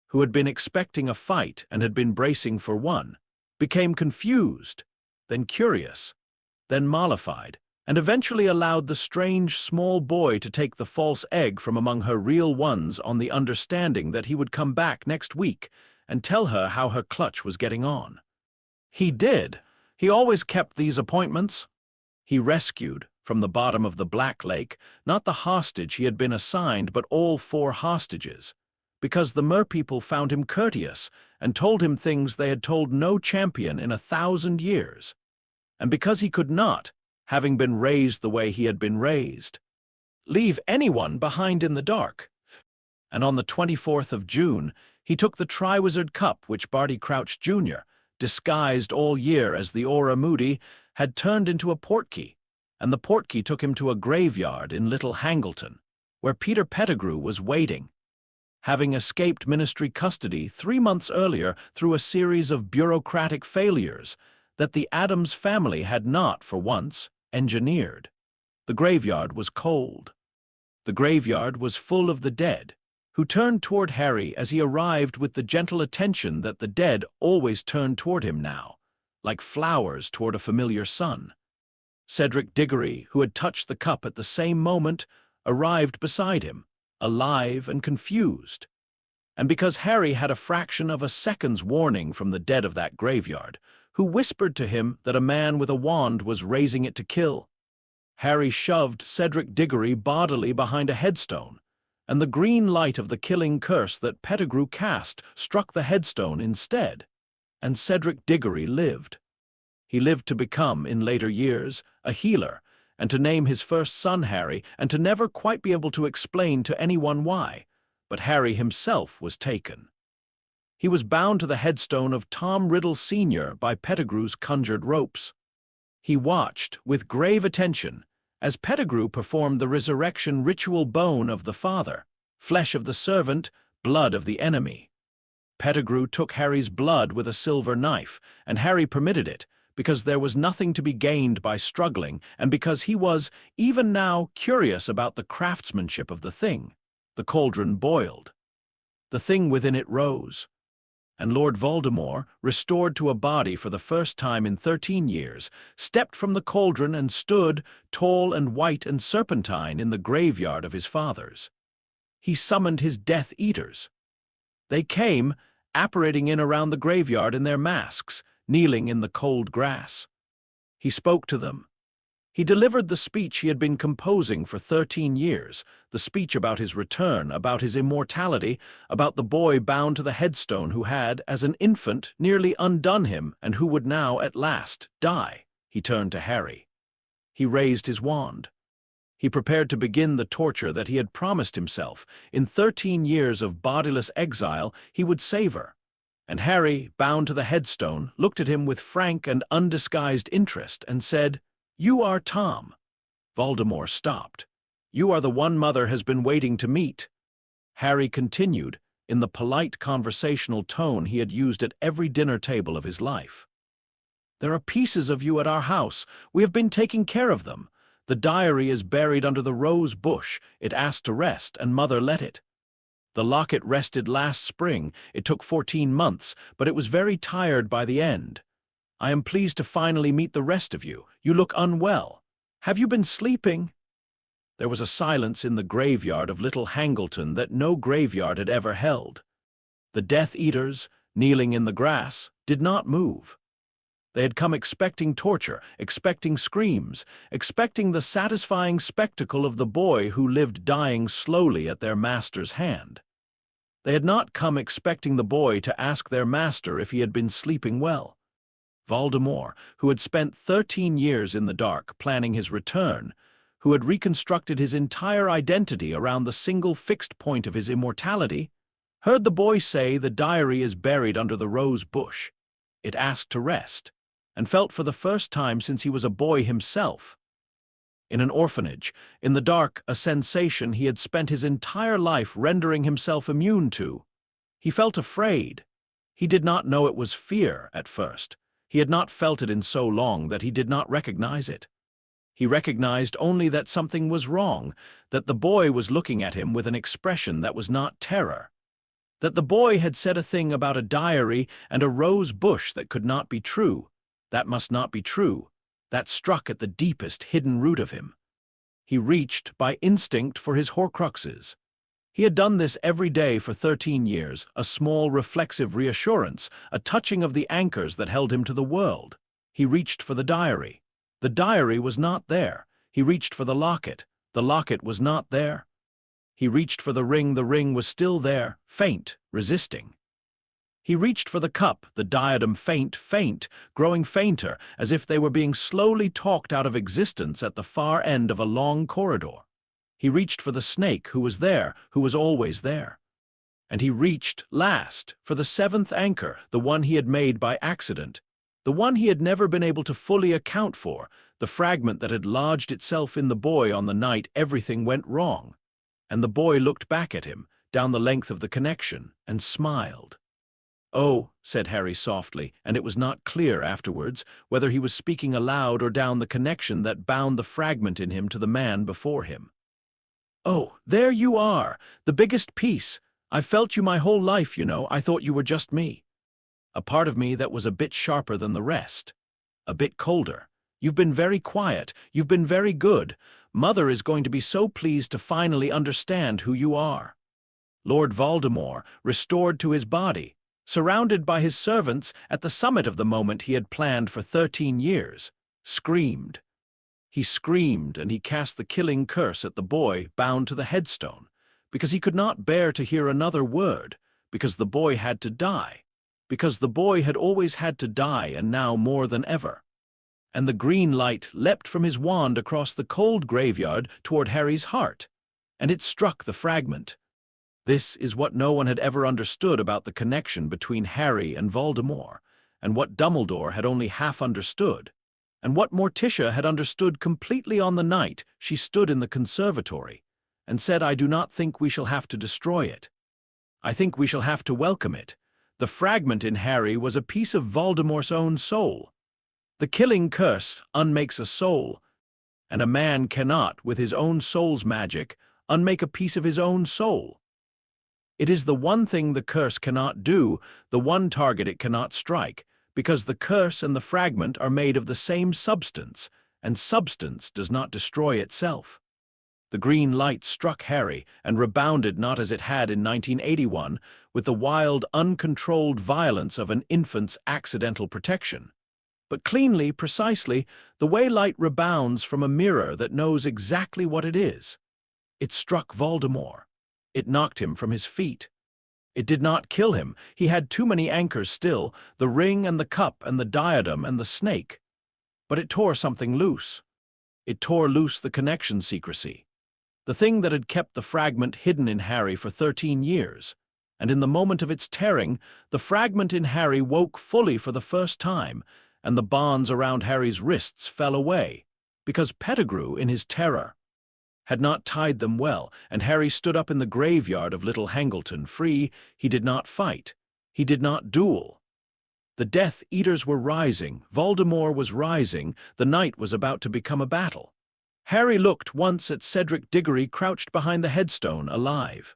who had been expecting a fight and had been bracing for one, became confused, then curious, then mollified, and eventually allowed the strange small boy to take the false egg from among her real ones on the understanding that he would come back next week and tell her how her clutch was getting on. He did. He always kept these appointments. He rescued, from the bottom of the Black Lake, not the hostage he had been assigned, but all 4 hostages, because the merpeople found him courteous and told him things they had told no champion in 1,000 years, and because he could not, having been raised the way he had been raised, leave anyone behind in the dark. And on the 24th of June, he took the Triwizard Cup which Barty Crouch Jr., disguised all year as the Aura Moody, had turned into a portkey, and the portkey took him to a graveyard in Little Hangleton, where Peter Pettigrew was waiting, having escaped ministry custody 3 months earlier through a series of bureaucratic failures that the Addams family had not, for once, engineered. The graveyard was cold. The graveyard was full of the dead, who turned toward Harry as he arrived with the gentle attention that the dead always turned toward him now, like flowers toward a familiar sun. Cedric Diggory, who had touched the cup at the same moment, arrived beside him, alive and confused. And because Harry had a fraction of a second's warning from the dead of that graveyard, who whispered to him that a man with a wand was raising it to kill, Harry shoved Cedric Diggory bodily behind a headstone, and the green light of the killing curse that Pettigrew cast struck the headstone instead, and Cedric Diggory lived. He lived to become, in later years, a healer, and to name his first son Harry, and to never quite be able to explain to anyone why, but Harry himself was taken. He was bound to the headstone of Tom Riddle Sr. by Pettigrew's conjured ropes. He watched, with grave attention, as Pettigrew performed the resurrection ritual: bone of the father, flesh of the servant, blood of the enemy. Pettigrew took Harry's blood with a silver knife, and Harry permitted it, because there was nothing to be gained by struggling, and because he was, even now, curious about the craftsmanship of the thing. The cauldron boiled. The thing within it rose. And Lord Voldemort, restored to a body for the first time in 13 years, stepped from the cauldron and stood, tall and white and serpentine, in the graveyard of his fathers. He summoned his Death Eaters. They came, apparating in around the graveyard in their masks, kneeling in the cold grass. He spoke to them. He delivered the speech he had been composing for 13 years, the speech about his return, about his immortality, about the boy bound to the headstone who had, as an infant, nearly undone him and who would now, at last, die. He turned to Harry. He raised his wand. He prepared to begin the torture that he had promised himself. In 13 years of bodiless exile, he would savor. And Harry, bound to the headstone, looked at him with frank and undisguised interest and said, "You are Tom." Voldemort stopped. "You are the one Mother has been waiting to meet." Harry continued, in the polite conversational tone he had used at every dinner table of his life. "There are pieces of you at our house. We have been taking care of them. The diary is buried under the rose bush. It asked to rest, and Mother let it. The locket rested last spring. It took 14 months, but it was very tired by the end. I am pleased to finally meet the rest of you. You look unwell. Have you been sleeping?" There was a silence in the graveyard of Little Hangleton that no graveyard had ever held. The Death Eaters, kneeling in the grass, did not move. They had come expecting torture, expecting screams, expecting the satisfying spectacle of the boy who lived dying slowly at their master's hand. They had not come expecting the boy to ask their master if he had been sleeping well. Voldemort, who had spent 13 years in the dark planning his return, who had reconstructed his entire identity around the single fixed point of his immortality, heard the boy say the diary is buried under the rose bush. It asked to rest, and felt for the first time since he was a boy himself. In an orphanage, in the dark, a sensation he had spent his entire life rendering himself immune to. He felt afraid. He did not know it was fear at first. He had not felt it in so long that he did not recognize it. He recognized only that something was wrong, that the boy was looking at him with an expression that was not terror, that the boy had said a thing about a diary and a rose bush that could not be true. That must not be true. That struck at the deepest hidden root of him. He reached, by instinct, for his Horcruxes. He had done this every day for 13 years, a small reflexive reassurance, a touching of the anchors that held him to the world. He reached for the diary. The diary was not there. He reached for the locket. The locket was not there. He reached for the ring was still there, faint, resisting. He reached for the cup, the diadem faint, growing fainter, as if they were being slowly talked out of existence at the far end of a long corridor. He reached for the snake who was there, who was always there. And he reached, last, for the 7th anchor, the one he had made by accident, the one he had never been able to fully account for, the fragment that had lodged itself in the boy on the night everything went wrong. And the boy looked back at him, down the length of the connection, and smiled. "Oh," said Harry softly, and it was not clear afterwards whether he was speaking aloud or down the connection that bound the fragment in him to the man before him. "Oh, there you are, the biggest piece. I've felt you my whole life, you know. I thought you were just me. A part of me that was a bit sharper than the rest. A bit colder. You've been very quiet. You've been very good. Mother is going to be so pleased to finally understand who you are." Lord Voldemort, restored to his body, surrounded by his servants at the summit of the moment he had planned for 13 years, screamed. He screamed, and he cast the killing curse at the boy bound to the headstone, because he could not bear to hear another word, because the boy had to die, because the boy had always had to die, and now more than ever. And the green light leapt from his wand across the cold graveyard toward Harry's heart, and it struck the fragment. This is what no one had ever understood about the connection between Harry and Voldemort, and what Dumbledore had only half understood, and what Morticia had understood completely on the night she stood in the conservatory and said, "I do not think we shall have to destroy it. I think we shall have to welcome it." The fragment in Harry was a piece of Voldemort's own soul. The killing curse unmakes a soul, and a man cannot, with his own soul's magic, unmake a piece of his own soul. It is the one thing the curse cannot do, the one target it cannot strike, because the curse and the fragment are made of the same substance, and substance does not destroy itself. The green light struck Harry and rebounded not as it had in 1981, with the wild, uncontrolled violence of an infant's accidental protection, but cleanly, precisely, the way light rebounds from a mirror that knows exactly what it is. It struck Voldemort. It knocked him from his feet. It did not kill him. He had too many anchors still, the ring and the cup and the diadem and the snake. But it tore something loose. It tore loose the connection secrecy, the thing that had kept the fragment hidden in Harry for 13 years. And in the moment of its tearing, the fragment in Harry woke fully for the first time, and the bonds around Harry's wrists fell away, because Pettigrew, in his terror, had not tied them well, and Harry stood up in the graveyard of Little Hangleton, free. He did not fight. He did not duel. The Death Eaters were rising. Voldemort was rising. The night was about to become a battle. Harry looked once at Cedric Diggory crouched behind the headstone, alive.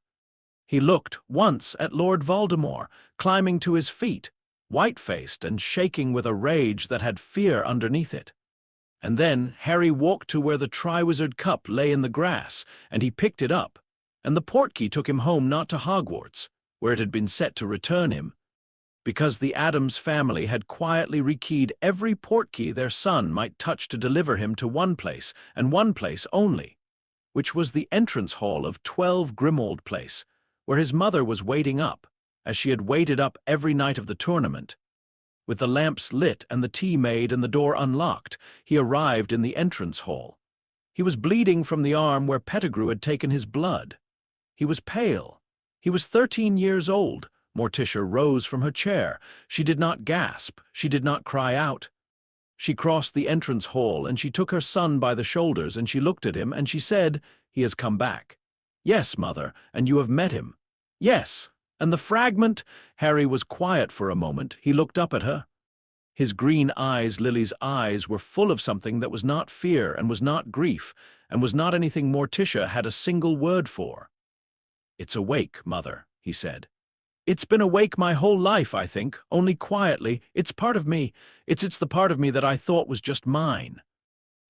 He looked once at Lord Voldemort, climbing to his feet, white-faced and shaking with a rage that had fear underneath it. And then Harry walked to where the Triwizard Cup lay in the grass, and he picked it up, and the portkey took him home, not to Hogwarts, where it had been set to return him, because the Addams family had quietly rekeyed every portkey their son might touch to deliver him to one place, and one place only, which was the entrance hall of 12 Grimmauld Place, where his mother was waiting up, as she had waited up every night of the tournament. With the lamps lit and the tea made and the door unlocked, he arrived in the entrance hall. He was bleeding from the arm where Pettigrew had taken his blood. He was pale. He was 13 years old. Morticia rose from her chair. She did not gasp. She did not cry out. She crossed the entrance hall, and she took her son by the shoulders, and she looked at him, and she said, "He has come back." "Yes, mother, and you have met him." "Yes. And the fragment?" Harry was quiet for a moment. He looked up at her. His green eyes, Lily's eyes, were full of something that was not fear and was not grief and was not anything Morticia had a single word for. "It's awake, mother," he said. "It's been awake my whole life, I think, only quietly. It's part of me. It's the part of me that I thought was just mine.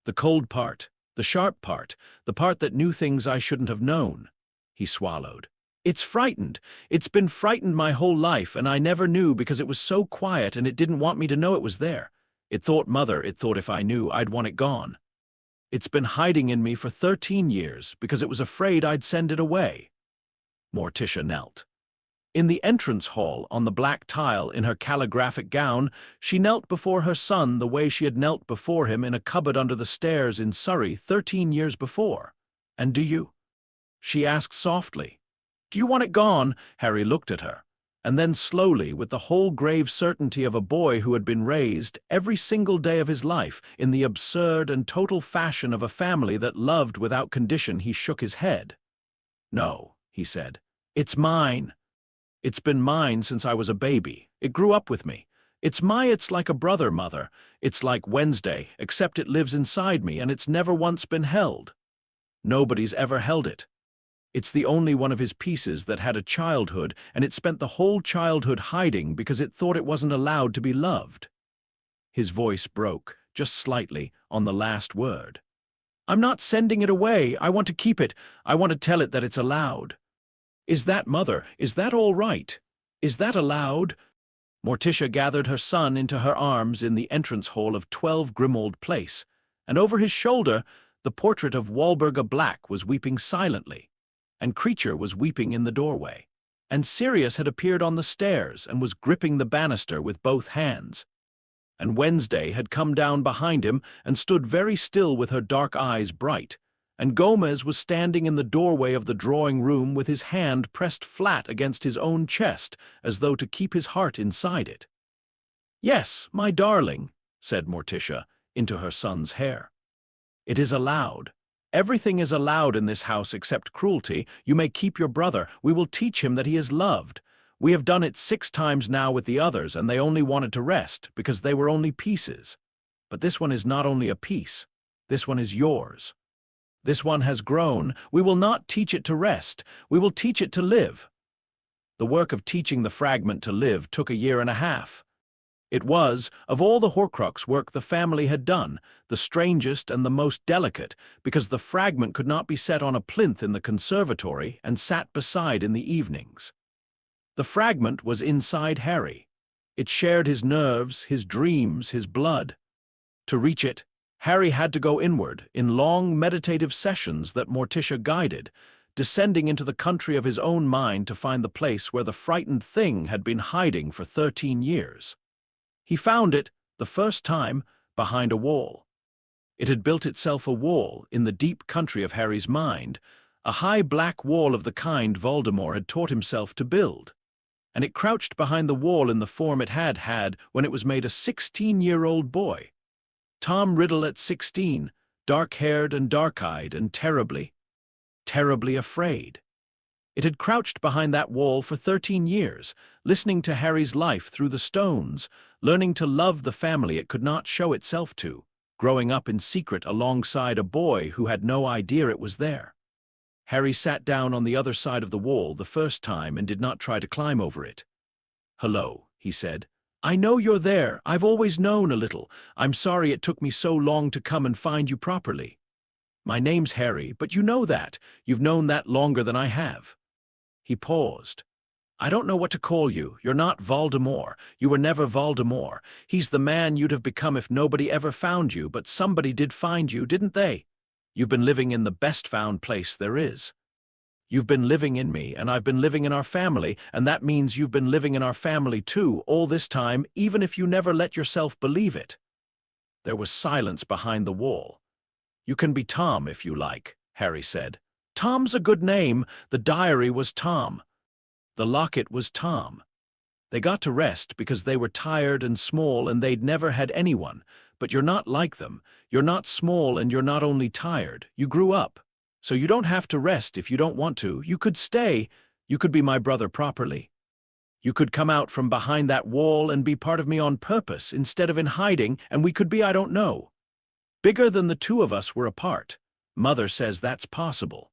The cold part, the sharp part, the part that knew things I shouldn't have known." He swallowed. "It's frightened. It's been frightened my whole life, and I never knew because it was so quiet and it didn't want me to know it was there. It thought, mother, it thought if I knew, I'd want it gone. It's been hiding in me for 13 years because it was afraid I'd send it away." Morticia knelt. In the entrance hall, on the black tile, in her calligraphic gown, she knelt before her son the way she had knelt before him in a cupboard under the stairs in Surrey 13 years before. "And do you?" she asked softly. "Do you want it gone?" Harry looked at her, and then slowly, with the whole grave certainty of a boy who had been raised every single day of his life in the absurd and total fashion of a family that loved without condition, he shook his head. "No," he said. "It's mine. It's been mine since I was a baby. It grew up with me. It's like a brother, mother. It's like Wednesday, except it lives inside me and it's never once been held. Nobody's ever held it. It's the only one of his pieces that had a childhood, and it spent the whole childhood hiding because it thought it wasn't allowed to be loved." His voice broke, just slightly, on the last word. "I'm not sending it away. I want to keep it. I want to tell it that it's allowed." "Is that, mother, is that all right? Is that allowed?" Morticia gathered her son into her arms in the entrance hall of 12 Grimmauld Place, and over his shoulder the portrait of Walburga Black was weeping silently, and Creature was weeping in the doorway, and Sirius had appeared on the stairs and was gripping the banister with both hands, and Wednesday had come down behind him and stood very still with her dark eyes bright, and Gomez was standing in the doorway of the drawing-room with his hand pressed flat against his own chest as though to keep his heart inside it. "Yes, my darling," said Morticia into her son's hair. "It is allowed. Everything is allowed in this house except cruelty. You may keep your brother. We will teach him that he is loved. We have done it 6 times now with the others, and they only wanted to rest because they were only pieces. But this one is not only a piece. This one is yours. This one has grown. We will not teach it to rest. We will teach it to live. The work of teaching the fragment to live took 1.5 years. It was, of all the Horcrux work the family had done, the strangest and the most delicate, because the fragment could not be set on a plinth in the conservatory and sat beside in the evenings. The fragment was inside Harry. It shared his nerves, his dreams, his blood. To reach it, Harry had to go inward, in long meditative sessions that Morticia guided, descending into the country of his own mind to find the place where the frightened thing had been hiding for 13 years. He found it, the first time, behind a wall. It had built itself a wall in the deep country of Harry's mind, a high black wall of the kind Voldemort had taught himself to build. And it crouched behind the wall in the form it had had when it was made a 16-year-old boy. Tom Riddle at 16, dark-haired and dark-eyed and terribly, terribly afraid. It had crouched behind that wall for 13 years, listening to Harry's life through the stones, learning to love the family it could not show itself to, growing up in secret alongside a boy who had no idea it was there. Harry sat down on the other side of the wall the first time and did not try to climb over it. "Hello," he said. "I know you're there. I've always known a little. I'm sorry it took me so long to come and find you properly. My name's Harry, but you know that. You've known that longer than I have." He paused. "I don't know what to call you. You're not Voldemort. You were never Voldemort. He's the man you'd have become if nobody ever found you, but somebody did find you, didn't they? You've been living in the best-found place there is. You've been living in me, and I've been living in our family, and that means you've been living in our family too, all this time, even if you never let yourself believe it." There was silence behind the wall. "You can be Tom if you like," Harry said. "Tom's a good name. The diary was Tom. The locket was Tom. They got to rest because they were tired and small and they'd never had anyone. But you're not like them. You're not small and you're not only tired. You grew up. So you don't have to rest if you don't want to. You could stay. You could be my brother properly. You could come out from behind that wall and be part of me on purpose instead of in hiding, and we could be, I don't know, bigger than the two of us were apart. Mother says that's possible.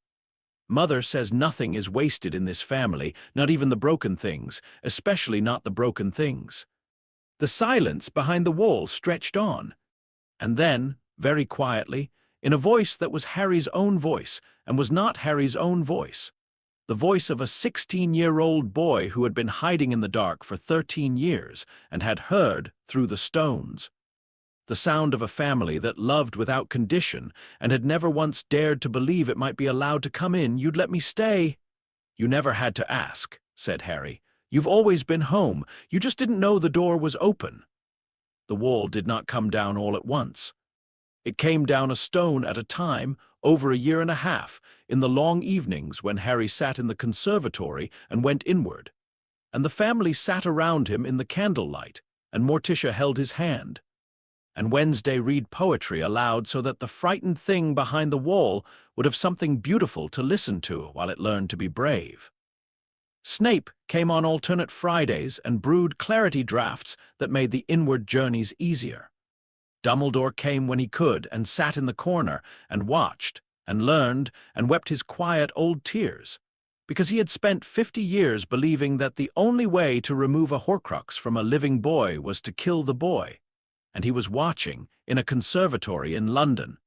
Mother says nothing is wasted in this family, not even the broken things, especially not the broken things." The silence behind the wall stretched on. And then, very quietly, in a voice that was Harry's own voice and was not Harry's own voice, the voice of a 16-year-old boy who had been hiding in the dark for 13 years and had heard through the stones. The sound of a family that loved without condition and had never once dared to believe it might be allowed to come in. "You'd let me stay." "You never had to ask," said Harry. "You've always been home. You just didn't know the door was open." The wall did not come down all at once. It came down a stone at a time, over 1.5 years, in the long evenings when Harry sat in the conservatory and went inward. And the family sat around him in the candlelight, and Morticia held his hand. And Wednesday read poetry aloud so that the frightened thing behind the wall would have something beautiful to listen to while it learned to be brave. Snape came on alternate Fridays and brewed clarity drafts that made the inward journeys easier. Dumbledore came when he could and sat in the corner and watched and learned and wept his quiet old tears, because he had spent 50 years believing that the only way to remove a Horcrux from a living boy was to kill the boy. And he was watching, in a conservatory in London,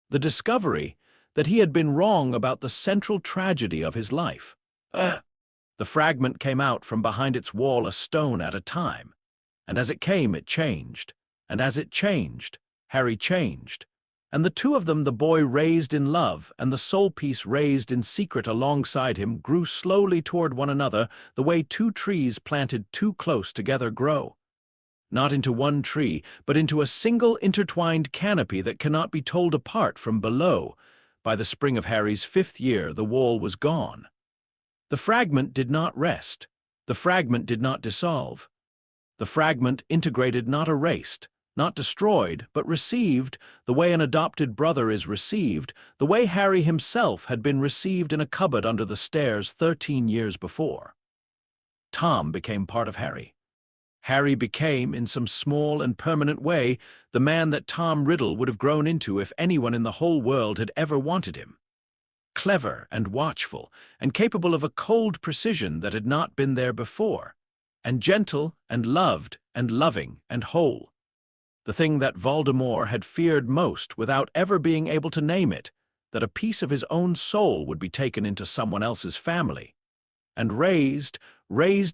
the discovery that he had been wrong about the central tragedy of his life. The fragment came out from behind its wall a stone at a time, and as it came it changed, and as it changed, Harry changed, and the two of them, the boy raised in love and the soul piece raised in secret alongside him, grew slowly toward one another the way two trees planted too close together grow. Not into one tree, but into a single intertwined canopy that cannot be told apart from below. By the spring of Harry's 5th year, the wall was gone. The fragment did not rest. The fragment did not dissolve. The fragment integrated, not erased, not destroyed, but received, the way an adopted brother is received, the way Harry himself had been received in a cupboard under the stairs 13 years before. Tom became part of Harry. Harry became, in some small and permanent way, the man that Tom Riddle would have grown into if anyone in the whole world had ever wanted him. Clever and watchful, and capable of a cold precision that had not been there before, and gentle and loved and loving and whole. The thing that Voldemort had feared most without ever being able to name it, that a piece of his own soul would be taken into someone else's family, and raised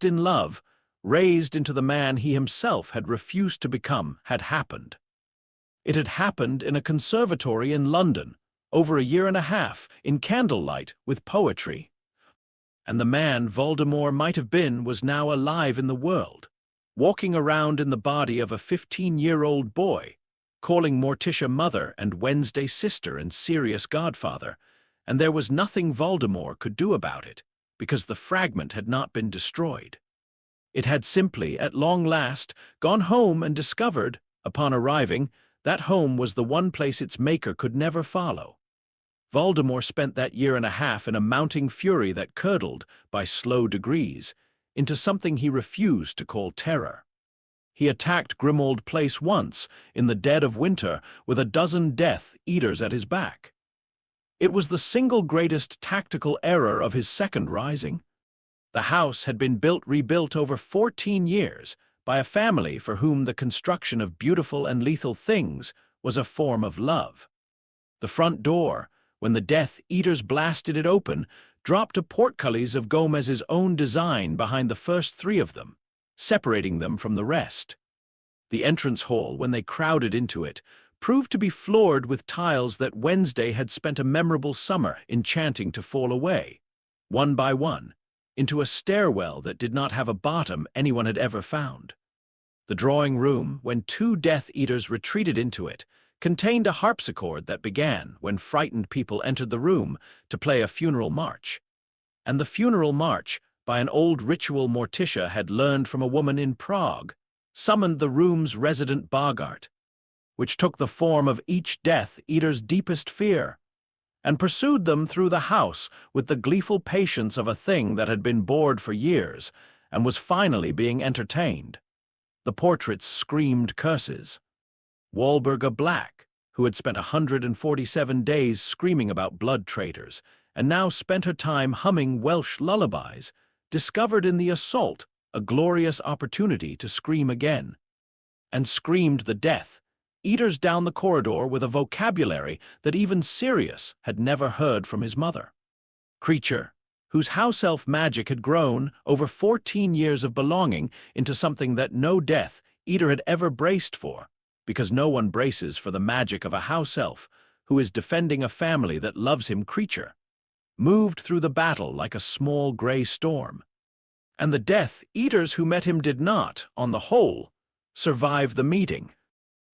in love, raised into the man he himself had refused to become, had happened. It had happened in a conservatory in London, over 1.5 years, in candlelight, with poetry. And the man Voldemort might have been was now alive in the world, walking around in the body of a 15-year-old boy, calling Morticia mother and Wednesday sister and Sirius godfather, and there was nothing Voldemort could do about it, because the fragment had not been destroyed. It had simply, at long last, gone home and discovered, upon arriving, that home was the one place its maker could never follow. Voldemort spent that 1.5 years in a mounting fury that curdled, by slow degrees, into something he refused to call terror. He attacked Grimmauld Place once, in the dead of winter, with 12 Death Eaters at his back. It was the single greatest tactical error of his second rising. The house had been rebuilt over 14 years, by a family for whom the construction of beautiful and lethal things was a form of love. The front door, when the Death Eaters blasted it open, dropped a portcullis of Gomez's own design behind the first 3 of them, separating them from the rest. The entrance hall, when they crowded into it, proved to be floored with tiles that Wednesday had spent a memorable summer enchanting to fall away, one by one, into a stairwell that did not have a bottom anyone had ever found. The drawing room, when 2 Death Eaters retreated into it, contained a harpsichord that began, when frightened people entered the room, to play a funeral march. And the funeral march, by an old ritual Morticia had learned from a woman in Prague, summoned the room's resident boggart, which took the form of each Death Eater's deepest fear, and pursued them through the house with the gleeful patience of a thing that had been bored for years and was finally being entertained. The portraits screamed curses. Walburga Black, who had spent 147 days screaming about blood traitors, and now spent her time humming Welsh lullabies, discovered in the assault a glorious opportunity to scream again, and screamed the Death Eaters down the corridor with a vocabulary that even Sirius had never heard from his mother. Creature, whose house-elf magic had grown, over 14 years of belonging, into something that no Death Eater had ever braced for, because no one braces for the magic of a house-elf who is defending a family that loves him. Creature moved through the battle like a small gray storm, and the Death Eaters who met him did not, on the whole, survive the meeting.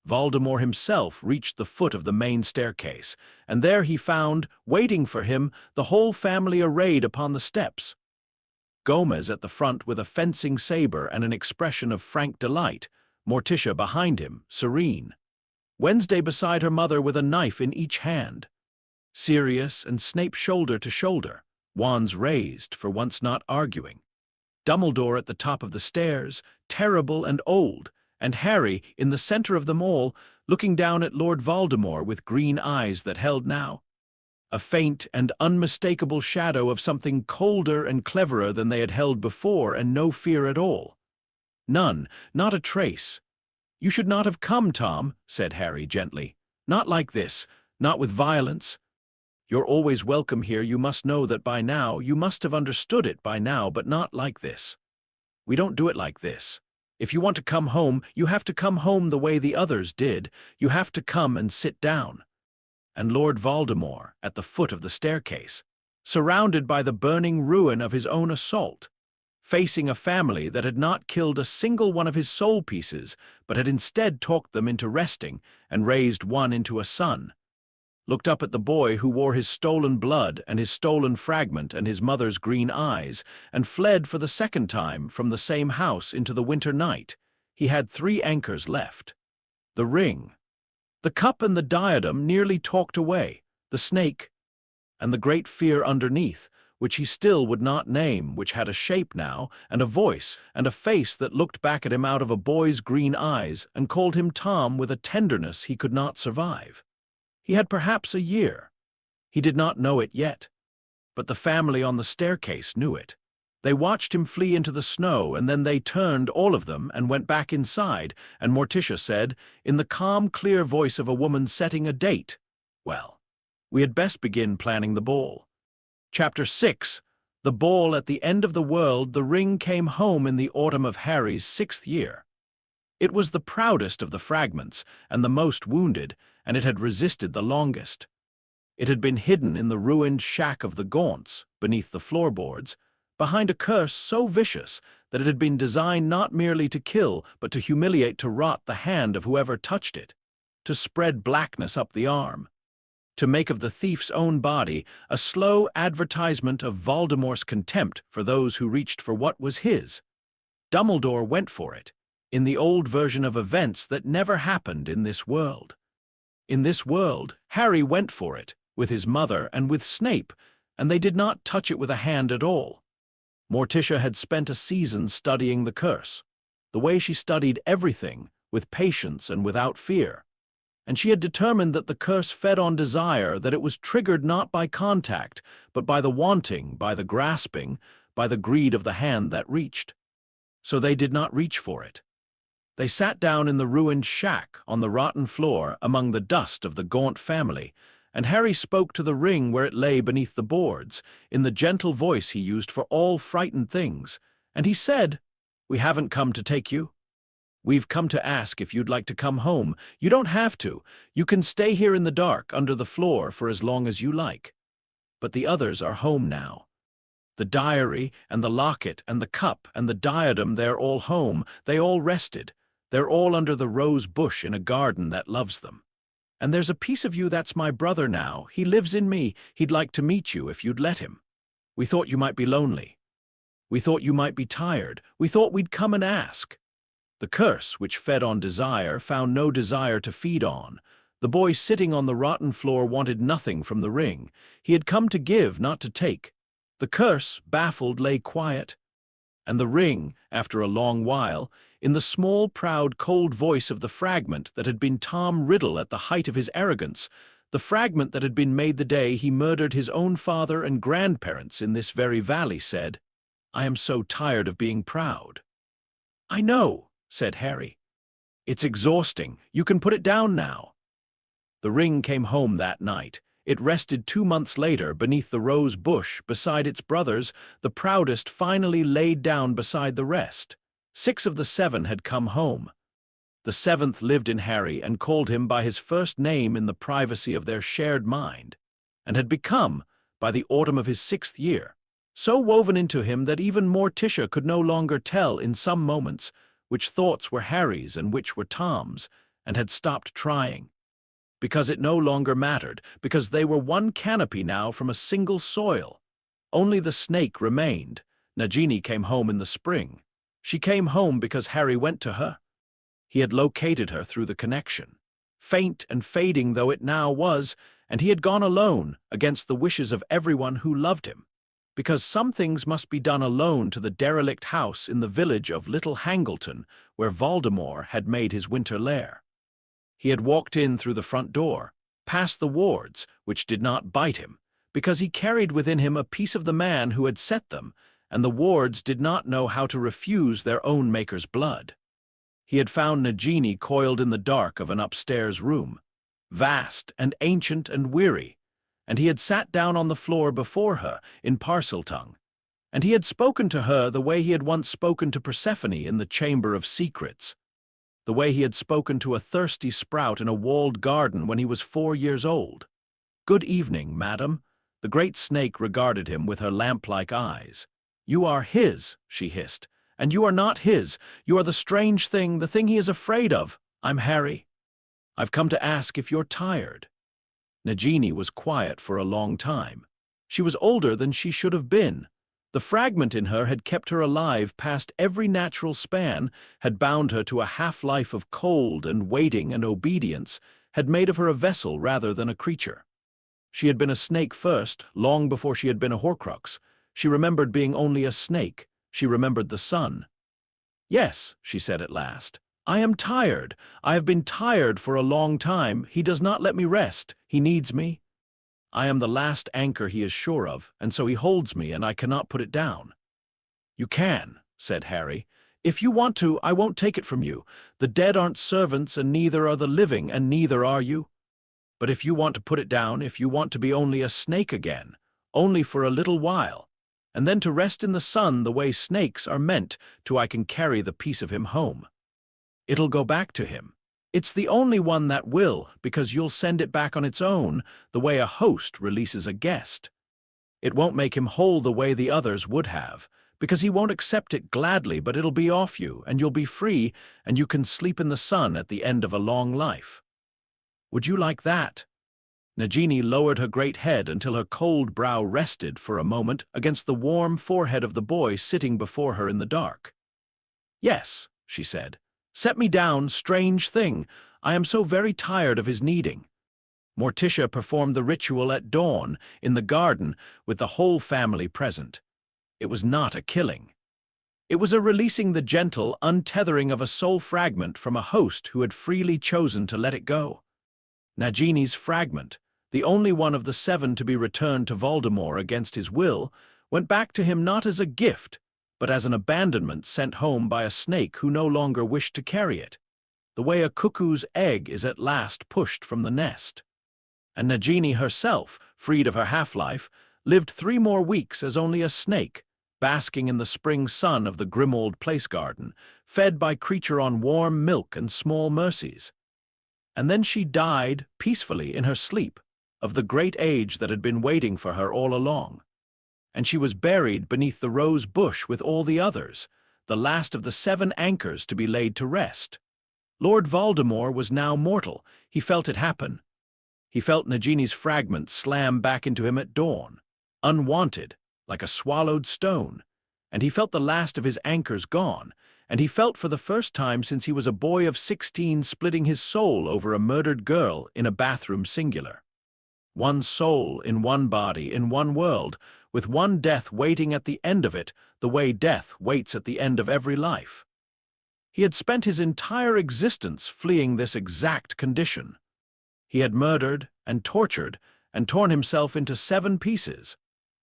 Voldemort himself reached the foot of the main staircase, and there he found, waiting for him, the whole family arrayed upon the steps. Gomez at the front with a fencing saber and an expression of frank delight, Morticia behind him, serene. Wednesday beside her mother with a knife in each hand. Sirius and Snape shoulder to shoulder, wands raised, for once not arguing. Dumbledore at the top of the stairs, terrible and old, and Harry in the center of them all, looking down at Lord Voldemort with green eyes that held now a faint and unmistakable shadow of something colder and cleverer than they had held before, and no fear at all. None, not a trace. "You should not have come, Tom," said Harry gently. "Not like this, not with violence. You're always welcome here. You must know that by now. You must have understood it by now, but not like this. We don't do it like this. If you want to come home, you have to come home the way the others did. You have to come and sit down." And Lord Voldemort, at the foot of the staircase, surrounded by the burning ruin of his own assault, facing a family that had not killed a single one of his soul pieces, but had instead talked them into resting and raised one into a son, looked up at the boy who wore his stolen blood and his stolen fragment and his mother's green eyes, and fled for the second time from the same house into the winter night. He had 3 anchors left. The ring, the cup and the diadem nearly talked away, the snake, and the great fear underneath, which he still would not name, which had a shape now, and a voice, and a face that looked back at him out of a boy's green eyes and called him Tom with a tenderness he could not survive. He had perhaps a year. He did not know it yet, but the family on the staircase knew it. They watched him flee into the snow, and then they turned, all of them, and went back inside, and Morticia said, in the calm, clear voice of a woman setting a date, "Well, we had best begin planning the ball." Chapter 6. The ball at the end of the world. The ring came home in the autumn of Harry's 6th year. It was the proudest of the fragments, and the most wounded, and it had resisted the longest. It had been hidden in the ruined shack of the Gaunts, beneath the floorboards, behind a curse so vicious that it had been designed not merely to kill, but to humiliate, to rot the hand of whoever touched it, to spread blackness up the arm, to make of the thief's own body a slow advertisement of Voldemort's contempt for those who reached for what was his. Dumbledore went for it, in the old version of events that never happened in this world. In this world, Harry went for it, with his mother and with Snape, and they did not touch it with a hand at all. Morticia had spent a season studying the curse, the way she studied everything, with patience and without fear, and she had determined that the curse fed on desire, that it was triggered not by contact, but by the wanting, by the grasping, by the greed of the hand that reached. So they did not reach for it. They sat down in the ruined shack, on the rotten floor, among the dust of the Gaunt family, and Harry spoke to the ring where it lay beneath the boards, in the gentle voice he used for all frightened things, and he said, "We haven't come to take you. We've come to ask if you'd like to come home. You don't have to. You can stay here in the dark, under the floor, for as long as you like. But the others are home now. The diary, and the locket, and the cup, and the diadem, they're all home. They all rested. They're all under the rose bush in a garden that loves them. And there's a piece of you that's my brother now. He lives in me. He'd like to meet you if you'd let him. We thought you might be lonely. We thought you might be tired. We thought we'd come and ask." The curse, which fed on desire, found no desire to feed on. The boy sitting on the rotten floor wanted nothing from the ring. He had come to give, not to take. The curse, baffled, lay quiet. And the ring, after a long while, in the small, proud, cold voice of the fragment that had been Tom Riddle at the height of his arrogance, the fragment that had been made the day he murdered his own father and grandparents in this very valley, said, "I am so tired of being proud." "I know," said Harry. "It's exhausting. You can put it down now." The ring came home that night. It rested 2 months later beneath the rose bush beside its brothers. The proudest finally laid down beside the rest. 6 of the 7 had come home. The 7th lived in Harry and called him by his first name in the privacy of their shared mind, and had become, by the autumn of his 6th year, so woven into him that even Morticia could no longer tell in some moments which thoughts were Harry's and which were Tom's, and had stopped trying. Because it no longer mattered, because they were one canopy now from a single soil. Only the snake remained. Nagini came home in the spring. She came home because Harry went to her. He had located her through the connection, faint and fading though it now was, and he had gone alone, against the wishes of everyone who loved him, because some things must be done alone, to the derelict house in the village of Little Hangleton, where Voldemort had made his winter lair. He had walked in through the front door, past the wards, which did not bite him, because he carried within him a piece of the man who had set them, and the wards did not know how to refuse their own maker's blood. He had found Nagini coiled in the dark of an upstairs room, vast and ancient and weary, and he had sat down on the floor before her in Parseltongue, and he had spoken to her the way he had once spoken to Persephone in the Chamber of Secrets, the way he had spoken to a thirsty sprout in a walled garden when he was 4 years old. "Good evening, madam." The great snake regarded him with her lamp-like eyes. "You are his," she hissed, "and you are not his. You are the strange thing, the thing he is afraid of. I'm Harry. I've come to ask if you're tired." Nagini was quiet for a long time. She was older than she should have been. The fragment in her had kept her alive past every natural span, had bound her to a half-life of cold and waiting and obedience, had made of her a vessel rather than a creature. She had been a snake first, long before she had been a Horcrux, She remembered being only a snake. She remembered the sun. "Yes," she said at last. "I am tired. I have been tired for a long time. He does not let me rest. He needs me. I am the last anchor he is sure of, and so he holds me, and I cannot put it down." "You can," said Harry. "If you want to, I won't take it from you. The dead aren't servants, and neither are the living, and neither are you. But if you want to put it down, if you want to be only a snake again, only for a little while, and then to rest in the sun the way snakes are meant to, I can carry the piece of him home. It'll go back to him. It's the only one that will, because you'll send it back on its own, the way a host releases a guest. It won't make him whole the way the others would have, because he won't accept it gladly, but it'll be off you, and you'll be free, and you can sleep in the sun at the end of a long life. Would you like that?" Nagini lowered her great head until her cold brow rested for a moment against the warm forehead of the boy sitting before her in the dark. "Yes," she said. "Set me down, strange thing. I am so very tired of his needing." Morticia performed the ritual at dawn, in the garden, with the whole family present. It was not a killing. It was a releasing the gentle untethering of a soul fragment from a host who had freely chosen to let it go. Nagini's fragment, the only one of the 7 to be returned to Voldemort against his will, went back to him not as a gift, but as an abandonment sent home by a snake who no longer wished to carry it, the way a cuckoo's egg is at last pushed from the nest. And Nagini herself, freed of her half-life, lived 3 more weeks as only a snake, basking in the spring sun of the Grimmauld place garden, fed by creature on warm milk and small mercies. And then she died peacefully in her sleep, of the great age that had been waiting for her all along. And she was buried beneath the rose bush with all the others, the last of the 7 anchors to be laid to rest. Lord Voldemort was now mortal. He felt it happen. He felt Nagini's fragment slam back into him at dawn, unwanted, like a swallowed stone, and he felt the last of his anchors gone, and he felt for the first time since he was a boy of 16 splitting his soul over a murdered girl in a bathroom singular. One soul in one body in one world, with one death waiting at the end of it, the way death waits at the end of every life. He had spent his entire existence fleeing this exact condition. He had murdered and tortured and torn himself into 7 pieces,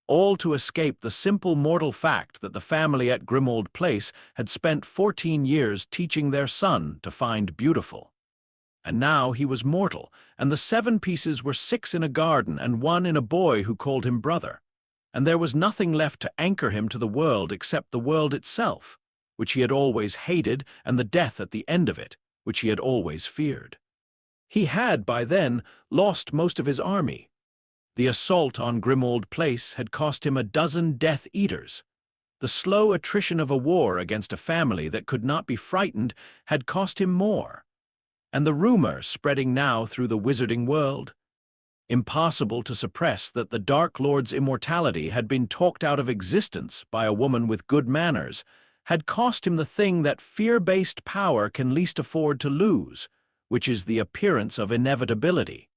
all to escape the simple mortal fact that the family at Grimmauld Place had spent 14 years teaching their son to find beautiful. And now he was mortal, and the 7 pieces were 6 in a garden and 1 in a boy who called him brother. And there was nothing left to anchor him to the world except the world itself, which he had always hated, and the death at the end of it, which he had always feared. He had, by then, lost most of his army. The assault on Grimmauld Place had cost him 12 Death Eaters. The slow attrition of a war against a family that could not be frightened had cost him more. And the rumor spreading now through the wizarding world, impossible to suppress, that the Dark Lord's immortality had been talked out of existence by a woman with good manners, had cost him the thing that fear-based power can least afford to lose, which is the appearance of inevitability.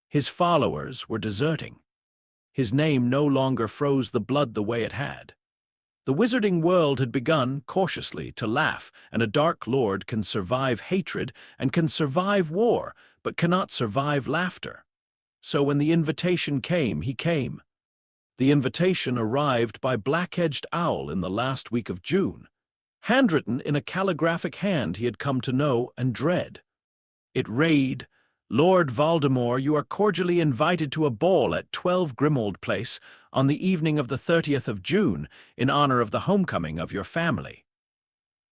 His followers were deserting. His name no longer froze the blood the way it had. The wizarding world had begun, cautiously, to laugh, and a Dark Lord can survive hatred and can survive war, but cannot survive laughter. So when the invitation came, he came. The invitation arrived by Black-Edged Owl in the last week of June, handwritten in a calligraphic hand he had come to know and dread. It read, "Lord Voldemort, you are cordially invited to a ball at 12 Grimmauld Place on the evening of the 30th of June in honor of the homecoming of your family.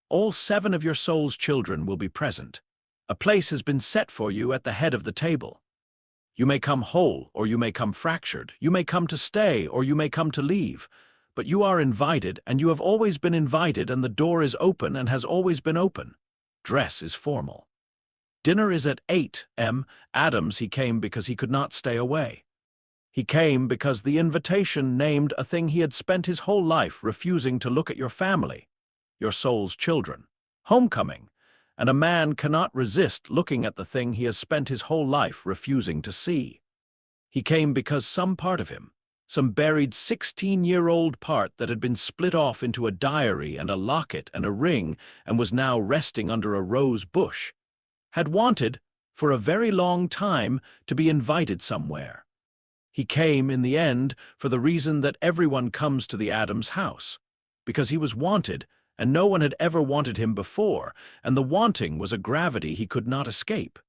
All 7 of your soul's children will be present. A place has been set for you at the head of the table. You may come whole, or you may come fractured. You may come to stay, or you may come to leave. But you are invited, and you have always been invited, and the door is open and has always been open. Dress is formal. Dinner is at 8 m. Addams, he came because he could not stay away. He came because the invitation named a thing he had spent his whole life refusing to look at: your family, your soul's children, homecoming, and a man cannot resist looking at the thing he has spent his whole life refusing to see. He came because some part of him, some buried 16-year-old part that had been split off into a diary and a locket and a ring and was now resting under a rose bush, had wanted, for a very long time, to be invited somewhere. He came, in the end, for the reason that everyone comes to the Addams house, because he was wanted, and no one had ever wanted him before, and the wanting was a gravity he could not escape.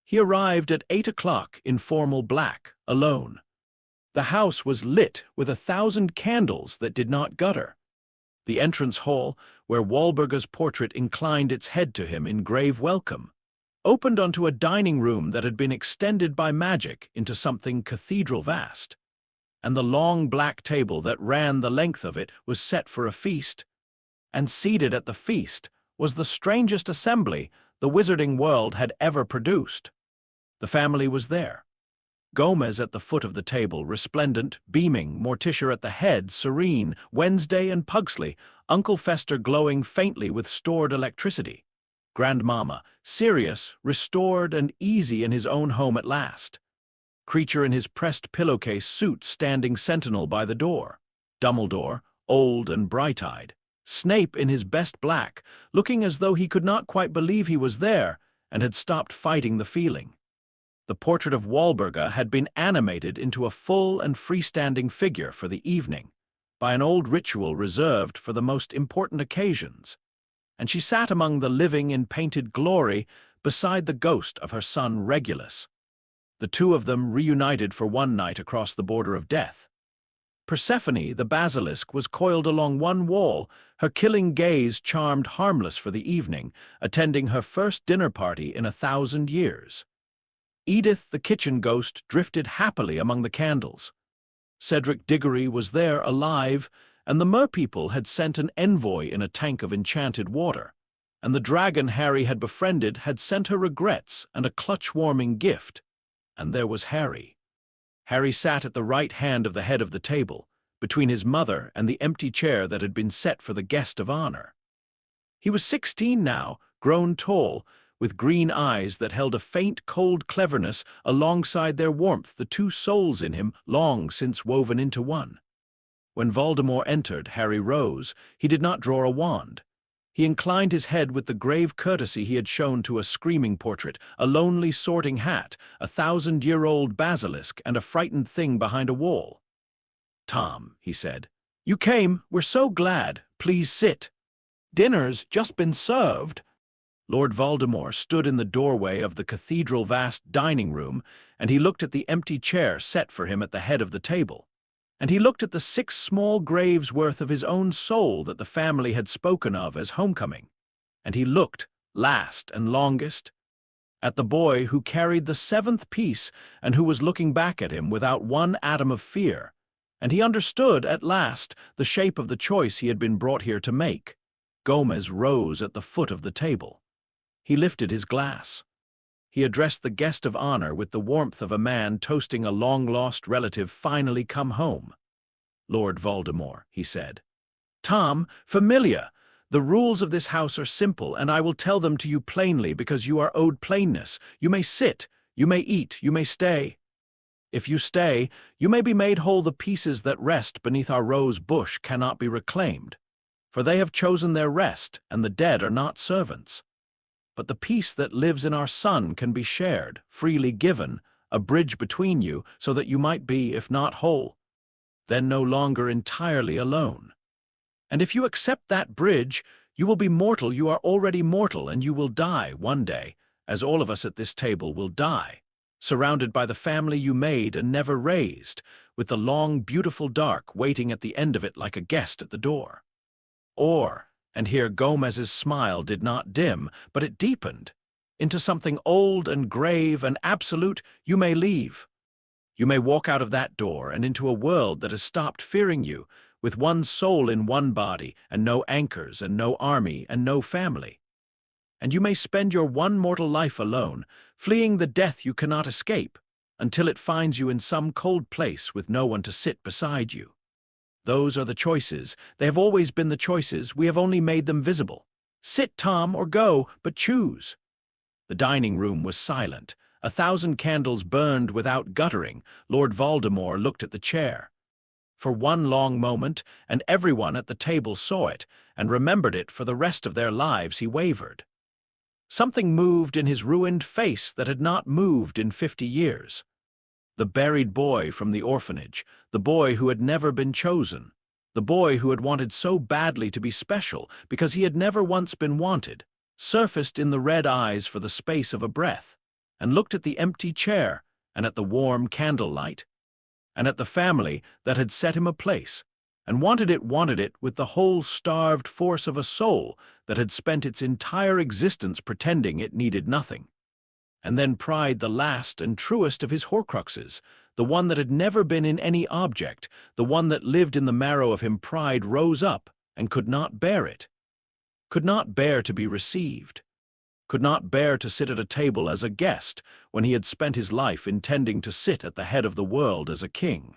He arrived at 8 o'clock in formal black, alone. The house was lit with 1,000 candles that did not gutter. The entrance hall, where Walburga's portrait inclined its head to him in grave welcome, opened onto a dining room that had been extended by magic into something cathedral vast, and the long black table that ran the length of it was set for a feast, and seated at the feast was the strangest assembly the wizarding world had ever produced. The family was there. Gomez at the foot of the table, resplendent, beaming, Morticia at the head, serene, Wednesday and Pugsley, Uncle Fester glowing faintly with stored electricity, Grandmama, serious, restored and easy in his own home at last, Creature in his pressed pillowcase suit standing sentinel by the door, Dumbledore, old and bright-eyed, Snape in his best black, looking as though he could not quite believe he was there and had stopped fighting the feeling. The portrait of Walburga had been animated into a full and freestanding figure for the evening, by an old ritual reserved for the most important occasions, and she sat among the living in painted glory beside the ghost of her son Regulus, the two of them reunited for one night across the border of death. Persephone, the basilisk, was coiled along one wall, her killing gaze charmed harmless for the evening, attending her first dinner party in 1,000 years. Edith, the kitchen ghost, drifted happily among the candles. Cedric Diggory was there alive, and the merpeople had sent an envoy in a tank of enchanted water, and the dragon Harry had befriended had sent her regrets and a clutch-warming gift, and there was Harry. Harry sat at the right hand of the head of the table, between his mother and the empty chair that had been set for the guest of honor. He was 16 now, grown tall, with green eyes that held a faint, cold cleverness alongside their warmth, the two souls in him long since woven into one. When Voldemort entered, Harry rose. He did not draw a wand. He inclined his head with the grave courtesy he had shown to a screaming portrait, a lonely sorting hat, 1,000-year-old basilisk, and a frightened thing behind a wall. "Tom," he said, "you came. We're so glad. Please sit. Dinner's just been served." Lord Voldemort stood in the doorway of the cathedral-vast dining room, and he looked at the empty chair set for him at the head of the table. And he looked at the 6 small graves worth of his own soul that the family had spoken of as homecoming. And he looked, last and longest, at the boy who carried the 7th piece and who was looking back at him without one atom of fear. And he understood, at last, the shape of the choice he had been brought here to make. Gomez rose at the foot of the table. He lifted his glass. He addressed the guest of honor with the warmth of a man toasting a long-lost relative finally come home. "Lord Voldemort," he said. "Tom, familiar. The rules of this house are simple, and I will tell them to you plainly because you are owed plainness. You may sit, you may eat, you may stay. If you stay, you may be made whole. The pieces that rest beneath our rose bush cannot be reclaimed, for they have chosen their rest, and the dead are not servants. But the peace that lives in our sun can be shared, freely given, a bridge between you, so that you might be, if not whole, then no longer entirely alone. And if you accept that bridge, you will be mortal. You are already mortal, and you will die one day, as all of us at this table will die, surrounded by the family you made and never raised, with the long, beautiful dark waiting at the end of it like a guest at the door. Or, and here Gomez's smile did not dim, but it deepened, into something old and grave and absolute, you may leave. You may walk out of that door and into a world that has stopped fearing you, with one soul in one body, and no anchors, and no army, and no family. And you may spend your one mortal life alone, fleeing the death you cannot escape, until it finds you in some cold place with no one to sit beside you. Those are the choices. They have always been the choices. We have only made them visible. Sit, Tom, or go, but choose." The dining room was silent. 1,000 candles burned without guttering. Lord Voldemort looked at the chair. for one long moment, and everyone at the table saw it and remembered it for the rest of their lives. He wavered. Something moved in his ruined face that had not moved in 50 years. The buried boy from the orphanage, the boy who had never been chosen, the boy who had wanted so badly to be special because he had never once been wanted, surfaced in the red eyes for the space of a breath, and looked at the empty chair, and at the warm candlelight, and at the family that had set him a place, and wanted it with the whole starved force of a soul that had spent its entire existence pretending it needed nothing. And then pride, the last and truest of his horcruxes, the one that had never been in any object, the one that lived in the marrow of him, pride rose up and could not bear it, could not bear to be received, could not bear to sit at a table as a guest when he had spent his life intending to sit at the head of the world as a king,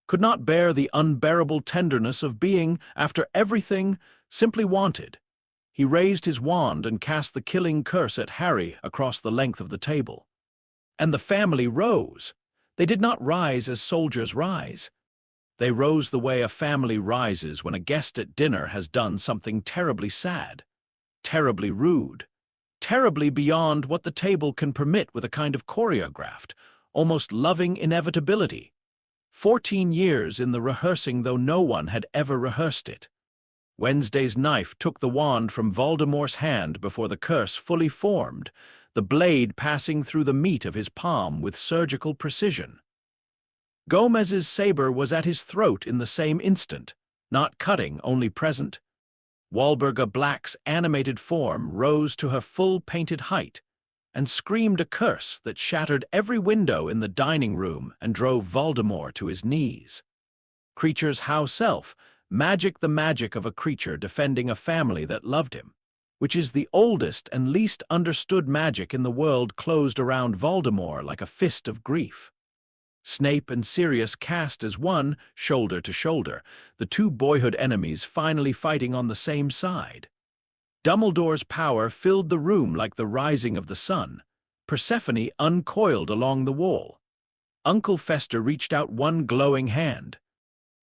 could not bear the unbearable tenderness of being, after everything, simply wanted. He raised his wand and cast the killing curse at Harry across the length of the table. And the family rose. They did not rise as soldiers rise. They rose the way a family rises when a guest at dinner has done something terribly sad, terribly rude, terribly beyond what the table can permit, with a kind of choreographed, almost loving inevitability. 14 years in the rehearsing, though no one had ever rehearsed it. Wednesday's knife took the wand from Voldemort's hand before the curse fully formed, the blade passing through the meat of his palm with surgical precision. Gomez's saber was at his throat in the same instant, not cutting, only present. Walburga Black's animated form rose to her full painted height and screamed a curse that shattered every window in the dining room and drove Voldemort to his knees. Creature's how-self, magic, the magic of a creature defending a family that loved him, which is the oldest and least understood magic in the world, closed around Voldemort like a fist of grief. Snape and Sirius cast as one, shoulder to shoulder, the two boyhood enemies finally fighting on the same side. Dumbledore's power filled the room like the rising of the sun. Persephone uncoiled along the wall. Uncle Fester reached out one glowing hand.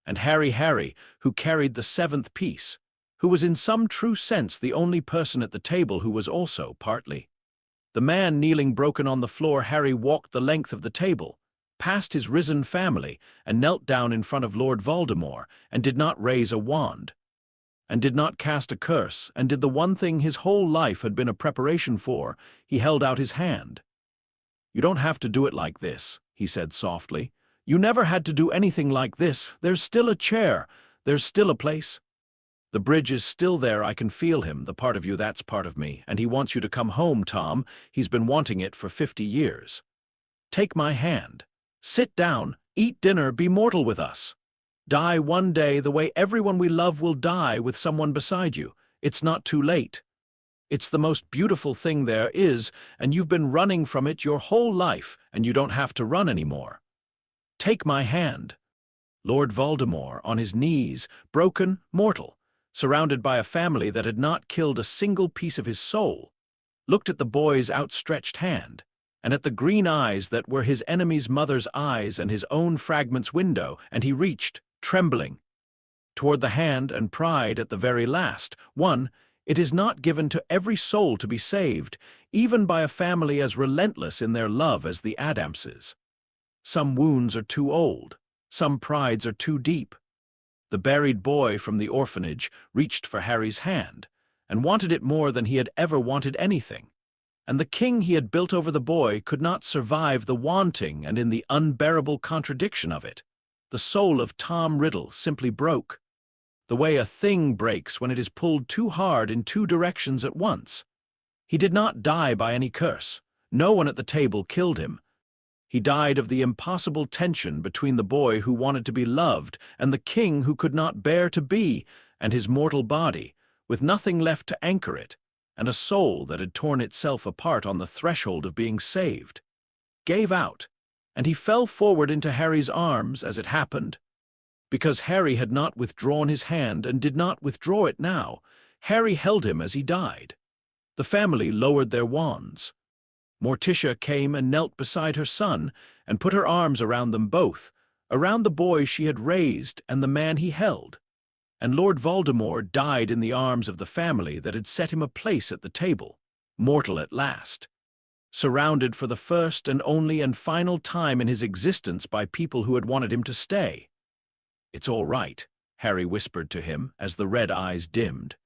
And Harry, who carried the seventh piece, who was in some true sense the only person at the table who was also partly. The man kneeling broken on the floor, Harry walked the length of the table, past his risen family, and knelt down in front of Lord Voldemort, and did not raise a wand, and did not cast a curse, and did the one thing his whole life had been a preparation for. He held out his hand. "You don't have to do it like this," he said softly. "You never had to do anything like this. There's still a chair. There's still a place. The bridge is still there. I can feel him, the part of you that's part of me, and he wants you to come home, Tom. He's been wanting it for 50 years. Take my hand. Sit down, eat dinner, be mortal with us. Die one day the way everyone we love will die, with someone beside you. It's not too late. It's the most beautiful thing there is, and you've been running from it your whole life, and you don't have to run anymore. Take my hand." Lord Voldemort, on his knees, broken, mortal, surrounded by a family that had not killed a single piece of his soul, looked at the boy's outstretched hand, and at the green eyes that were his enemy's mother's eyes and his own fragment's window, and he reached, trembling, toward the hand and pride at the very last. One, it is not given to every soul to be saved, even by a family as relentless in their love as the Addamses. Some wounds are too old, some prides are too deep. The buried boy from the orphanage reached for Harry's hand, and wanted it more than he had ever wanted anything. And the king he had built over the boy could not survive the wanting, and in the unbearable contradiction of it, the soul of Tom Riddle simply broke, the way a thing breaks when it is pulled too hard in two directions at once. He did not die by any curse. No one at the table killed him. He died of the impossible tension between the boy who wanted to be loved and the king who could not bear to be, and his mortal body, with nothing left to anchor it, and a soul that had torn itself apart on the threshold of being saved, gave out, and he fell forward into Harry's arms as it happened. Because Harry had not withdrawn his hand and did not withdraw it now, Harry held him as he died. The family lowered their wands. Morticia came and knelt beside her son and put her arms around them both, around the boy she had raised and the man he held. And Lord Voldemort died in the arms of the family that had set him a place at the table, mortal at last, surrounded for the first and only and final time in his existence by people who had wanted him to stay. "It's all right," Harry whispered to him as the red eyes dimmed.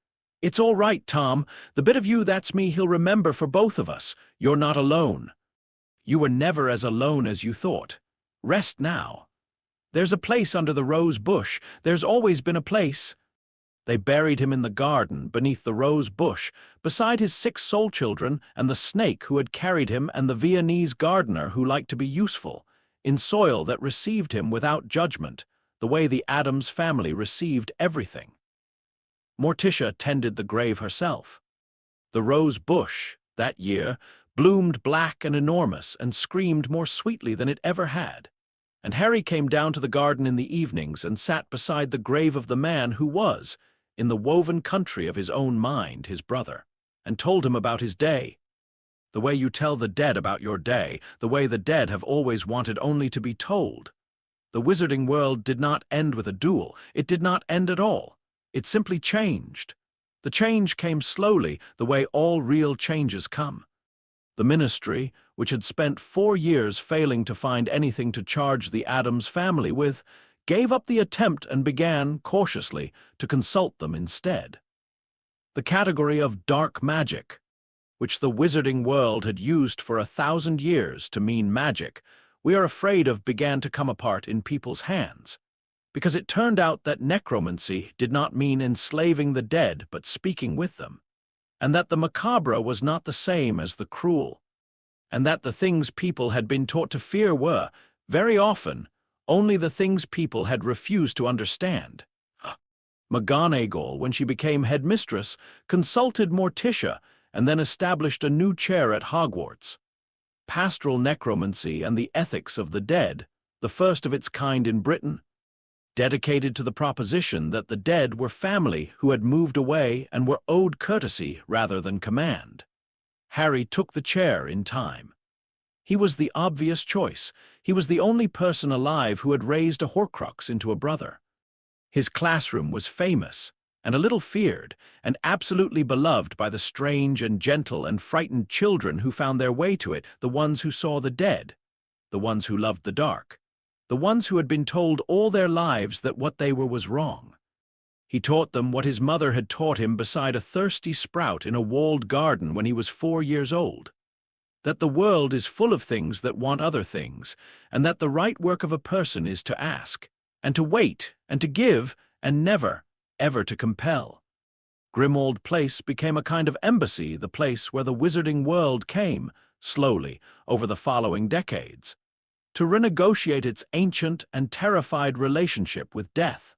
"It's all right, Tom. The bit of you that's me he'll remember for both of us. You're not alone. You were never as alone as you thought. Rest now. There's a place under the rose bush. There's always been a place." They buried him in the garden, beneath the rose bush, beside his 6 soul children and the snake who had carried him and the Viennese gardener who liked to be useful, in soil that received him without judgment, the way the Addams family received everything. Morticia tended the grave herself. The rose bush, that year, bloomed black and enormous and screamed more sweetly than it ever had. And Harry came down to the garden in the evenings and sat beside the grave of the man who was, in the woven country of his own mind, his brother, and told him about his day. The way you tell the dead about your day, the way the dead have always wanted only to be told. The wizarding world did not end with a duel. It did not end at all. It simply changed. The change came slowly, the way all real changes come. The ministry, which had spent 4 years failing to find anything to charge the Addams family with, gave up the attempt and began, cautiously, to consult them instead. The category of dark magic, which the wizarding world had used for 1,000 years to mean magic, we are afraid of began to come apart in people's hands, because it turned out that necromancy did not mean enslaving the dead but speaking with them, and that the macabre was not the same as the cruel, and that the things people had been taught to fear were, very often, only the things people had refused to understand. McGonagall, when she became headmistress, consulted Morticia and then established a new chair at Hogwarts. Pastoral necromancy and the ethics of the dead, the first of its kind in Britain, dedicated to the proposition that the dead were family who had moved away and were owed courtesy rather than command. Harry took the chair in time. He was the obvious choice. He was the only person alive who had raised a Horcrux into a brother. His classroom was famous, and a little feared, and absolutely beloved by the strange and gentle and frightened children who found their way to it, the ones who saw the dead, the ones who loved the dark, the ones who had been told all their lives that what they were was wrong. He taught them what his mother had taught him beside a thirsty sprout in a walled garden when he was 4 years old. That the world is full of things that want other things, and that the right work of a person is to ask, and to wait, and to give, and never, ever to compel. Grimmauld Place became a kind of embassy, the place where the wizarding world came, slowly, over the following decades, to renegotiate its ancient and terrified relationship with death.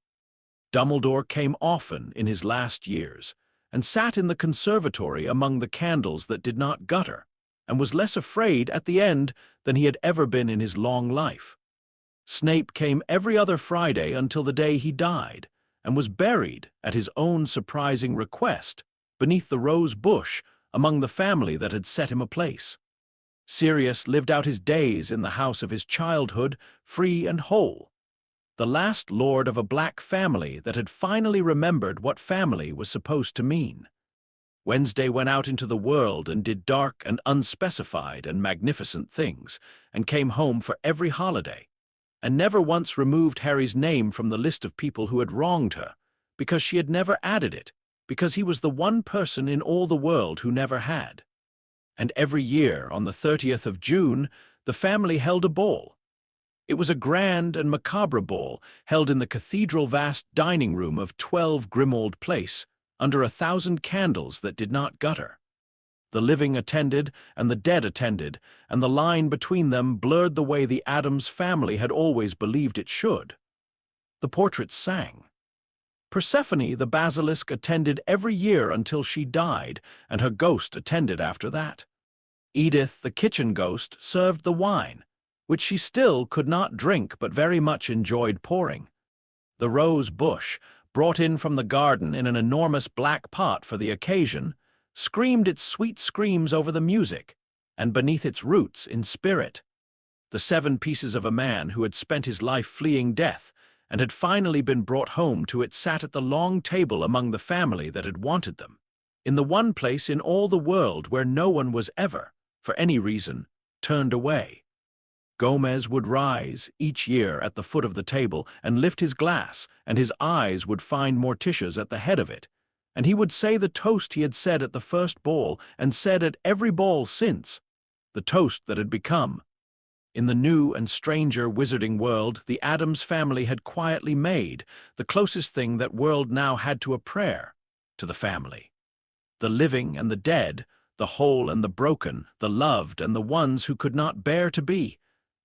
Dumbledore came often in his last years, and sat in the conservatory among the candles that did not gutter, and was less afraid at the end than he had ever been in his long life. Snape came every other Friday until the day he died, and was buried, at his own surprising request, beneath the rose bush among the family that had set him a place. Sirius lived out his days in the house of his childhood, free and whole, the last lord of a black family that had finally remembered what family was supposed to mean. Wednesday went out into the world and did dark and unspecified and magnificent things, and came home for every holiday, and never once removed Harry's name from the list of people who had wronged her, because she had never added it, because he was the one person in all the world who never had. And every year, on the 30th of June, the family held a ball. It was a grand and macabre ball held in the cathedral-vast dining room of 12 Grimmauld Place, under 1,000 candles that did not gutter. The living attended, and the dead attended, and the line between them blurred the way the Addams family had always believed it should. The portraits sang. Persephone, the basilisk, attended every year until she died, and her ghost attended after that. Edith, the kitchen ghost, served the wine, which she still could not drink but very much enjoyed pouring. The rose bush, brought in from the garden in an enormous black pot for the occasion, screamed its sweet screams over the music, and beneath its roots in spirit. the 7 pieces of a man who had spent his life fleeing death and had finally been brought home to it sat at the long table among the family that had wanted them, in the one place in all the world where no one was ever, for any reason, turned away. Gomez would rise each year at the foot of the table and lift his glass, and his eyes would find Morticia's at the head of it, and he would say the toast he had said at the first ball and said at every ball since, the toast that had become. In the new and stranger wizarding world, the Addams family had quietly made the closest thing that world now had to a prayer to the family. The living and the dead, the whole and the broken, the loved and the ones who could not bear to be.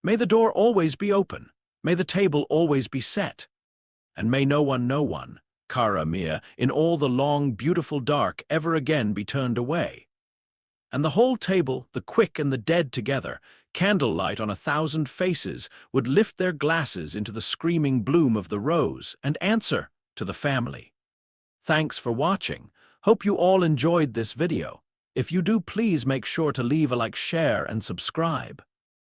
May the door always be open, may the table always be set, and may no one, cara mia, in all the long, beautiful dark ever again be turned away. And the whole table, the quick and the dead together, candlelight on 1,000 faces, would lift their glasses into the screaming bloom of the rose and answer to the family. Thanks for watching. Hope you all enjoyed this video. If you do, please make sure to leave a like, share, and subscribe.